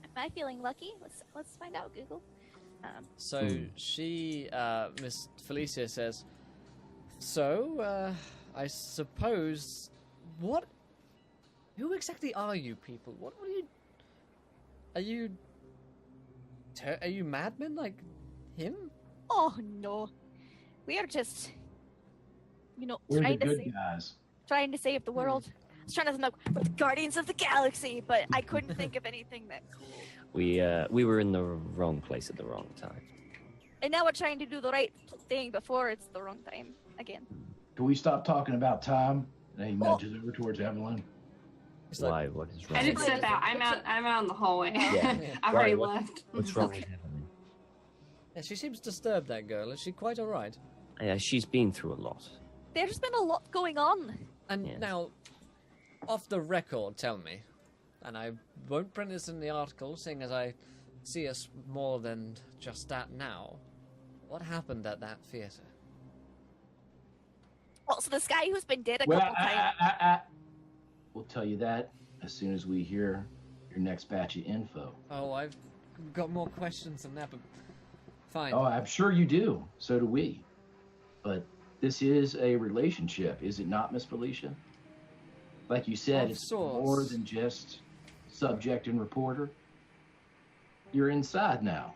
Am I feeling lucky? Let's find out, Google. So she, Miss Felicia says, so, I suppose, who exactly are you people? What are you, are you madmen like him? Oh no, we are just, We're the trying to save the world. I was trying to think we're the Guardians of the Galaxy, but I couldn't think of anything that cool. We were in the wrong place at the wrong time. And now we're trying to do the right thing before it's the wrong time again. Can we stop talking about time? And he nudges over towards Evelyn. Why? What is wrong? I did step out. I'm out in the hallway. Yeah. I've already left. What's wrong with Evelyn? Yeah, she seems disturbed, that girl. Is she quite alright? Yeah, she's been through a lot. There's been a lot going on. And Yes. now, off the record, tell me, and I won't print this in the article, seeing as I see us more than just that now. What happened at that theatre? Well, so this guy who's been dead a couple times. We'll tell you that as soon as we hear your next batch of info. Oh, I've got more questions than that, but fine. Oh, I'm sure you do. So do we. But this is a relationship, is it not, Miss Felicia? Like you said, Of it's sorts. more than just subject and reporter. You're inside now.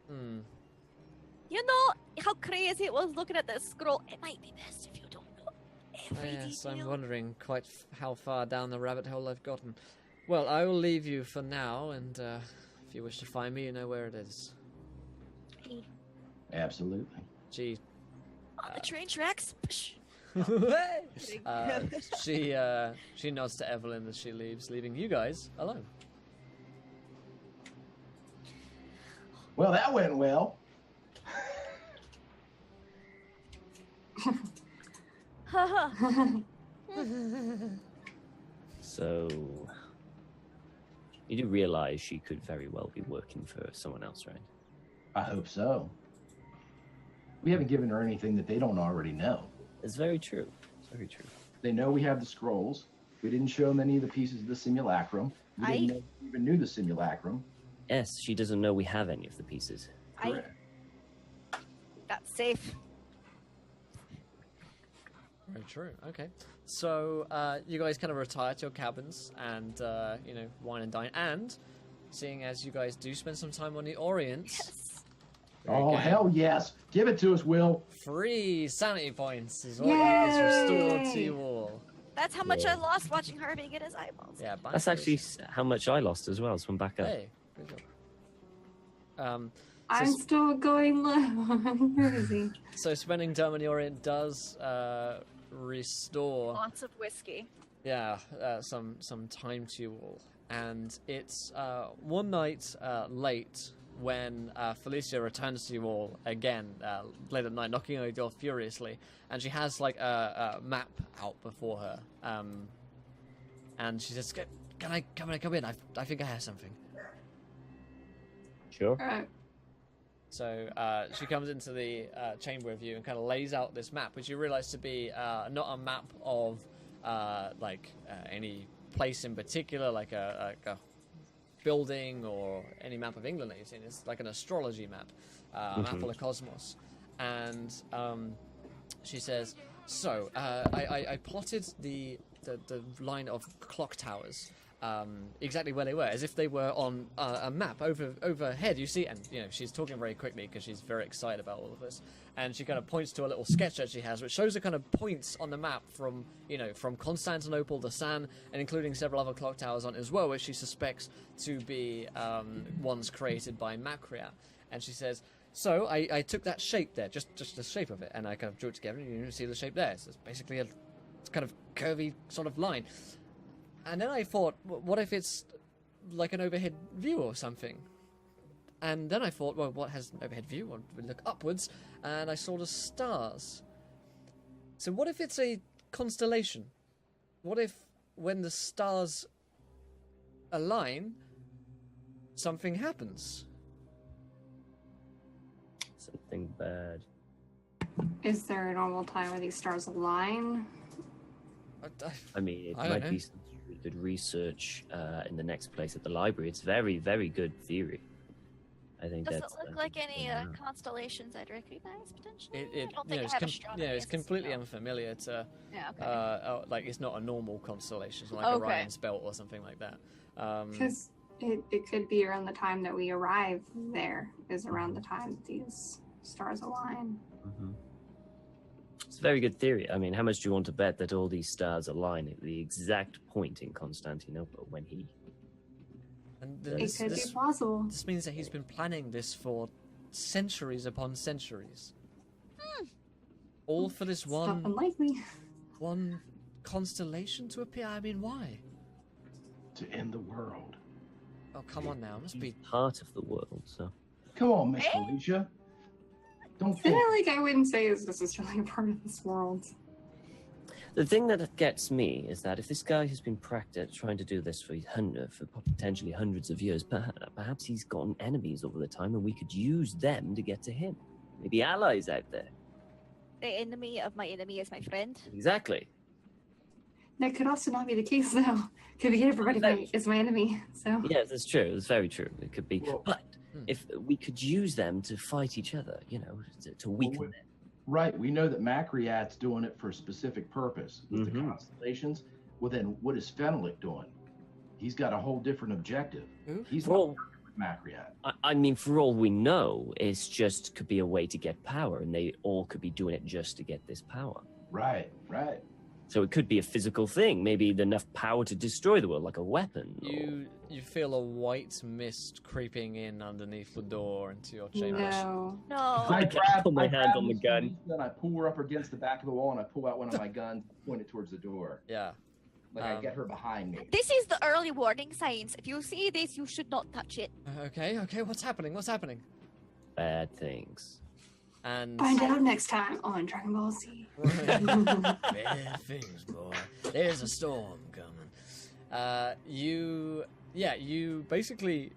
You know how crazy it was looking at this scroll? It might be best if you don't know every Yes, detail. I'm wondering quite how far down the rabbit hole I've gotten. Well, I will leave you for now, and if you wish to find me, you know where it is. Absolutely. Gee. On the train tracks. Psh. She nods to Evelyn as she leaves, leaving you guys alone. Well, that went well. So, you do realize she could very well be working for someone else, right? I hope so. We haven't given her anything that they don't already know. It's very true. It's very true. They know we have the scrolls. We didn't show them any of the pieces of the simulacrum. We didn't know we even knew the simulacrum. Yes, she doesn't know we have any of the pieces. Correct. That's safe. Very true. Okay. So you guys kind of retire to your cabins and wine and dine. And seeing as you guys do spend some time on the Orient, Yes. Oh, hell yes. Give it to us, Will. 3 sanity points is what is restored to you all. That's how much I lost watching Harvey get his eyeballs. Yeah, That's actually how much I lost as well, so I'm back up. Hey, good job. I'm still going low. I'm crazy. So spending time on the Orient does restore Lots of whiskey. some time to you all, and it's one night late when Felicia returns to you all again late at night, knocking on your door furiously, and she has like a map out before her, and she says, "Can I come in? I think I have something." Sure. All right. So she comes into the chamber with you and kind of lays out this map, which you realize to be not a map of any place in particular, like a building or any map of England that you've seen. It's like an astrology map, a map of the cosmos. And she says, so I plotted the line of clock towers exactly where they were, as if they were on a map overhead. You see, and she's talking very quickly because she's very excited about all of this, and she kind of points to a little sketch that she has, which shows the kind of points on the map from Constantinople to San, and including several other clock towers on it as well, which she suspects to be ones created by Macria. And she says, so I took that shape there, just the shape of it, and I kind of drew it together, and you see the shape there. So it's basically a kind of curvy sort of line. And then I thought, what if it's like an overhead view or something? And then I thought, well, what has an overhead view? Well, we look upwards, and I saw the stars. So what if it's a constellation? What if when the stars align, something happens? Something bad. Is there a normal time where these stars align? I mean, it might be some good research in the next place at the library. It's very, very good theory. I think Does that's. Does it look like any constellations I'd recognize potentially? I don't think I have astronomy. it's completely unfamiliar to. Yeah. Okay. Like it's not a normal constellation, it's like Orion's belt or something like that. Because it could be around the time that we arrive there is around the time that these stars align. Mm-hmm. It's a very good theory. I mean, how much do you want to bet that all these stars align at the exact point in Constantinople when he... And it could be possible. This means that he's been planning this for centuries upon centuries. All for this Not unlikely. one constellation to appear? I mean, why? To end the world. Oh, come on now. It must be part of the world, so... Come on, Miss Felicia. Don't I feel like I wouldn't say is necessarily a part of this world. The thing that gets me is that if this guy has been trying to do this for potentially hundreds of years, perhaps he's gotten enemies over the time, and we could use them to get to him. Maybe allies out there. The enemy of my enemy is my friend. Exactly. That could also not be the case, though. Could be everybody is my enemy. So yes, that's true. It's very true. It could be, but if we could use them to fight each other, to weaken them. Right. We know that Macriat's doing it for a specific purpose with the constellations. Well, then what is Fenwick doing? He's got a whole different objective. He's not working with Macriat. I mean, for all we know, it's just could be a way to get power, and they all could be doing it just to get this power. Right. So it could be a physical thing, maybe enough power to destroy the world, like a weapon. You feel a white mist creeping in underneath the door into your chamber. No. I put my hand on the gun. Then I pull her up against the back of the wall, and I pull out one of my guns, point it towards the door. Yeah. Like I get her behind me. This is the early warning signs. If you see this, you should not touch it. Okay. What's happening? Bad things. And find out next time on Dragon Ball Z. Bad things, boy. There's a storm coming. You basically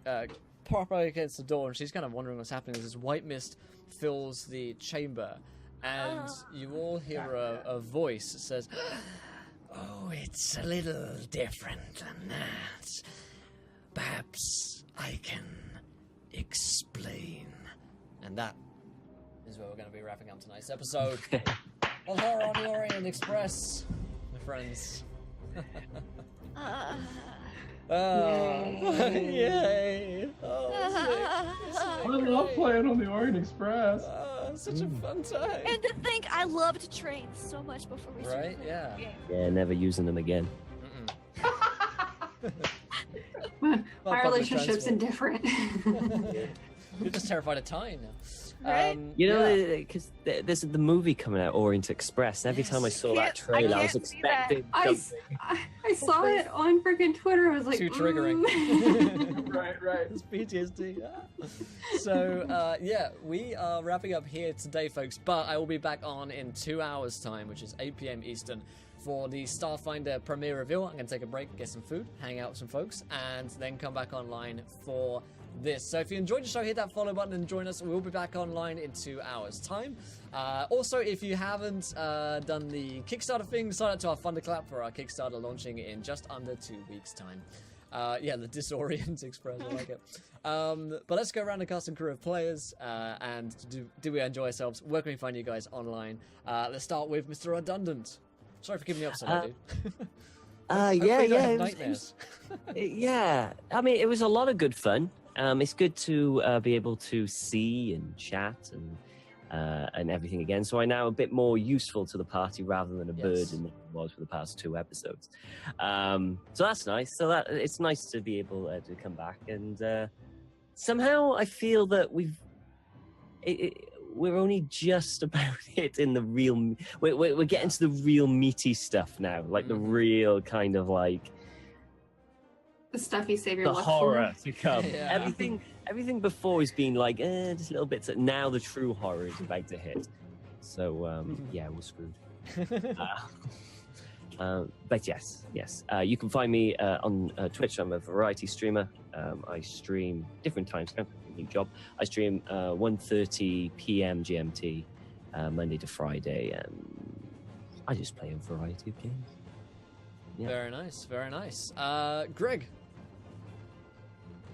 pop right against the door, and she's kind of wondering what's happening. As this white mist fills the chamber, and you all hear a voice that says, "Oh, it's a little different than that. Perhaps I can explain." And that is where we're going to be wrapping up tonight's episode of Horror on the Orient Express, my friends. Yay! I love playing on the Orient Express. Such a fun time. And to think, I loved trains so much before we started. Right? Yeah. Yeah, never using them again. My relationship's indifferent. You're just terrified of time now. Right? Because there's the movie coming out, Orient Express. Every time I saw that trailer, I was expecting something. I saw it on freaking Twitter. I was like, too triggering. Right. It's PTSD. So, we are wrapping up here today, folks. But I will be back on in 2 hours' time, which is 8 p.m. Eastern, for the Starfinder premiere reveal. I'm going to take a break, get some food, hang out with some folks, and then come back online for this. So if you enjoyed the show, hit that follow button and join us. We'll be back online in 2 hours' time. Also, if you haven't done the Kickstarter thing, sign up to our Thunderclap for our Kickstarter launching in just under 2 weeks' time. The Disorient Express, I like it. But let's go around the cast and crew of players, and do we enjoy ourselves? Where can we find you guys online? Let's start with Mr. Redundant. Sorry for keeping me up so late, dude. Yeah. Nightmares. Yeah, I mean, it was a lot of good fun. It's good to be able to see and chat and everything again. So I'm now a bit more useful to the party rather than a burden that I was for the past 2 episodes. So that's nice. So that it's nice to be able to come back, and somehow I feel that we're only just about it in the real. We're getting to the real meaty stuff now, like the real kind of like. The stuff you save your The luck horror for. to come. Yeah. Everything before has been like just little bits. Now the true horror is about to hit. So yeah, we're screwed. But yes. You can find me on Twitch. I'm a variety streamer. I stream different times. New job. I stream 1:30 p.m. GMT Monday to Friday, and I just play a variety of games. Yeah. Very nice. Greg.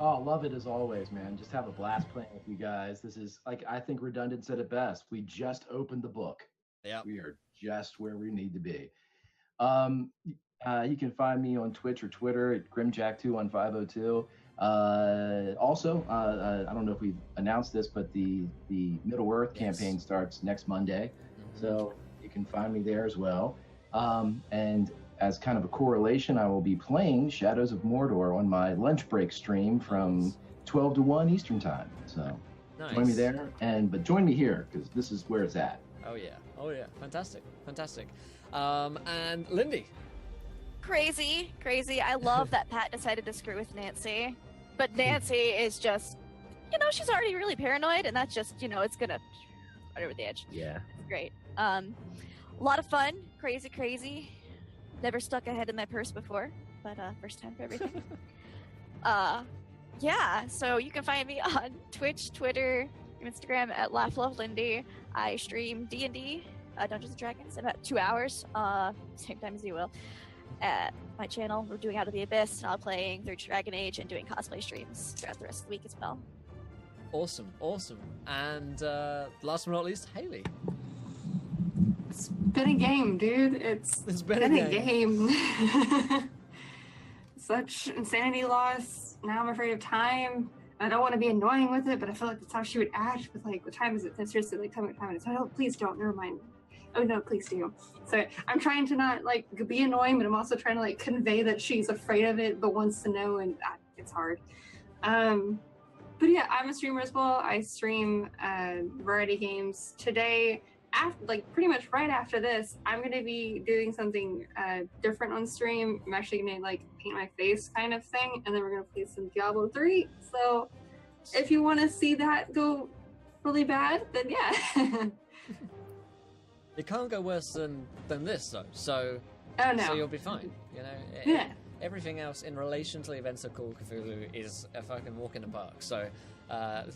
Oh, love it as always, man. Just have a blast playing with you guys. This is, like, I think Redundant said it best. We just opened the book. Yeah. We are just where we need to be. You can find me on Twitch or Twitter at Grimjack21502. Also, I don't know if we've announced this, but the Middle Earth campaign starts next Monday. So you can find me there as well. And as kind of a correlation, I will be playing Shadows of Mordor on my lunch break stream from 12 to 1 Eastern time. So join me there, but join me here, because this is where it's at. Oh yeah. Fantastic. And Lindy. Crazy. I love that Pat decided to screw with Nancy. But Nancy is just, she's already really paranoid, and that's just, it's gonna right over the edge. Yeah. It's great. A lot of fun. Crazy. Never stuck a head in my purse before, but first time for everything. Yeah, so you can find me on Twitch, Twitter, Instagram at LaughLoveLindy. I stream D&D, Dungeons & Dragons, in about 2 hours, same time as you will. At my channel, we're doing Out of the Abyss, and I'm playing through Dragon Age and doing cosplay streams throughout the rest of the week as well. Awesome. And last but not least, Haley. It's been a game, dude. It's been a game. Such insanity loss. Now I'm afraid of time. I don't want to be annoying with it, but I feel like that's how she would act with, like, what time is it? That's seriously, like, tell me what time it is. Oh, please don't. Never mind. Oh, no, please do. So I'm trying to not, like, be annoying, but I'm also trying to, like, convey that she's afraid of it, but wants to know, and it's hard. But yeah, I'm a streamer as well. I stream variety games. Today, pretty much right after this, I'm going to be doing something different on stream. I'm actually going to, like, paint my face kind of thing, and then we're going to play some Diablo 3. So if you want to see that go really bad, then yeah. It can't go worse than this, though. So, so you'll be fine. Yeah. Everything else in relation to the events of Call of Cthulhu is a fucking walk in the park. So,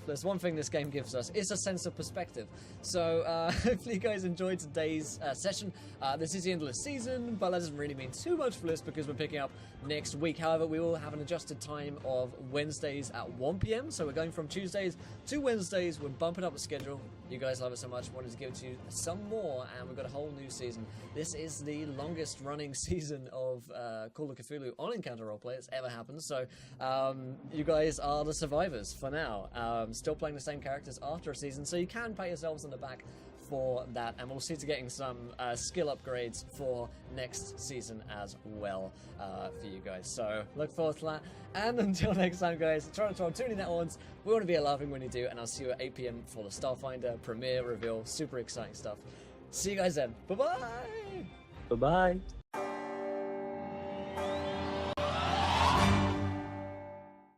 there's one thing this game gives us, it's a sense of perspective. So, hopefully you guys enjoyed today's session. This is the end of the season, but that doesn't really mean too much for this because we're picking up next week. However, we will have an adjusted time of Wednesdays at 1 p.m. So we're going from Tuesdays to Wednesdays. We're bumping up the schedule. You guys love it so much. Wanted to give it to you some more, and we've got a whole new season. This is the longest running season of Call of Cthulhu on Encounter Roleplay that's ever happened. So you guys are the survivors for now. Still playing the same characters after a season, so you can pat yourselves on the back for that, and we'll see to getting some skill upgrades for next season as well for you guys. So look forward to that, and until next time, guys, tune in that once. We want to be laughing when you do, and I'll see you at 8 p.m. for the Starfinder premiere reveal. Super exciting stuff. See you guys then. Bye-bye. Bye-bye.